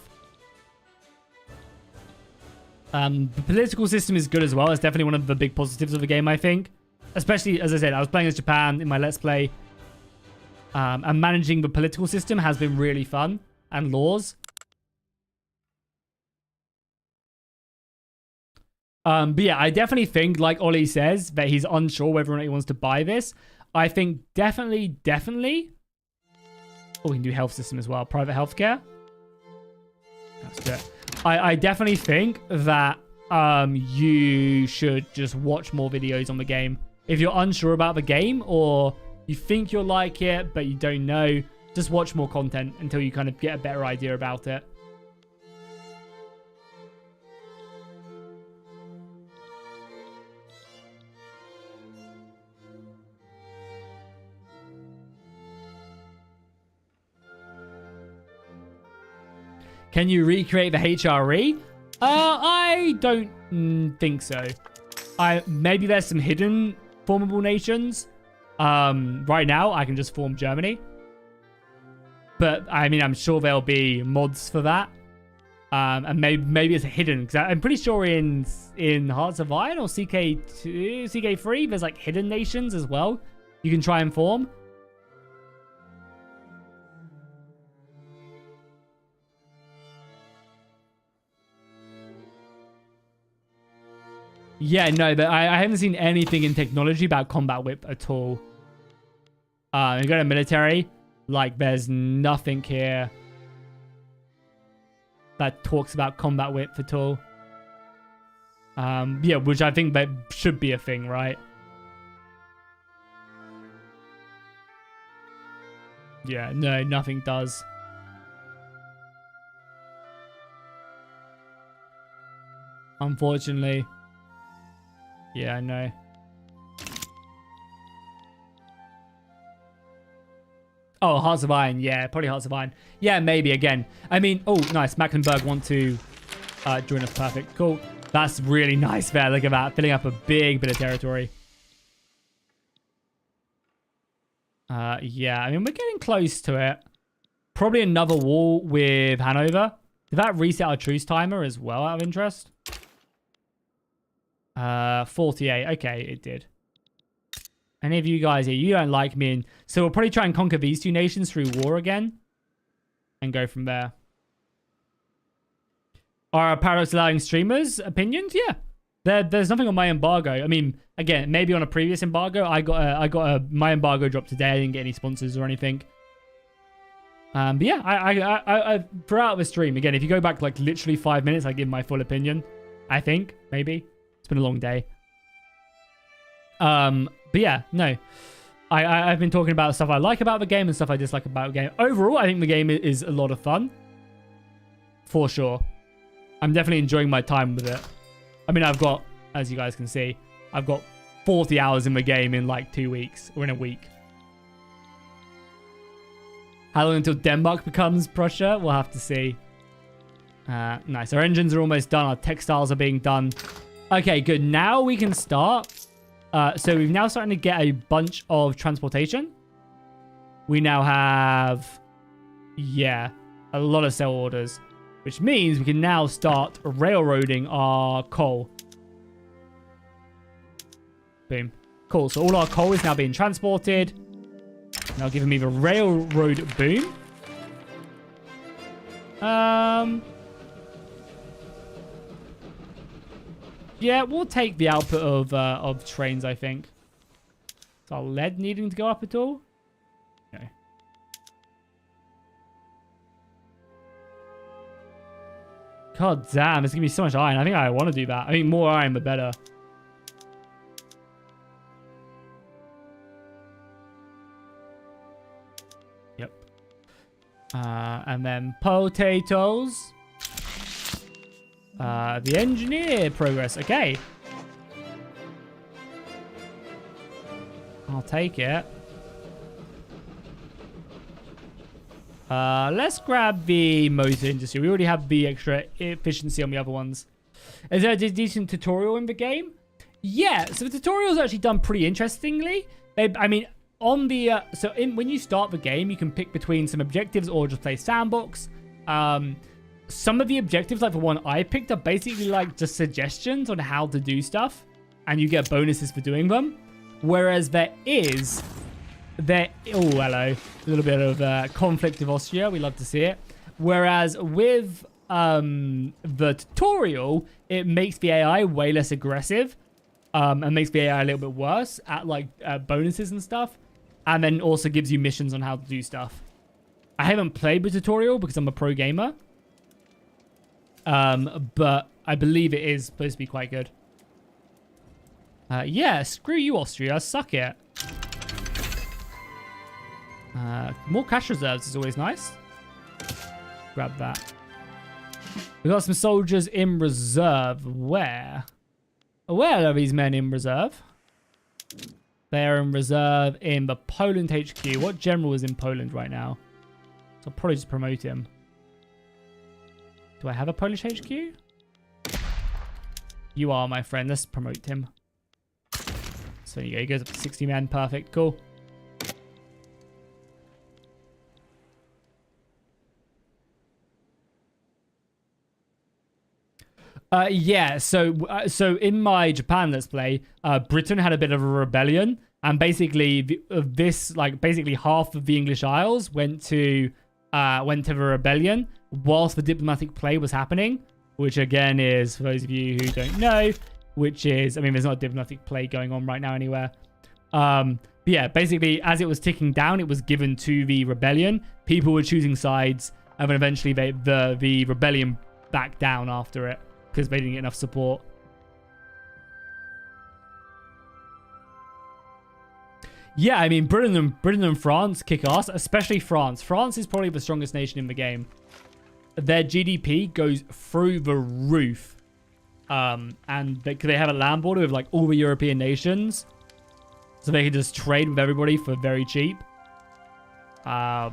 [SPEAKER 1] The political system is good as well. It's definitely one of the big positives of the game, I think. Especially, as I said, I was playing as Japan in my Let's Play. And managing the political system has been really fun. And laws. But yeah, I definitely think, like Ollie says, that he's unsure whether or not he wants to buy this. I think definitely... Oh, we can do health system as well. Private healthcare. That's good. I definitely think that you should just watch more videos on the game. If you're unsure about the game or you think you'll like it, but you don't know, just watch more content until you kind of get a better idea about it. Can you recreate the HRE? I don't think so. Maybe there's some hidden formable nations. Right now, I can just form Germany. But, I mean, I'm sure there'll be mods for that. And maybe it's hidden. Because I'm pretty sure in Hearts of Iron or CK2, CK3, there's like hidden nations as well. You can try and form. Yeah, no, but I haven't seen anything in technology about combat whip at all. You go to military, like there's nothing here that talks about combat whip at all. Yeah, which I think that should be a thing, right? Yeah, no, nothing does. Unfortunately. Yeah, I know. Oh, Hearts of Iron. Yeah, probably Hearts of Iron. Yeah, maybe again. I mean, oh, nice. Mecklenburg want to join us. Perfect. Cool. That's really nice there. Look at that. Filling up a big bit of territory. Yeah, I mean, we're getting close to it. Probably another war with Hanover. Did that reset our truce timer as well, out of interest? 48. Okay, it did. Any of you guys here, you don't like me. And so we'll probably try and conquer these two nations through war again. And go from there. Are Paradox allowing streamers opinions? Yeah. There's nothing on my embargo. I mean, again, maybe on a previous embargo, my embargo dropped today. I didn't get any sponsors or anything. But yeah, I throughout the stream, again, if you go back like literally 5 minutes, I give my full opinion. I think, maybe. It's been a long day. But yeah, no. I've been talking about stuff I like about the game and stuff I dislike about the game. Overall, I think the game is a lot of fun. For sure. I'm definitely enjoying my time with it. I mean, I've got, as you guys can see, I've got 40 hours in the game in like 2 weeks. Or in a week. How long until Denmark becomes Prussia? We'll have to see. Nice. Our engines are almost done. Our textiles are being done. Okay, good. Now we can start. So we've now starting to get a bunch of transportation. We now have, yeah, a lot of sell orders, which means we can now start railroading our coal. Boom. Cool. So all our coal is now being transported. Now giving me the railroad boom. Yeah, we'll take the output of trains, I think. Is our lead needing to go up at all? No. God damn, it's going to be so much iron. I think I want to do that. I mean, more iron, the better. Yep. And then potatoes. The engineer progress. Okay. I'll take it. Let's grab the motor industry. We already have the extra efficiency on the other ones. Is there a decent tutorial in the game? Yeah, so the tutorial is actually done pretty interestingly. I mean, on the when you start the game, you can pick between some objectives or just play sandbox. Some of the objectives, like the one I picked, are basically like just suggestions on how to do stuff, and you get bonuses for doing them. Whereas oh hello, a little bit of conflict with Austria. We love to see it. Whereas with the tutorial, it makes the AI way less aggressive, and makes the AI a little bit worse at like bonuses and stuff, and then also gives you missions on how to do stuff. I haven't played the tutorial because I'm a pro gamer, but I believe it is supposed to be quite good. Yeah, screw you, Austria. Suck it. More cash reserves is always nice. Grab that. We got some soldiers in reserve. Where? Where are these men in reserve? They're in reserve in the Poland HQ. What general is in Poland right now? So I'll probably just promote him. Do I have a Polish HQ? You are, my friend. Let's promote him. So there you go. He goes up to 60 men. Perfect. Cool. Yeah, so in my Japan Let's Play, Britain had a bit of a rebellion, and basically basically half of the English Isles went to the rebellion whilst the diplomatic play was happening, which again is, for those of you who don't know, which is, I mean, there's not a diplomatic play going on right now anywhere. But yeah, basically as it was ticking down, it was given to the rebellion. People were choosing sides, and then eventually the rebellion backed down after it, because they didn't get enough support. Yeah, I mean, Britain and France kick ass, especially France. France is probably the strongest nation in the game. Their GDP goes through the roof. And because they have a land border with like all the European nations, so they can just trade with everybody for very cheap. But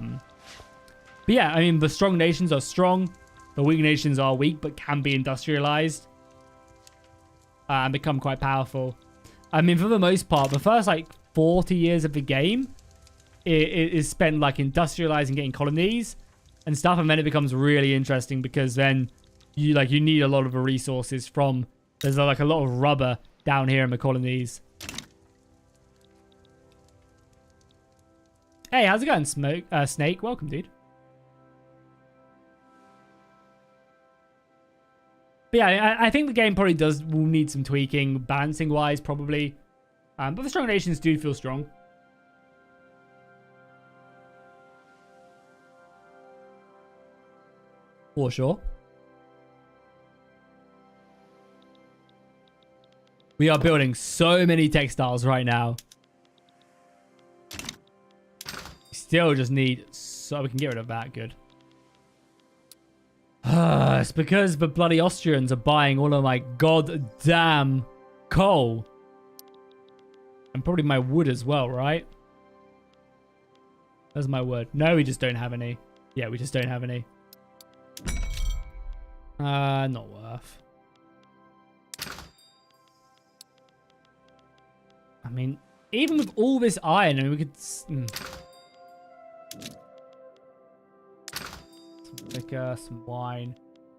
[SPEAKER 1] yeah, I mean, the strong nations are strong. The weak nations are weak, but can be industrialized and become quite powerful. I mean, for the most part, the first like 40 years of the game is spent like industrializing, getting colonies and stuff, and then it becomes really interesting because then you need a lot of the resources from. There's like a lot of rubber down here in the colonies. Hey, how's it going, Snake? Welcome, dude. But yeah, I think the game probably will need some tweaking, balancing wise, probably. But the strong nations do feel strong. For sure. We are building so many textiles right now. We still just need, so we can get rid of that. Good. It's because the bloody Austrians are buying all of my goddamn coal. And probably my wood as well, right? Where's my wood? No, we just don't have any. Yeah, we just don't have any. Not worth. I mean, even with all this iron, I mean, we could... Some liquor, some wine.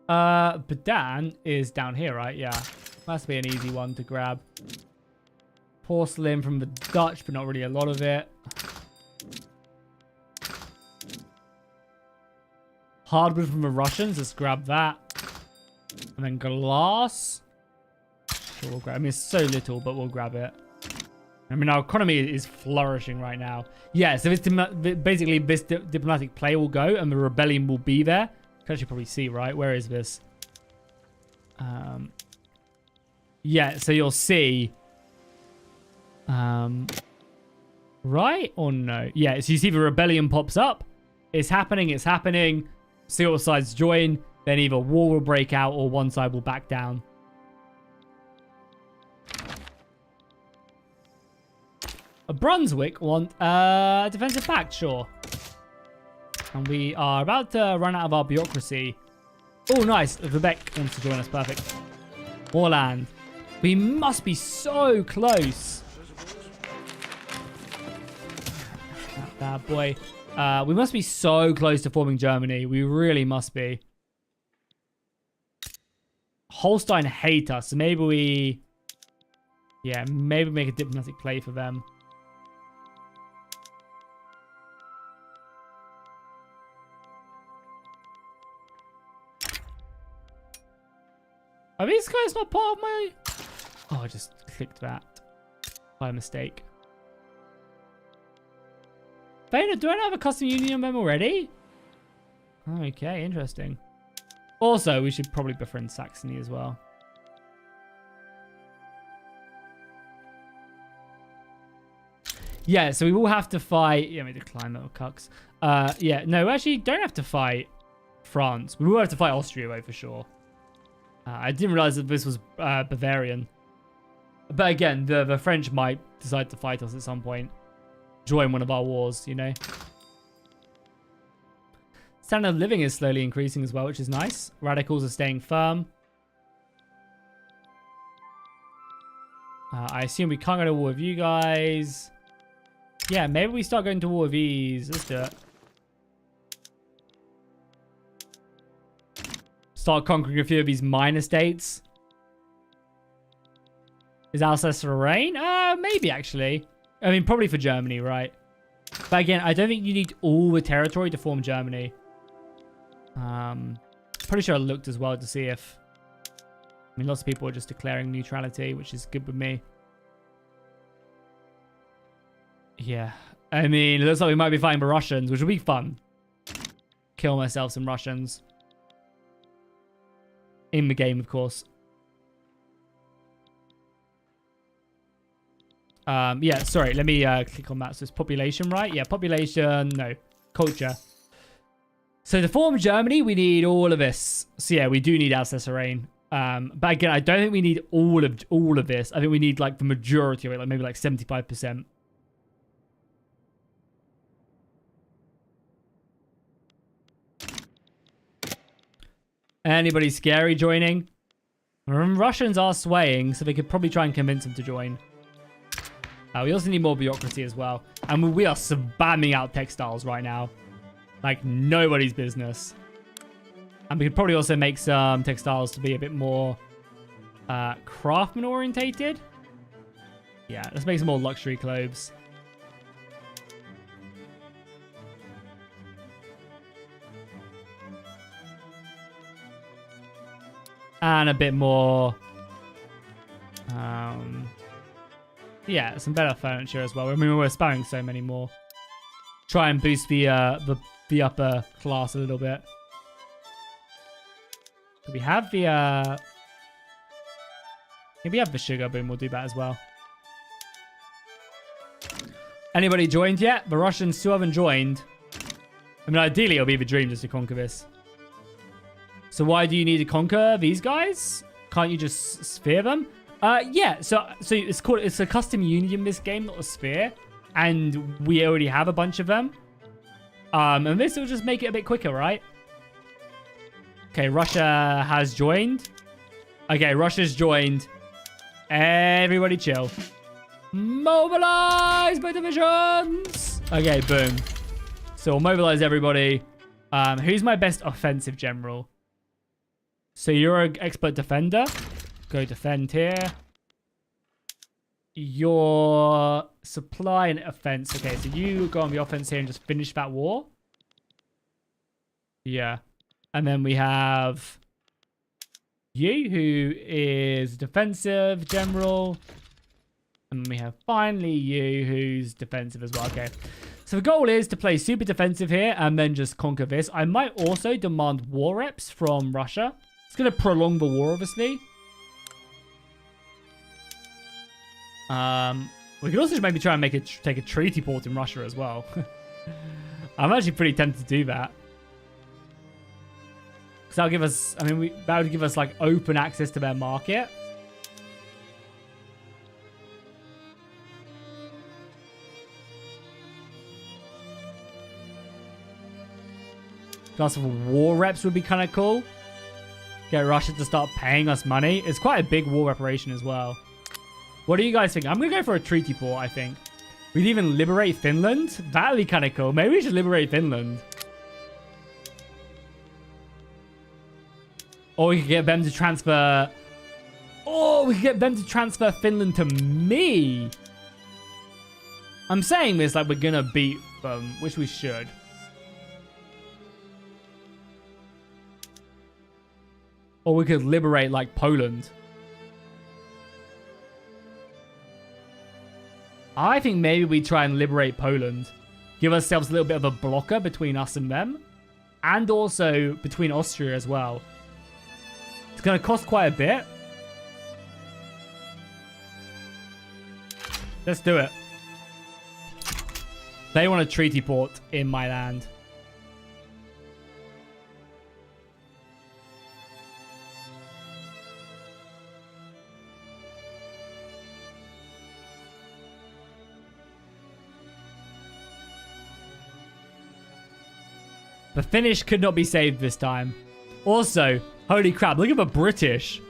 [SPEAKER 1] Badan is down here, right? Yeah. Must be an easy one to grab. Porcelain from the Dutch, but not really a lot of it. Hardwood from the Russians. Let's grab that. And then glass. Sure, we'll grab. I mean, it's so little, but we'll grab it. I mean, our economy is flourishing right now. Yeah, so this basically this diplomatic play will go, and the rebellion will be there. You can actually probably see, right? Where is this? Yeah, so you'll see. Right or no? Yeah, so you see the rebellion pops up. It's happening. It's happening. See all sides join. Then either war will break out or one side will back down. Brunswick want defensive pact, sure. And we are about to run out of our bureaucracy. Oh, nice. Vivek wants to join us. Perfect. More land. We must be so close. That bad boy. We must be so close to forming Germany. We really must be. Holstein hate us. So maybe we... Yeah, maybe make a diplomatic play for them. Are these guys not part of my... Oh, I just clicked that by mistake. Vader, do I not have a custom union on them already? Okay, interesting. Also, we should probably befriend Saxony as well. Yeah, so we will have to fight... Yeah, let me decline that, cucks. Yeah, no, we actually don't have to fight France. We will have to fight Austria, though, for sure. I didn't realize that this was Bavarian. But again, the French might decide to fight us at some point. Join one of our wars, you know. Standard of living is slowly increasing as well, which is nice. Radicals are staying firm. I assume we can't go to war with you guys. Yeah, maybe we start going to war with these. Let's do it. Start conquering a few of these minor states. Is Alsace-Lorraine? Maybe, actually. I mean, probably for Germany, right? But again, I don't think you need all the territory to form Germany. Pretty sure I looked as well to see if... I mean, lots of people are just declaring neutrality, which is good with me. Yeah. I mean, it looks like we might be fighting the Russians, which will be fun. Kill myself some Russians. In the game, of course. Yeah, sorry. Let me click on that. So it's population, right? Yeah, population. No, culture. So to form Germany, we need all of this. So yeah, we do need Alsace-Lorraine. But again, I don't think we need all of this. I think we need like the majority of it, like maybe like 75%. Anybody scary joining? Russians are swaying, so they could probably try and convince them to join. We also need more bureaucracy as well. And we are spamming out textiles right now. Like nobody's business. And we could probably also make some textiles to be a bit more craftsman orientated. Yeah, let's make some more luxury clothes. And a bit more... yeah, some better furniture as well. I mean, we're spamming so many more. Try and boost the upper class a little bit. Do we have the... yeah, we have the sugar boom. We'll do that as well. Anybody joined yet? The Russians still haven't joined. I mean, ideally, it'll be the dream just to conquer this. So why do you need to conquer these guys? Can't you just sphere them? Yeah, so it's a custom union, this game, not a sphere. And we already have a bunch of them. And this will just make it a bit quicker, right? Okay, Russia has joined. Okay, Russia's joined. Everybody chill. Mobilize my divisions! Okay, boom. So we'll mobilize everybody. Who's my best offensive general? So you're an expert defender. Go defend here. Your supply and offense. Okay, so you go on the offense here and just finish that war. Yeah. And then we have you, who is defensive general. And we have finally you, who's defensive as well. Okay. So the goal is to play super defensive here and then just conquer this. I might also demand war reps from Russia. It's going to prolong the war, obviously. We could also maybe try and take a treaty port in Russia as well. I'm actually pretty tempted to do that. Because that'll give us, I mean, that would give us like open access to their market. Class of war reps would be kind of cool. Get Russia to start paying us money. It's quite a big war reparation as well. What do you guys think? I'm going to go for a treaty port, I think. We'd even liberate Finland. That'd be kind of cool. Maybe we should liberate Finland. Or we could get them to transfer... Oh, we could get them to transfer Finland to me. I'm saying this like we're going to beat them, which we should. Or we could liberate, like, Poland. I think maybe we try and liberate Poland. Give ourselves a little bit of a blocker between us and them. And also between Austria as well. It's going to cost quite a bit. Let's do it. They want a treaty port in my land. The Finnish could not be saved this time. Also, holy crap, look at the British.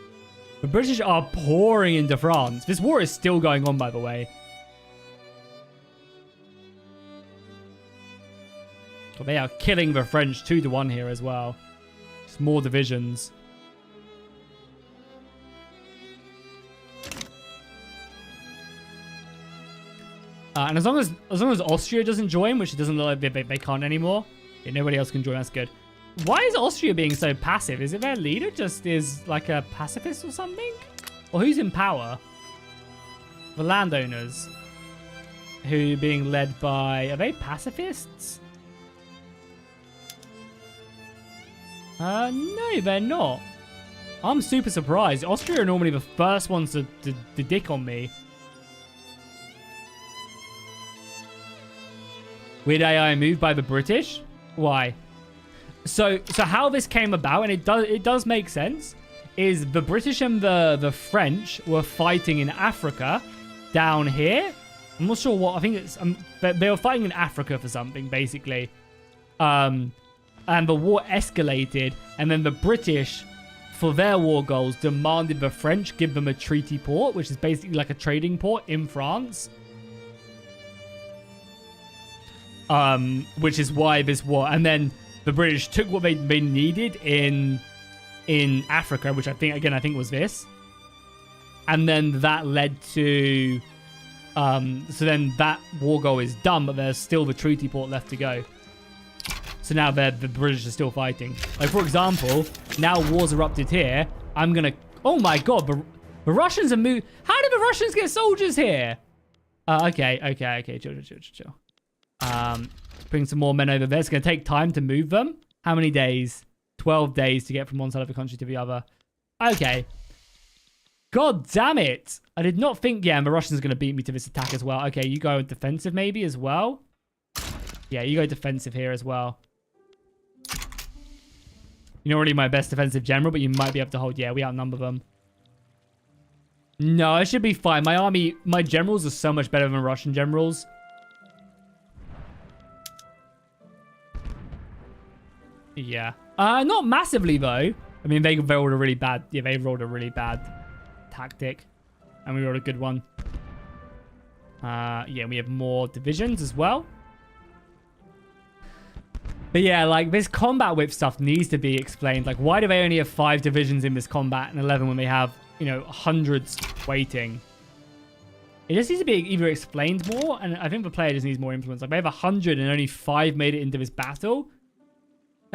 [SPEAKER 1] The British are pouring into France. This war is still going on, by the way. Well, they are killing the French 2-1 here as well. Just more divisions. And as long as Austria doesn't join, which it doesn't look like they can't anymore. Yeah, nobody else can join. That's good. Why is Austria being so passive? Is it their leader just is like a pacifist or something? Or who's in power? The landowners. Who are being led by... Are they pacifists? No, they're not. I'm super surprised. Austria are normally the first ones to dick on me. Weird AI moved by the British? Why? So how this came about, and it does make sense, is the British and the French were fighting in Africa down here. I'm not sure what. I think it's they were fighting in Africa for something basically. And the war escalated, and then the British, for their war goals, demanded the French give them a treaty port, which is basically like a trading port in France. Which is why this war, and then the British took what they needed in Africa, which I think was this, and then that led to, so then that war goal is done, but there's still the treaty port left to go. So now the British are still fighting. Like, for example, now war's erupted here. I'm gonna... Oh my god, the Russians are moving... How did the Russians get soldiers here? Okay. Chill. Bring some more men over there. It's gonna take time to move them. How many days? 12 days to get from one side of the country to the other. Okay. God damn it. I did not think... Yeah, and the Russians are gonna beat me to this attack as well. Okay, you go defensive maybe as well. Yeah, you go defensive here as well. You're not really my best defensive general, but you might be able to hold... Yeah, we outnumber them. No, I should be fine. My generals are so much better than Russian generals. Yeah. Not massively, though. I mean, they rolled a really bad... Yeah, they rolled a really bad tactic. And we rolled a good one. Yeah, we have more divisions as well. But yeah, like, this combat whip stuff needs to be explained. Like, why do they only have 5 divisions in this combat and 11 when they have, you know, hundreds waiting? It just needs to be either explained more, and I think the player just needs more influence. Like, they have 100 and only 5 made it into this battle.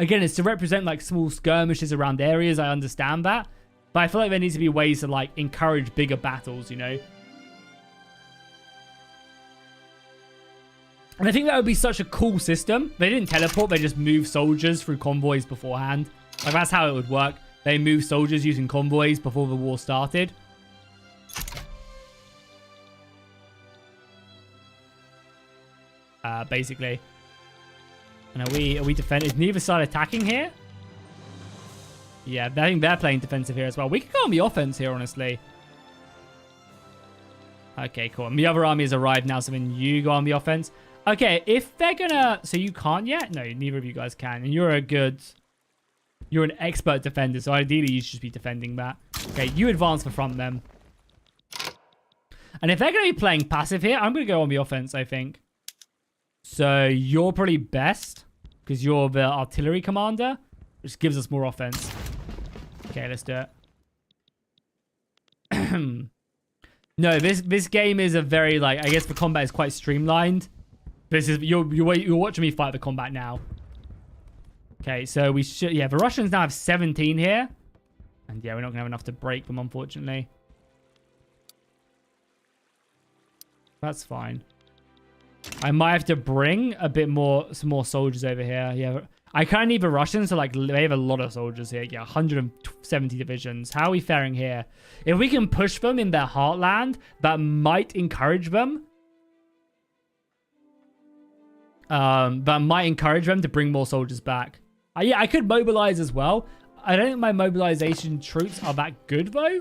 [SPEAKER 1] Again, it's to represent, like, small skirmishes around areas. I understand that. But I feel like there needs to be ways to, like, encourage bigger battles, you know? And I think that would be such a cool system. They didn't teleport. They just moved soldiers through convoys beforehand. Like, that's how it would work. They moved soldiers using convoys before the war started. Basically. And are we defending? Is neither side attacking here? Yeah, I think they're playing defensive here as well. We could go on the offense here, honestly. Okay, cool. And the other army has arrived now, so then you go on the offense. Okay, if they're gonna... So you can't yet? No, neither of you guys can. And you're an expert defender, so ideally you should just be defending that. Okay, you advance the front then. And if they're going to be playing passive here, I'm going to go on the offense, I think. So you're probably best because you're the artillery commander, which gives us more offense. Okay, let's do it. No, this game is a very, like, I guess the combat is quite streamlined. This is, you're watching me fight the combat now. Okay, so we should, yeah, the Russians now have 17 here. And yeah, we're not going to have enough to break them, unfortunately. That's fine. I might have to bring a bit more, some more soldiers over here. Yeah, I kind of need the Russians to, like, they have a lot of soldiers here. Yeah, 170 divisions. How are we faring here? If we can push them in their heartland, that might encourage them. That might encourage them to bring more soldiers back. Yeah, I could mobilize as well. I don't think my mobilization troops are that good, though.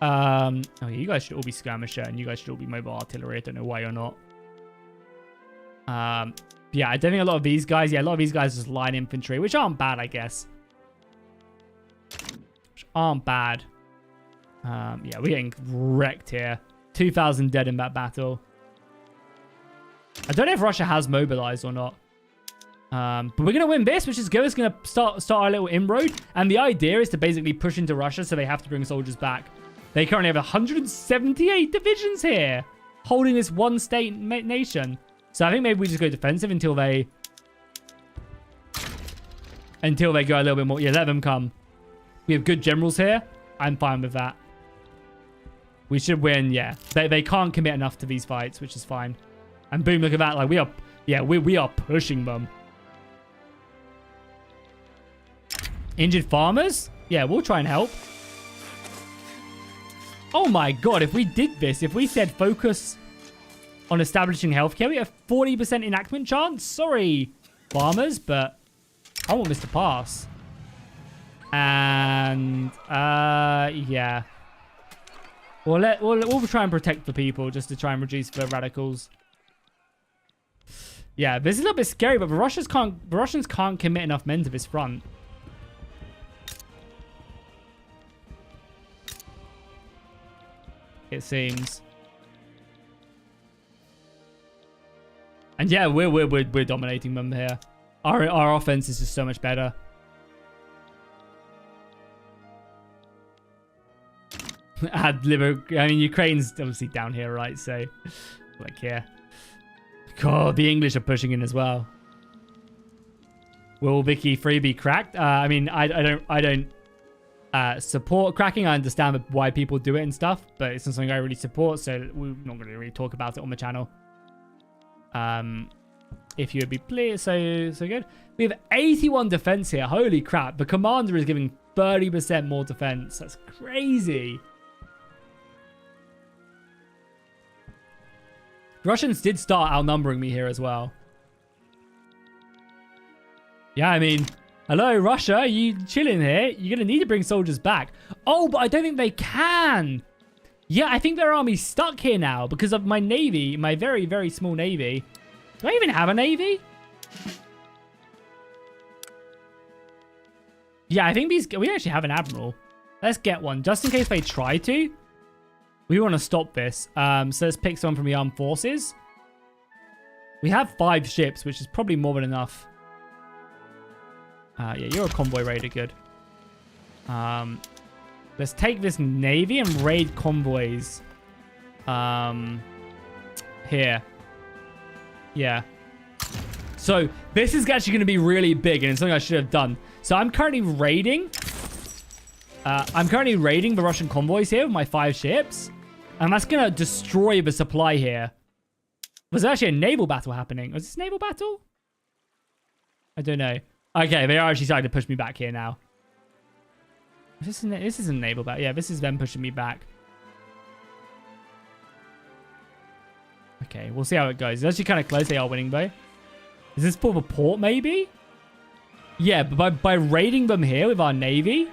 [SPEAKER 1] Oh, you guys should all be skirmisher, and you guys should all be mobile artillery. I don't know why you're not. Yeah, I don't think a lot of these guys... Yeah, a lot of these guys just line infantry, which aren't bad, I guess. Which aren't bad. Yeah, we're getting wrecked here. 2,000 dead in that battle. I don't know if Russia has mobilized or not. But we're going to win this, which is good. It's going to start our little inroad. And the idea is to basically push into Russia so they have to bring soldiers back. They currently have 178 divisions here, holding this one state nation. So I think maybe we just go defensive until they go a little bit more. Yeah, let them come. We have good generals here. I'm fine with that. We should win. Yeah, they can't commit enough to these fights, which is fine. And boom, look at that. Like we are pushing them. Injured farmers? Yeah, we'll try and help. Oh my god, if we did this, if we said focus on establishing healthcare, we have 40% enactment chance. Sorry, farmers, but I want this to pass. And, yeah. We'll try and protect the people just to try and reduce the radicals. Yeah, this is a little bit scary, but the Russians can't commit enough men to this front. It seems. And yeah, we're dominating them here. Our offense is just so much better. I mean, Ukraine's obviously down here, right? So, like here. God, the English are pushing in as well. Will Vicky 3 be cracked? I mean, I don't support cracking. I understand why people do it and stuff, but it's not something I really support, so we're not going to really talk about it on the channel. If you would be pleased, so good. We have 81 defense here. Holy crap. The commander is giving 30% more defense. That's crazy. Russians did start outnumbering me here as well. Yeah, I mean, hello, Russia. You chilling here? You're going to need to bring soldiers back. Oh, but I don't think they can. Yeah, I think their army's stuck here now because of my navy, my very, very small navy. Do I even have a navy? Yeah, I think we actually have an admiral. Let's get one just in case they try to. We want to stop this. So let's pick someone from the armed forces. We have 5 ships, which is probably more than enough. Yeah, you're a convoy raider. Good. Let's take this navy and raid convoys. Here. Yeah. So this is actually going to be really big, and it's something I should have done. So I'm currently raiding. The Russian convoys here with my 5 ships. And that's going to destroy the supply here. Was there actually a naval battle happening? Was this a naval battle? I don't know. Okay, they are actually starting to push me back here now. This isn't a naval battle. Yeah, this is them pushing me back. Okay, we'll see how it goes. It's actually kind of close. They are winning, though. Is this for the port, maybe? Yeah, but by raiding them here with our navy,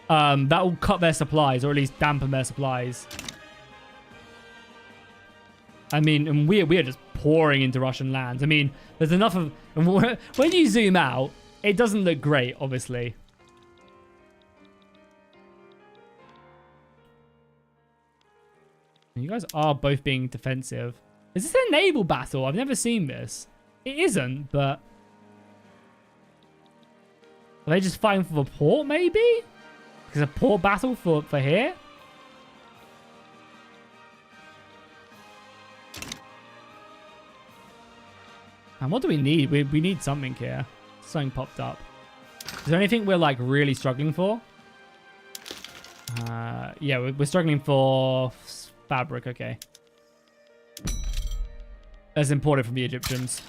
[SPEAKER 1] that will cut their supplies, or at least dampen their supplies. I mean, and we are just pouring into Russian lands. I mean, there's enough of... When you zoom out, it doesn't look great, obviously. You guys are both being defensive. Is this a naval battle? I've never seen this. It isn't, but... Are they just fighting for the port, maybe? Because a port battle for here? And what do we need? We need something here. Something popped up. Is there anything we're, like, really struggling for? Yeah, we're struggling for fabric. Okay. That's imported from the Egyptians.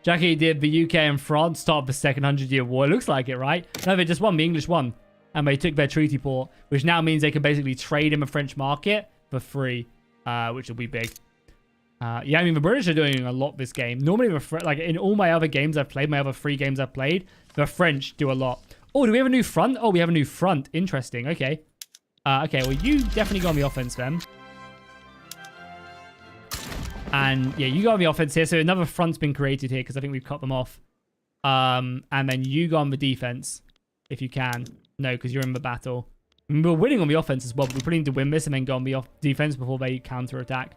[SPEAKER 1] Jackie, did the UK and France start the second 100-year war? It looks like it, right? No, they just won. The English won. And they took their treaty port, which now means they can basically trade in the French market for free, which will be big. Yeah, I mean, the British are doing a lot this game. Normally, like in all my other games I've played, my other 3 games I've played, the French do a lot. Oh, do we have a new front? Oh, we have a new front. Interesting. Okay. Okay, well, you definitely go on the offense then. And yeah, you go on the offense here. So another front's been created here because I think we've cut them off. And then you go on the defense if you can. No, because you're in the battle. I mean, we're winning on the offense as well, but we probably need to win this and then go on the defense before they counter-attack.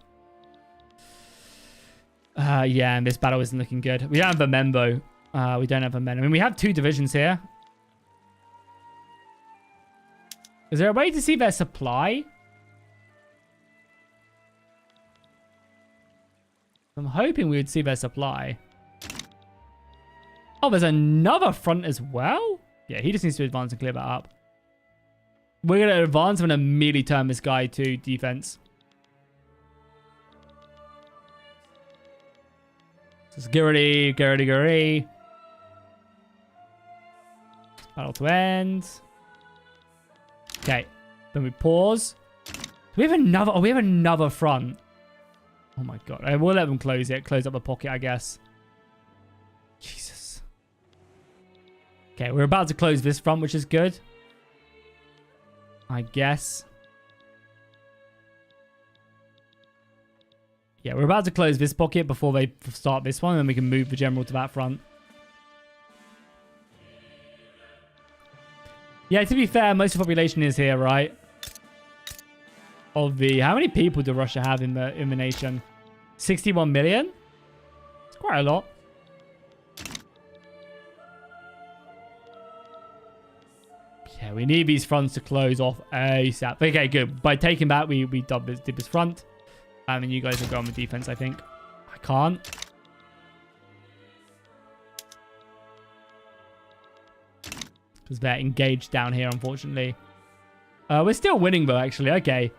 [SPEAKER 1] Yeah, and this battle isn't looking good. We don't have the men, though. We don't have the men. I mean, we have 2 divisions here. Is there a way to see their supply? I'm hoping we would see their supply. Oh, there's another front as well? Yeah, he just needs to advance and clear that up. We're going to advance and immediately turn this guy to defense. Security. Battle to end. Okay. Then we pause. Do we have another... Oh, we have another front. Oh my god. We'll let them close it. Close up the pocket, I guess. Jesus. Okay, we're about to close this front, which is good. I guess. Yeah, we're about to close this pocket before they start this one, and then we can move the general to that front. Yeah, to be fair, most of the population is here, right? Of the... How many people do Russia have in the nation? 61 million? It's quite a lot. Yeah, we need these fronts to close off ASAP. Okay, good. By taking that, we did this front. And then you guys will go on the defense, I think. I can't. Because they're engaged down here, unfortunately. We're still winning, though, actually. Okay.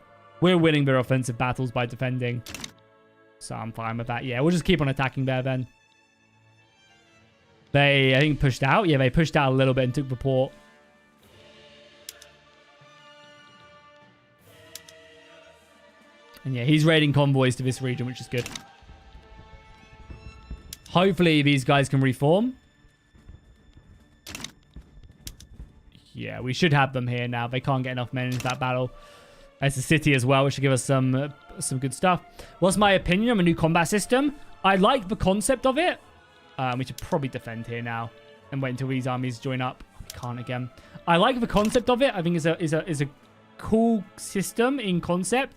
[SPEAKER 1] We're winning their offensive battles by defending. So I'm fine with that. Yeah, we'll just keep on attacking there, then. They, I think, pushed out. Yeah, they pushed out a little bit and took the port. And yeah, he's raiding convoys to this region, which is good. Hopefully, these guys can reform. Yeah, we should have them here now. They can't get enough men into that battle. It's a city as well, which should give us some good stuff. What's my opinion on a new combat system? I like the concept of it. We should probably defend here now and wait until these armies join up. We can't again. I like the concept of it. I think it's a cool system in concept,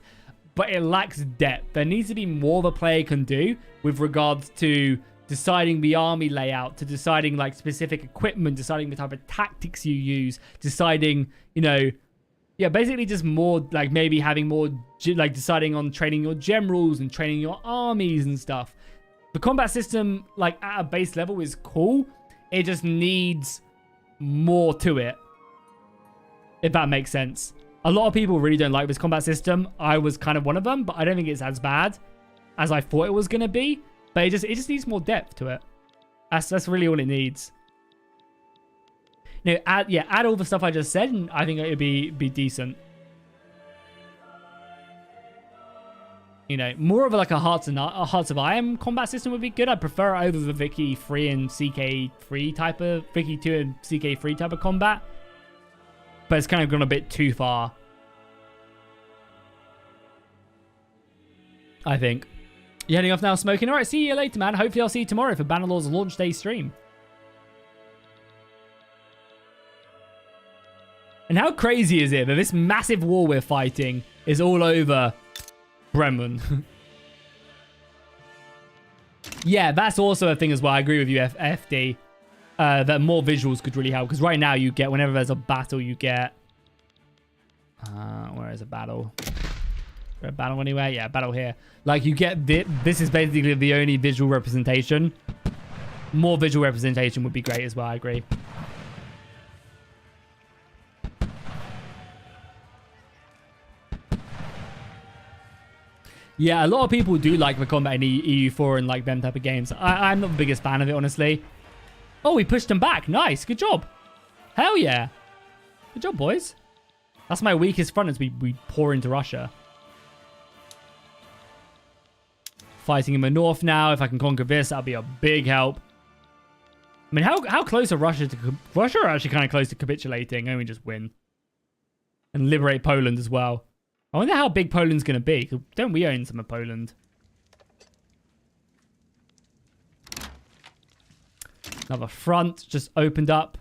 [SPEAKER 1] but it lacks depth. There needs to be more the player can do with regards to deciding the army layout, to deciding like specific equipment, deciding the type of tactics you use, deciding, you know, yeah, basically just more like maybe having more like deciding on training your generals and training your armies and stuff. The combat system, like at a base level, is cool. It just needs more to it, if that makes sense. A lot of people really don't like this combat system. I was kind of one of them, but I don't think it's as bad as I thought it was going to be. But it just needs more depth to it. That's really all it needs. You know, add all the stuff I just said, and I think it would be decent. You know, more of like a Hearts of Iron combat system would be good. I prefer it over the Vicky 3 and CK3 type of Vicky 2 and CK3 type of combat. But it's kind of gone a bit too far. I think. You heading off now, Smoking? All right, see you later, man. Hopefully I'll see you tomorrow for Bannerlord's launch day stream. And how crazy is it that this massive war we're fighting is all over Bremen? Yeah, that's also a thing as well. I agree with you, FD. That more visuals could really help. Because right now you get, whenever there's a battle, you get... where is a battle? Is there a battle anywhere? Yeah, battle here. Like, you get... This is basically the only visual representation. More visual representation would be great as well, I agree. Yeah, a lot of people do like the combat in EU4 and like them type of games. I'm not the biggest fan of it, honestly. Oh, we pushed them back. Nice. Good job. Hell yeah. Good job, boys. That's my weakest front as we pour into Russia. Fighting in the north now. If I can conquer this, that'll be a big help. I mean, how close are Russia to... Russia are actually kind of close to capitulating. And we just win. And liberate Poland as well. I wonder how big Poland's going to be. Don't we own some of Poland? Another front just opened up.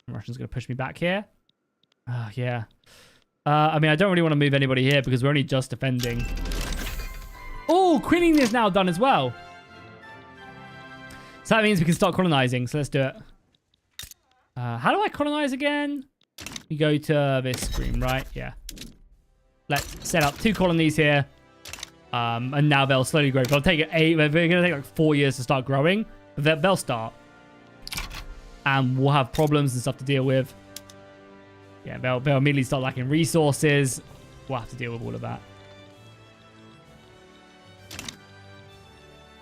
[SPEAKER 1] The Russians going to push me back here. Yeah. I mean, I don't really want to move anybody here because we're only just defending. Oh, quinning is now done as well. So that means we can start colonizing. So let's do it. How do I colonize again? We go to this screen, right? Yeah. Let's set up 2 colonies here. And now they'll slowly grow. They'll take 8. They're going to take like 4 years to start growing. But they'll start. And we'll have problems and stuff to deal with. Yeah, they'll immediately start lacking resources. We'll have to deal with all of that.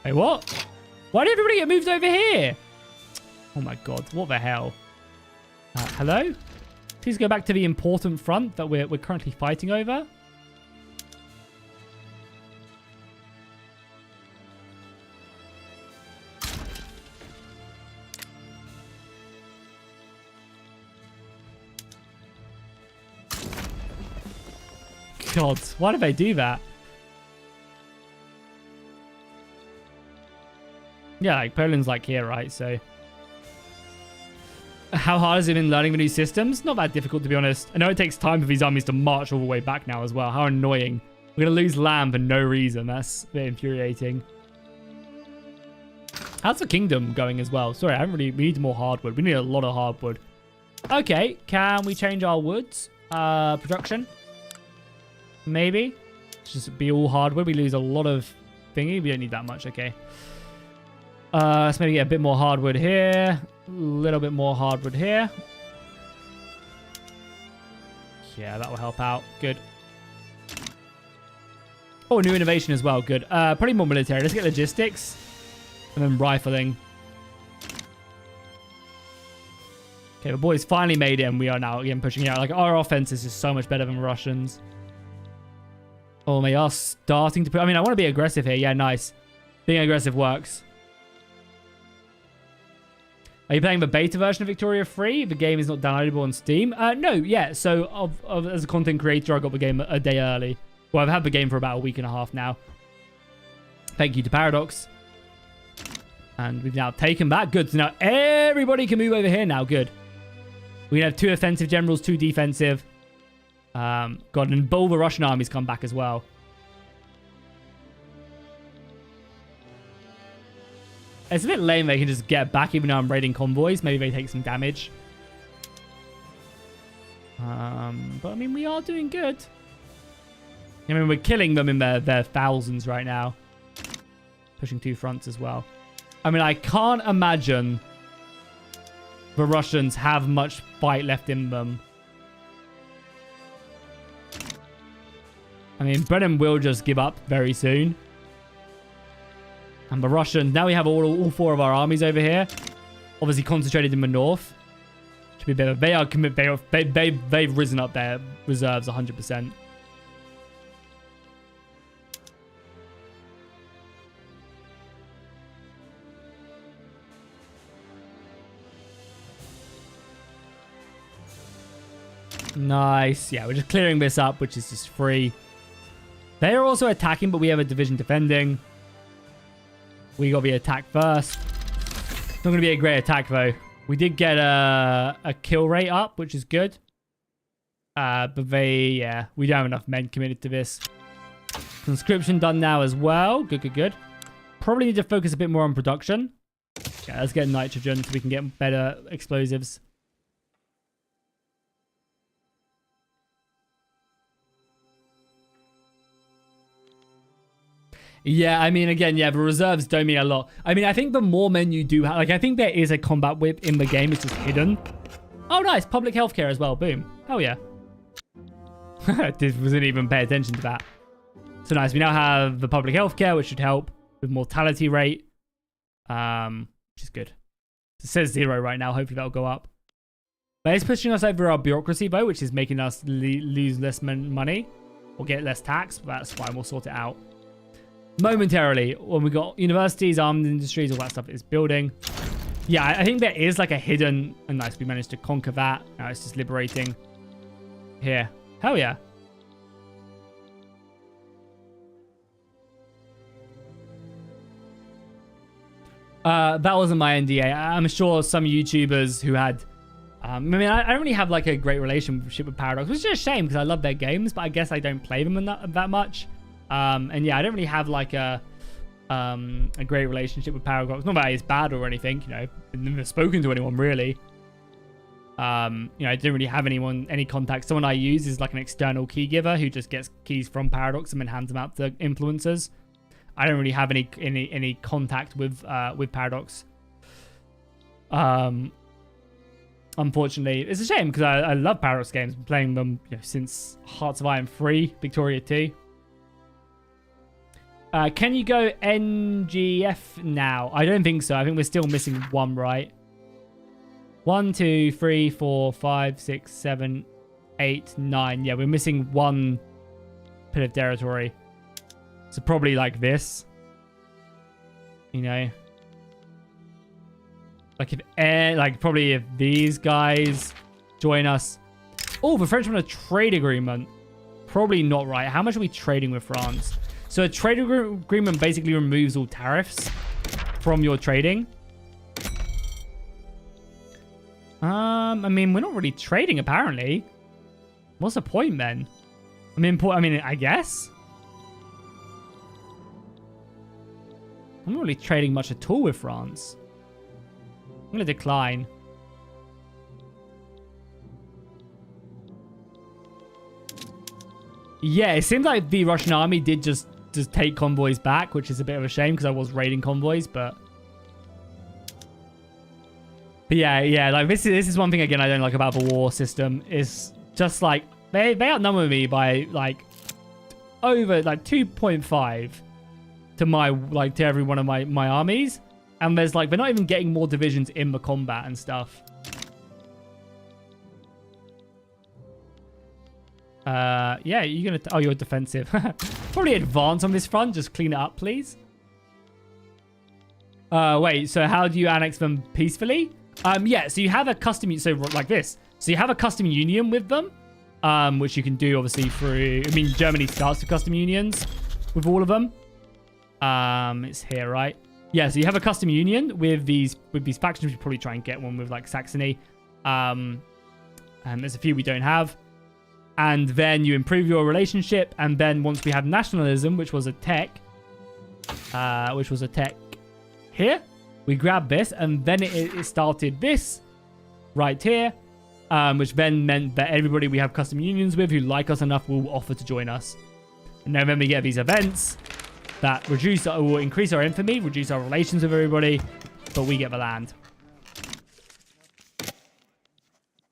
[SPEAKER 1] Hey, what? Why did everybody get moved over here? Oh my god, what the hell? Hello? Please go back to the important front that we're currently fighting over. God, why did they do that? Yeah, like Poland's like here, right? So how hard has it been learning the new systems? Not that difficult, to be honest. I know it takes time for these armies to march all the way back now as well. How annoying. We're going to lose land for no reason. That's a bit infuriating. How's the kingdom going as well? Sorry, I haven't really... We need more hardwood. We need a lot of hardwood. Okay, can we change our woods? Production? Maybe. Just be all hardwood. We lose a lot of thingy. We don't need that much. Okay. Let's maybe get a bit more hardwood here. A little bit more hardwood here. Yeah, that will help out. Good. Oh, new innovation as well. Good. Probably more military. Let's get logistics. And then rifling. Okay, the boys finally made it, and we are now again pushing out. Like, our offense is just so much better than Russians. Oh, they are starting to put... I mean, I want to be aggressive here. Yeah, nice. Being aggressive works. Are you playing the beta version of Victoria free? The game is not downloadable on Steam. No, yeah. So, as a content creator, I got the game a day early. Well, I've had the game for about a week and a half now. Thank you to Paradox. And we've now taken that. Good. So now everybody can move over here now. Good. We can have 2 offensive generals, 2 defensive. God, and all the Russian armies come back as well. It's a bit lame they can just get back even though I'm raiding convoys. Maybe they take some damage. But I mean, we are doing good. I mean, we're killing them in their thousands right now. Pushing 2 fronts as well. I mean, I can't imagine the Russians have much fight left in them. I mean, Brennan will just give up very soon. And the Russians, now we have all 4 of our armies over here. Obviously concentrated in the north. Should be better. They are they've risen up their reserves 100%. Nice. Yeah, we're just clearing this up, which is just free. They are also attacking, but we have a division defending. We got to be attacked first. Not going to be a great attack, though. We did get a kill rate up, which is good. But we don't have enough men committed to this. Conscription done now as well. Good, good, good. Probably need to focus a bit more on production. Yeah, let's get nitrogen so we can get better explosives. Yeah, I mean, again, yeah, the reserves don't mean a lot. I mean, I think the more men you do have, like, I think there is a combat whip in the game. It's just hidden. Oh, nice. Public healthcare as well. Boom. Hell yeah. Didn't even pay attention to that. So nice. We now have the public healthcare, which should help with mortality rate. Which is good. It says 0 right now. Hopefully that'll go up. But it's pushing us over our bureaucracy, though, which is making us lose less money or get less tax. But that's fine. We'll sort it out momentarily. When we got universities, armed industries, all that stuff is building. Yeah, I think there is like a hidden... And nice, we managed to conquer that. Now it's just liberating here. Hell yeah. That wasn't my NDA. I'm sure some YouTubers who had... I mean, I don't really have like a great relationship with Paradox, which is just a shame because I love their games, but I guess I don't play them that much. And yeah, I don't really have like a great relationship with Paradox. Not that it's bad or anything, you know. I've never spoken to anyone really. You know, I didn't really have any contact. Someone I use is like an external key giver who just gets keys from Paradox and then hands them out to influencers. I don't really have any contact with Paradox. Unfortunately, it's a shame because I love Paradox games. I've been playing them, you know, since Hearts of Iron 3, Victoria 2. Can you go NGF now? I don't think so. I think we're still missing one, right? 1, 2, 3, 4, 5, 6, 7, 8, 9. Yeah, we're missing one bit of territory. So probably like this. You know. Like probably if these guys join us. Oh, the French want a trade agreement. Probably not right. How much are we trading with France? So a trade agreement basically removes all tariffs from your trading. I mean, we're not really trading apparently. What's the point then? I mean, I guess. I'm not really trading much at all with France. I'm going to decline. Yeah, it seems like the Russian army did just take convoys back, which is a bit of a shame because I was raiding convoys, but yeah, like this is one thing again I don't like about the war system is just like they outnumber me by like over like 2.5 to every one of my armies. And there's like, they're not even getting more divisions in the combat and stuff. Yeah, you're gonna... Oh, you're defensive. Probably advance on this front. Just clean it up, please. Wait, so how do you annex them peacefully? Yeah, so you have a custom... So like this. So you have a custom union with them. Which you can do, obviously, through... I mean, Germany starts with custom unions with all of them. It's here, right? Yeah, so you have a custom union with these factions. You probably try and get one with like Saxony. And there's a few we don't have. And then you improve your relationship. And then once we have nationalism, which was a tech here, we grab this, and then it started this right here, which then meant that everybody we have custom unions with who like us enough will offer to join us. And then we get these events that will increase our infamy, reduce our relations with everybody, but we get the land.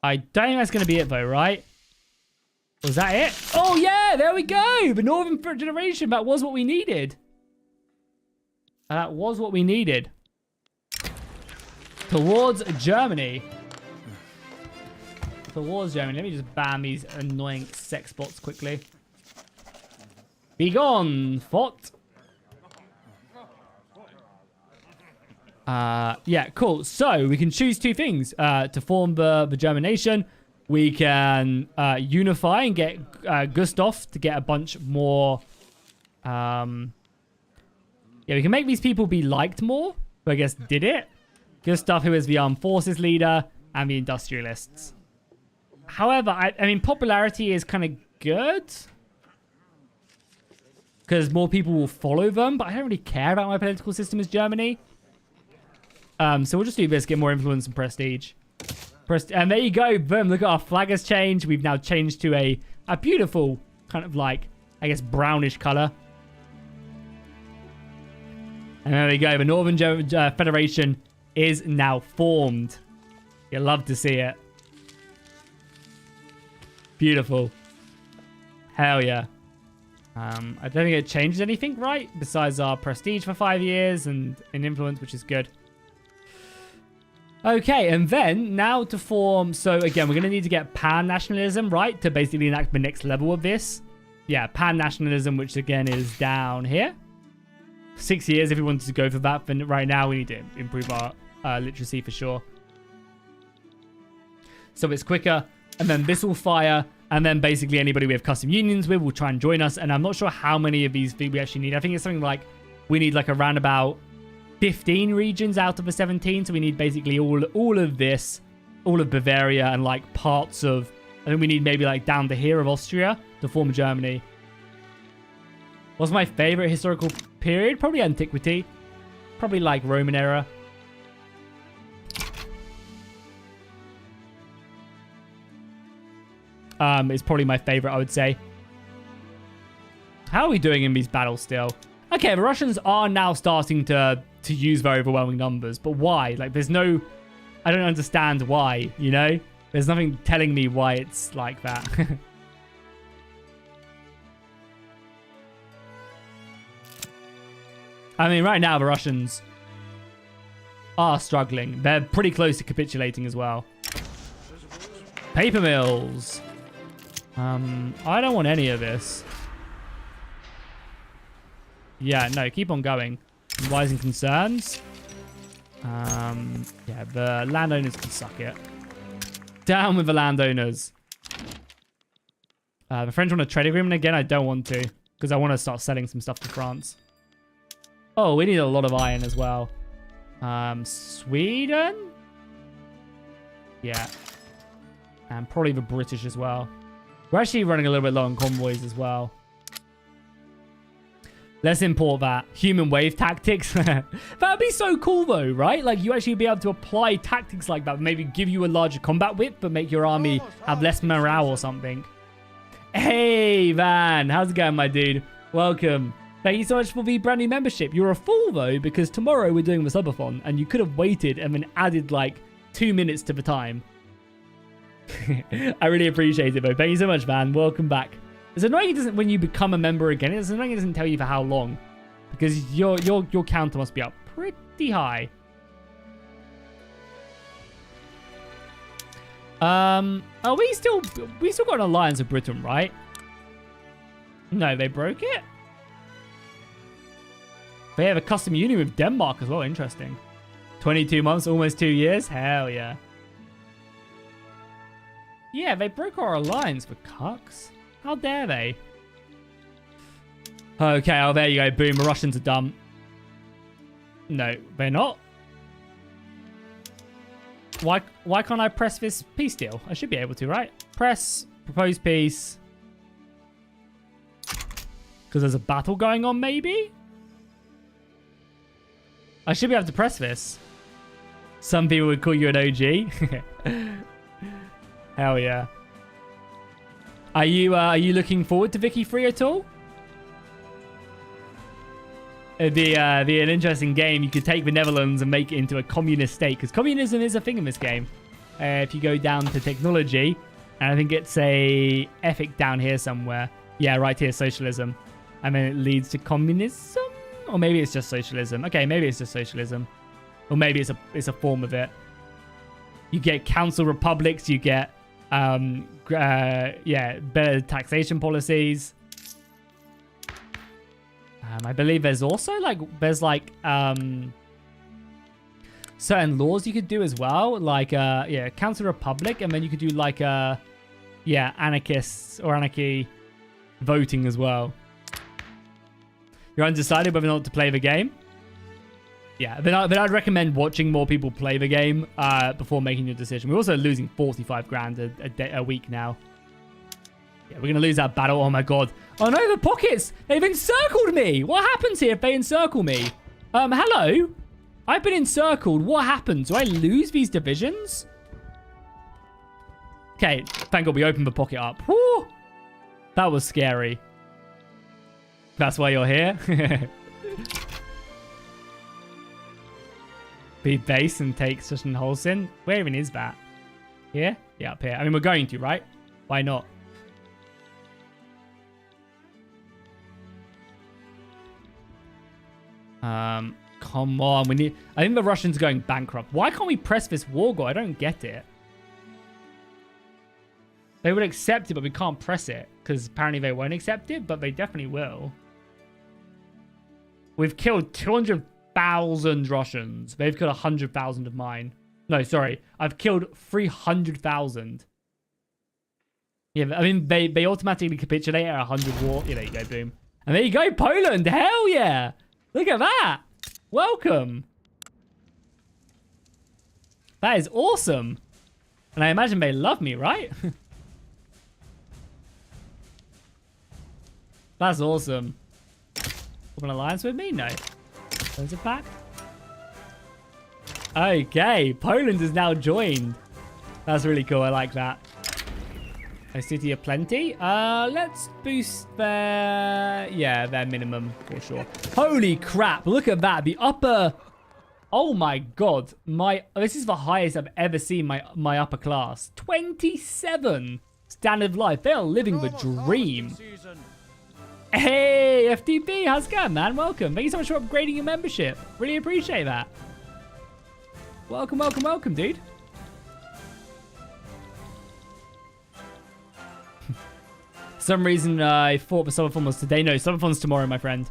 [SPEAKER 1] I don't think that's going to be it though, right? Was that it? Oh yeah, there we go! The Northern Confederation, that was what we needed. That was what we needed. Towards Germany. Towards Germany. Let me just ban these annoying sex bots quickly. Be gone, Fort. Yeah, cool. So we can choose two things to form the German nation. We can unify and get Gustav to get a bunch more Yeah, we can make these people be liked more, who I guess did it. Gustav, who is the armed forces leader, and the industrialists. However, I mean, popularity is kind of good. Because more people will follow them, but I don't really care about my political system as Germany. So we'll just do this, get more influence and prestige. And there you go, boom, look at our flag has changed. We've now changed to a beautiful kind of like, I guess, brownish color. And there we go, the Northern Federation is now formed. You'll love to see it. Beautiful. Hell yeah. I don't think it changes anything, right? Besides our prestige for 5 years and influence, which is good. Okay, and then now to form... So again, we're going to need to get pan-nationalism, right? To basically enact the next level of this. Yeah, pan-nationalism, which again is down here. 6 years if we wanted to go for that. But right now, we need to improve our literacy for sure. So it's quicker. And then this will fire. And then basically anybody we have custom unions with will try and join us. And I'm not sure how many of these we actually need. I think it's something like we need like around about 15 regions out of the 17. So we need basically all of this, all of Bavaria and like parts of, I think we need maybe like down to here of Austria to form Germany. What's my favorite historical period? Probably antiquity. Probably like Roman era. Is probably my favorite, I would say. How are we doing in these battles still? Okay, the Russians are now starting to use very overwhelming numbers, but why? Like, there's no... I don't understand why, you know? There's nothing telling me why it's like that. I mean, right now, the Russians are struggling. They're pretty close to capitulating as well. Paper mills. I don't want any of this. Yeah, no, keep on going. Rising concerns. Yeah, the landowners can suck it. Down with the landowners. The French want a trade agreement again. I don't want to, because I want to start selling some stuff to France. Oh, we need a lot of iron as well. Sweden? Yeah. And probably the British as well. We're actually running a little bit low on convoys as well. Let's import that. Human wave tactics. That would be so cool though, right? Like you actually be able to apply tactics like that. Maybe give you a larger combat width, but make your army have less morale or something. Hey, Van. How's it going, my dude? Welcome. Thank you so much for the brand new membership. You're a fool though, because tomorrow we're doing the subathon and you could have waited and then added like 2 minutes to the time. I really appreciate it, though. Thank you so much, man. Welcome back. It's annoying it doesn't, when you become a member again, it's annoying it doesn't tell you for how long. Because your counter must be up pretty high. We still got an alliance with Britain, right? No, they broke it? They have a custom union with Denmark as well. Interesting. 22 months, almost 2 years. Hell yeah. Yeah, they broke our alliance for cucks. How dare they? Okay, oh, there you go. Boom, the Russians are dumb. No, they're not. Why can't I press this peace deal? I should be able to, right? Press, propose peace. Because there's a battle going on, maybe? I should be able to press this. Some people would call you an OG. Hell yeah. Are you looking forward to Vicky Free at all? It'd be an interesting game. You could take the Netherlands and make it into a communist state, because communism is a thing in this game. If you go down to technology, and I think it's a ethic down here somewhere. Yeah, right here, socialism. And then it leads to communism? Or maybe it's just socialism. Okay, maybe it's just socialism. Or maybe it's a form of it. You get council republics, you get yeah, better taxation policies. I believe there's also certain laws you could do as well, like yeah, council republic, and then you could do like yeah, anarchists or anarchy voting as well. You're undecided whether or not to play the game? Yeah, then I'd recommend watching more people play the game before making your decision. We're also losing 45 grand a week now. Yeah, we're going to lose that battle. Oh, my God. Oh, no, the pockets. They've encircled me. What happens here if they encircle me? Hello? I've been encircled. What happens? Do I lose these divisions? Okay, thank God we opened the pocket up. Woo! That was scary. That's why you're here? Be base and take such an Holstein. Where even is that? Here? Yeah, up here. I mean, we're going to, right? Why not? Come on. We need... I think the Russians are going bankrupt. Why can't we press this war goal? I don't get it. They would accept it, but we can't press it. Because apparently they won't accept it, but they definitely will. We've killed 200,000 Russians. They've killed 100,000 of mine. No, sorry. I've killed 300,000. Yeah, I mean, they automatically capitulate at 100 war. Yeah, there you go, boom. And there you go, Poland. Hell yeah. Look at that. Welcome. That is awesome. And I imagine they love me, right? That's awesome. An alliance with me? No. Those are back. Okay. Poland is now joined. That's really cool. I like that. A city of plenty. Let's boost their... Yeah, their minimum for sure. Holy crap. Look at that. The upper... Oh my God. This is the highest I've ever seen my upper class. 27 standard of life. They are living the dream. Hey, FTP, how's it going, man? Welcome. Thank you so much for upgrading your membership. Really appreciate that. Welcome, welcome, welcome, dude. For some reason, I thought the Subathon was today. No, Subathon's tomorrow, my friend.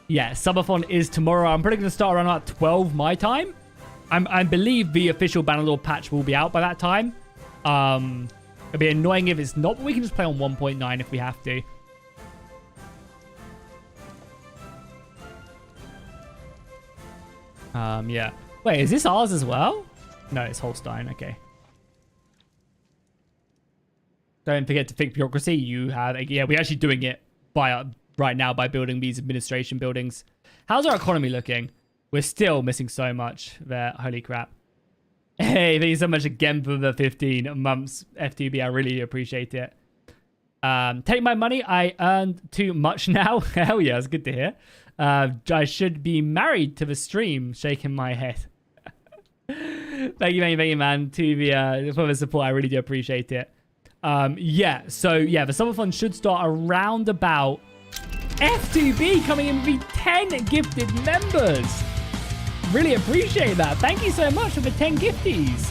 [SPEAKER 1] Yeah, Subathon is tomorrow. I'm probably going to start around about 12 my time. I believe the official Bannerlord patch will be out by that time. It'd be annoying if it's not, but we can just play on 1.9 if we have to. Yeah. Wait, is this ours as well? No, it's Holstein. Okay. Don't forget to fix bureaucracy. You have... Yeah, we're actually doing it right now by building these administration buildings. How's our economy looking? We're still missing so much there. Holy crap. Hey, thank you so much again for the 15 months, FTB. I really appreciate it. Take my money. I earned too much now. Hell yeah, it's good to hear. I should be married to the stream. Shaking my head. Thank you, man, for the support. I really do appreciate it. Yeah, so yeah, the Subathon should start around about FTB coming in with 10 gifted members. Really appreciate that. Thank you so much for the 10 gifties.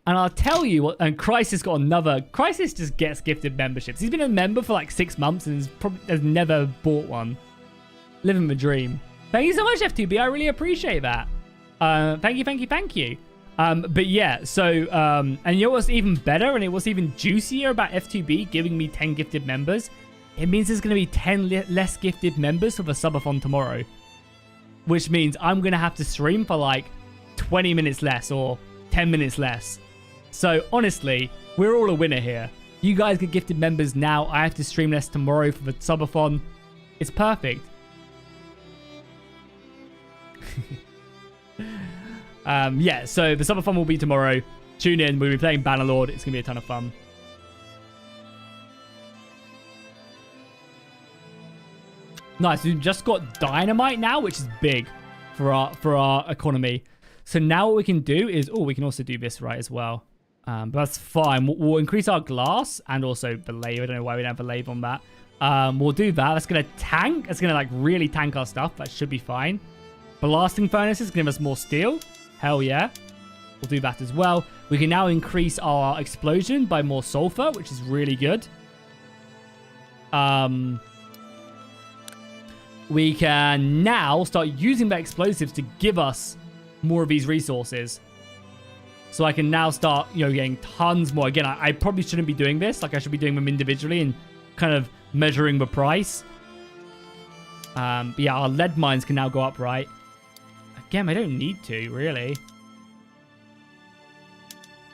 [SPEAKER 1] And I'll tell you what, and Crisis got another. Crisis just gets gifted memberships. He's been a member for like 6 months and has never bought one. Living the dream. Thank you so much, FTB. I really appreciate that. Thank you. But yeah, so, and you know what's even better and it was even juicier about FTB giving me 10 gifted members? It means there's going to be 10 less gifted members for the subathon tomorrow. Which means I'm going to have to stream for like 20 minutes less or 10 minutes less. So honestly, we're all a winner here. You guys get gifted members now. I have to stream less tomorrow for the subathon. It's perfect. Yeah, so the subathon will be tomorrow. Tune in. We'll be playing Bannerlord. It's going to be a ton of fun. Nice. We've just got dynamite now, which is big for our economy. So now what we can do is... Oh, we can also do this right as well. But that's fine. We'll increase our glass and also the lave. I don't know why we don't have a lave on that. We'll do that. That's going to tank. That's going to like really tank our stuff. That should be fine. Blasting furnaces give us more steel. Hell yeah. We'll do that as well. We can now increase our explosion by more sulfur, which is really good. We can now start using the explosives to give us more of these resources. So I can now start, getting tons more. Again, I probably shouldn't be doing this. Like, I should be doing them individually and kind of measuring the price. But yeah, our lead mines can now go up, right? Again, I don't need to, really.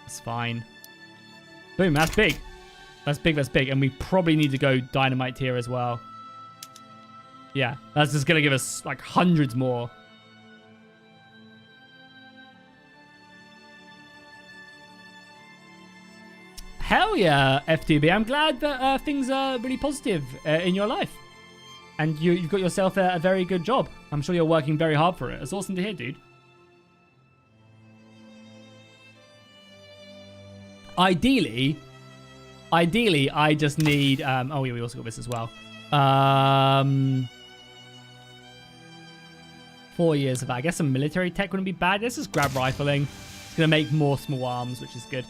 [SPEAKER 1] That's fine. Boom, that's big. That's big, that's big. And we probably need to go dynamite here as well. Yeah, that's just going to give us, like, hundreds more. Hell yeah, F2B. I'm glad that things are really positive in your life. And you've got yourself a very good job. I'm sure you're working very hard for it. It's awesome to hear, dude. Ideally, I just need... oh, yeah, we also got this as well. 4 years of that. I guess some military tech wouldn't be bad. Let's just grab rifling. It's going to make more small arms, which is good.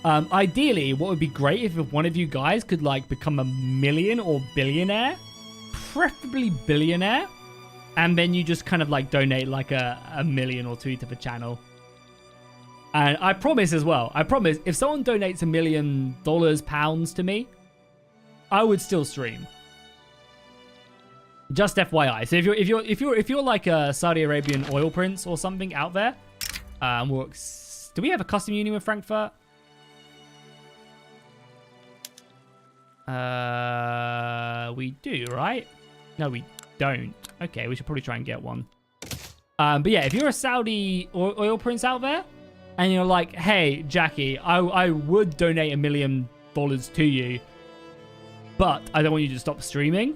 [SPEAKER 1] Ideally, what would be great if one of you guys could, like, become a million or billionaire. Preferably billionaire. And then you just kind of, like, donate, like, a million or two to the channel. And I promise as well, if someone donates $1 million, pounds to me, I would still stream. Just FYI. So if you're like a Saudi Arabian oil prince or something out there, do we have a custom union with Frankfurt? We do, right? No, we don't. Okay, we should probably try and get one. But yeah, if you're a Saudi oil prince out there, and you're like, hey, Jackie, I would donate $1 million to you, but I don't want you to stop streaming.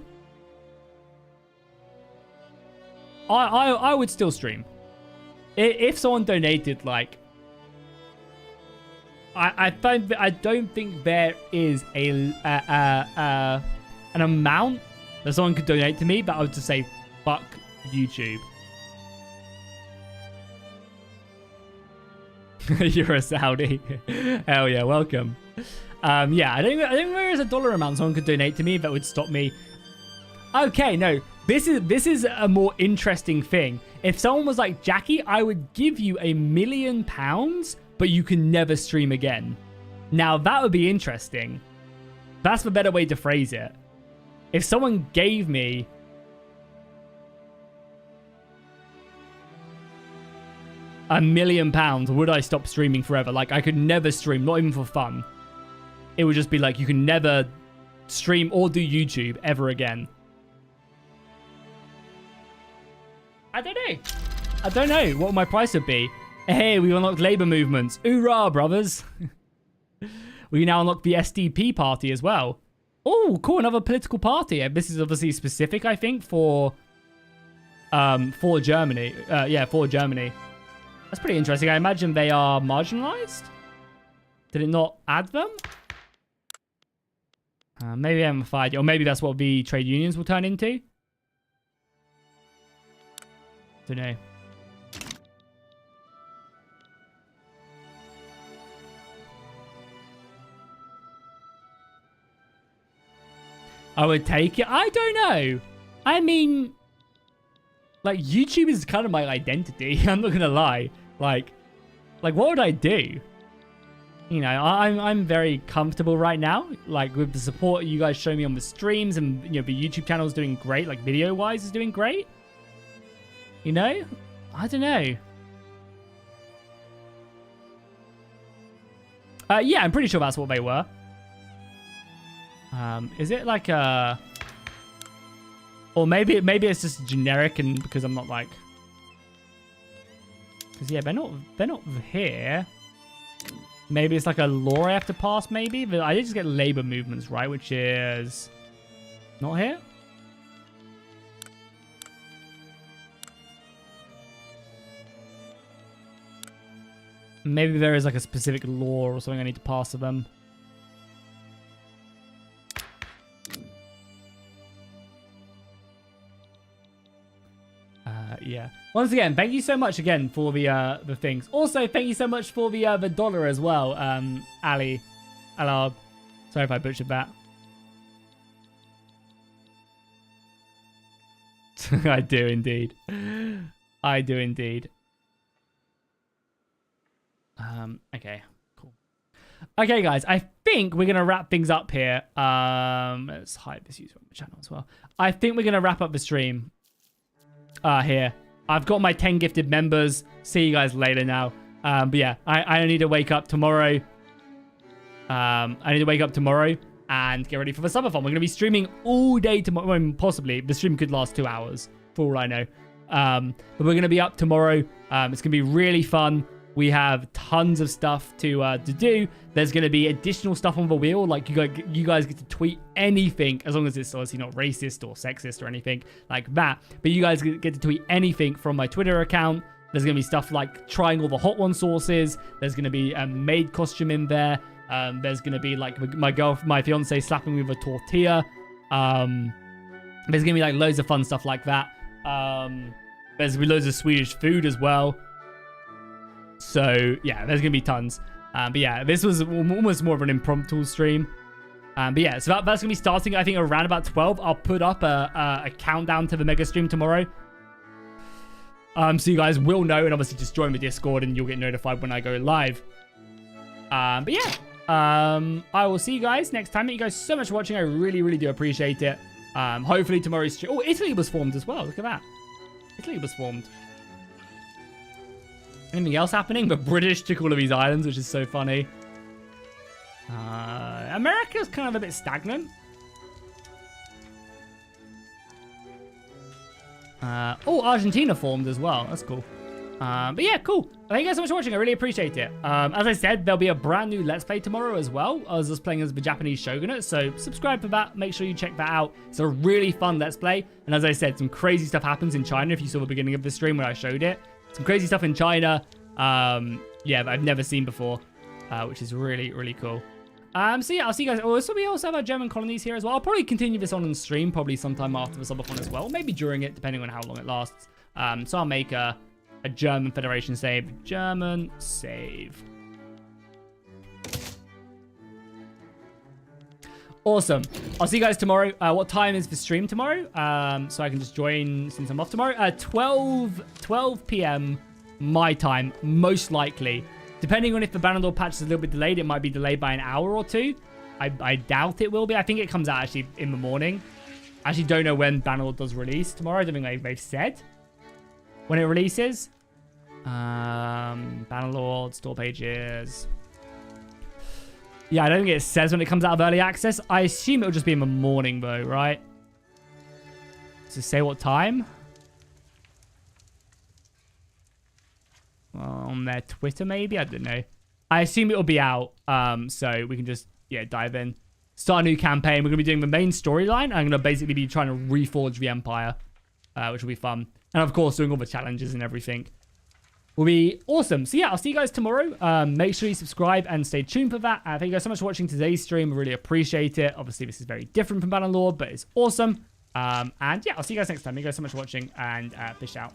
[SPEAKER 1] I would still stream. If someone donated, like, I don't think there is an amount that someone could donate to me, but I would just say, fuck YouTube. You're a Saudi. Hell yeah, welcome. Yeah, I don't think there is a dollar amount someone could donate to me that would stop me. Okay, no. This is a more interesting thing. If someone was like, Jackie, I would give you £1 million, but you can never stream again. Now, that would be interesting. That's the better way to phrase it. If someone gave me £1 million, would I stop streaming forever? Like, I could never stream, not even for fun. It would just be like, you can never stream or do YouTube ever again. I don't know what my price would be. Hey, we unlocked labor movements. Hoorah, brothers. We now unlock the SDP party as well. Oh, cool, another political party. This is obviously specific, I think, for Germany. Yeah, for Germany. That's pretty interesting. I imagine they are marginalized. Did it not add them? Maybe I haven't fired, or maybe that's what the trade unions will turn into. Don't know. I would take it. I don't know. I mean, like, YouTube is kind of my identity. I'm not gonna lie. Like what would I do? You know, I'm very comfortable right now. Like, with the support you guys show me on the streams, and the YouTube channel is doing great. Like, video wise is doing great. You know, I don't know. Yeah, I'm pretty sure that's what they were. Is it like a... Or maybe it's just generic, and because I'm not like... Because yeah, they're not here. Maybe it's like a law I have to pass, maybe? But I did just get labor movements, right? Which is... Not here? Maybe there is like a specific law or something I need to pass to them. Yeah. Once again, thank you so much again for the things. Also, thank you so much for the dollar as well, Ali. Alab. Sorry if I butchered that. I do indeed. I do indeed. Okay, cool. Okay, guys, I think we're going to wrap things up here. Let's hide this user on the channel as well. I think we're going to wrap up the stream here. I've got my 10 gifted members. See you guys later now. But yeah, I need to wake up tomorrow. I need to wake up tomorrow and get ready for the summer fun. We're going to be streaming all day tomorrow. Well, possibly. The stream could last 2 hours, for all I know. But we're going to be up tomorrow. It's going to be really fun. We have tons of stuff to do. There's going to be additional stuff on the wheel. Like, you guys get to tweet anything, as long as it's obviously not racist or sexist or anything like that. But you guys get to tweet anything from my Twitter account. There's going to be stuff like trying all the Hot One sauces. There's going to be a maid costume in there. There's going to be like my fiance slapping me with a tortilla. There's going to be like loads of fun stuff like that. There's going to be loads of Swedish food as well. So yeah, there's going to be tons. But yeah, this was almost more of an impromptu stream. But yeah, so that's going to be starting, I think, around about 12. I'll put up a countdown to the mega stream tomorrow. So you guys will know, and obviously just join the Discord and you'll get notified when I go live. But yeah, I will see you guys next time. Thank you guys so much for watching. I really, really do appreciate it. Hopefully tomorrow's stream. Oh, Italy was formed as well. Look at that. Italy was formed. Anything else happening? The British took all of these islands, which is so funny. America's kind of a bit stagnant. Oh, Argentina formed as well. That's cool. But yeah, cool. Thank you guys so much for watching. I really appreciate it. As I said, there'll be a brand new Let's Play tomorrow as well. I was just playing as the Japanese Shogunate, so subscribe for that. Make sure you check that out. It's a really fun Let's Play. And as I said, some crazy stuff happens in China. If you saw the beginning of the stream when I showed it. Some crazy stuff in China. Yeah, that I've never seen before, which is really, really cool. So yeah, I'll see you guys. Oh, so we also have our German colonies here as well. I'll probably continue this on stream, probably sometime after the subathon as well. Maybe during it, depending on how long it lasts. So I'll make a German Federation save. German save. Awesome. I'll see you guys tomorrow. What time is the stream tomorrow? So I can just join since I'm off tomorrow. 12 p.m. my time, most likely. Depending on if the Bannerlord patch is a little bit delayed, it might be delayed by an hour or two. I doubt it will be. I think it comes out actually in the morning. I actually don't know when Bannerlord does release tomorrow. I don't think they've said when it releases. Bannerlord, store pages. Yeah, I don't think it says when it comes out of early access. I assume it'll just be in the morning though, right? Does it say what time? On their Twitter, maybe? I don't know. I assume it'll be out. So we can just, yeah, dive in. Start a new campaign. We're going to be doing the main storyline. I'm going to basically be trying to reforge the Empire, which will be fun. And of course, doing all the challenges and everything will be awesome. So yeah, I'll see you guys tomorrow. Make sure you subscribe and stay tuned for that. Thank you guys so much for watching today's stream. I really appreciate it. Obviously, this is very different from Bannerlord, but it's awesome. And yeah, I'll see you guys next time. Thank you guys so much for watching, and fish out.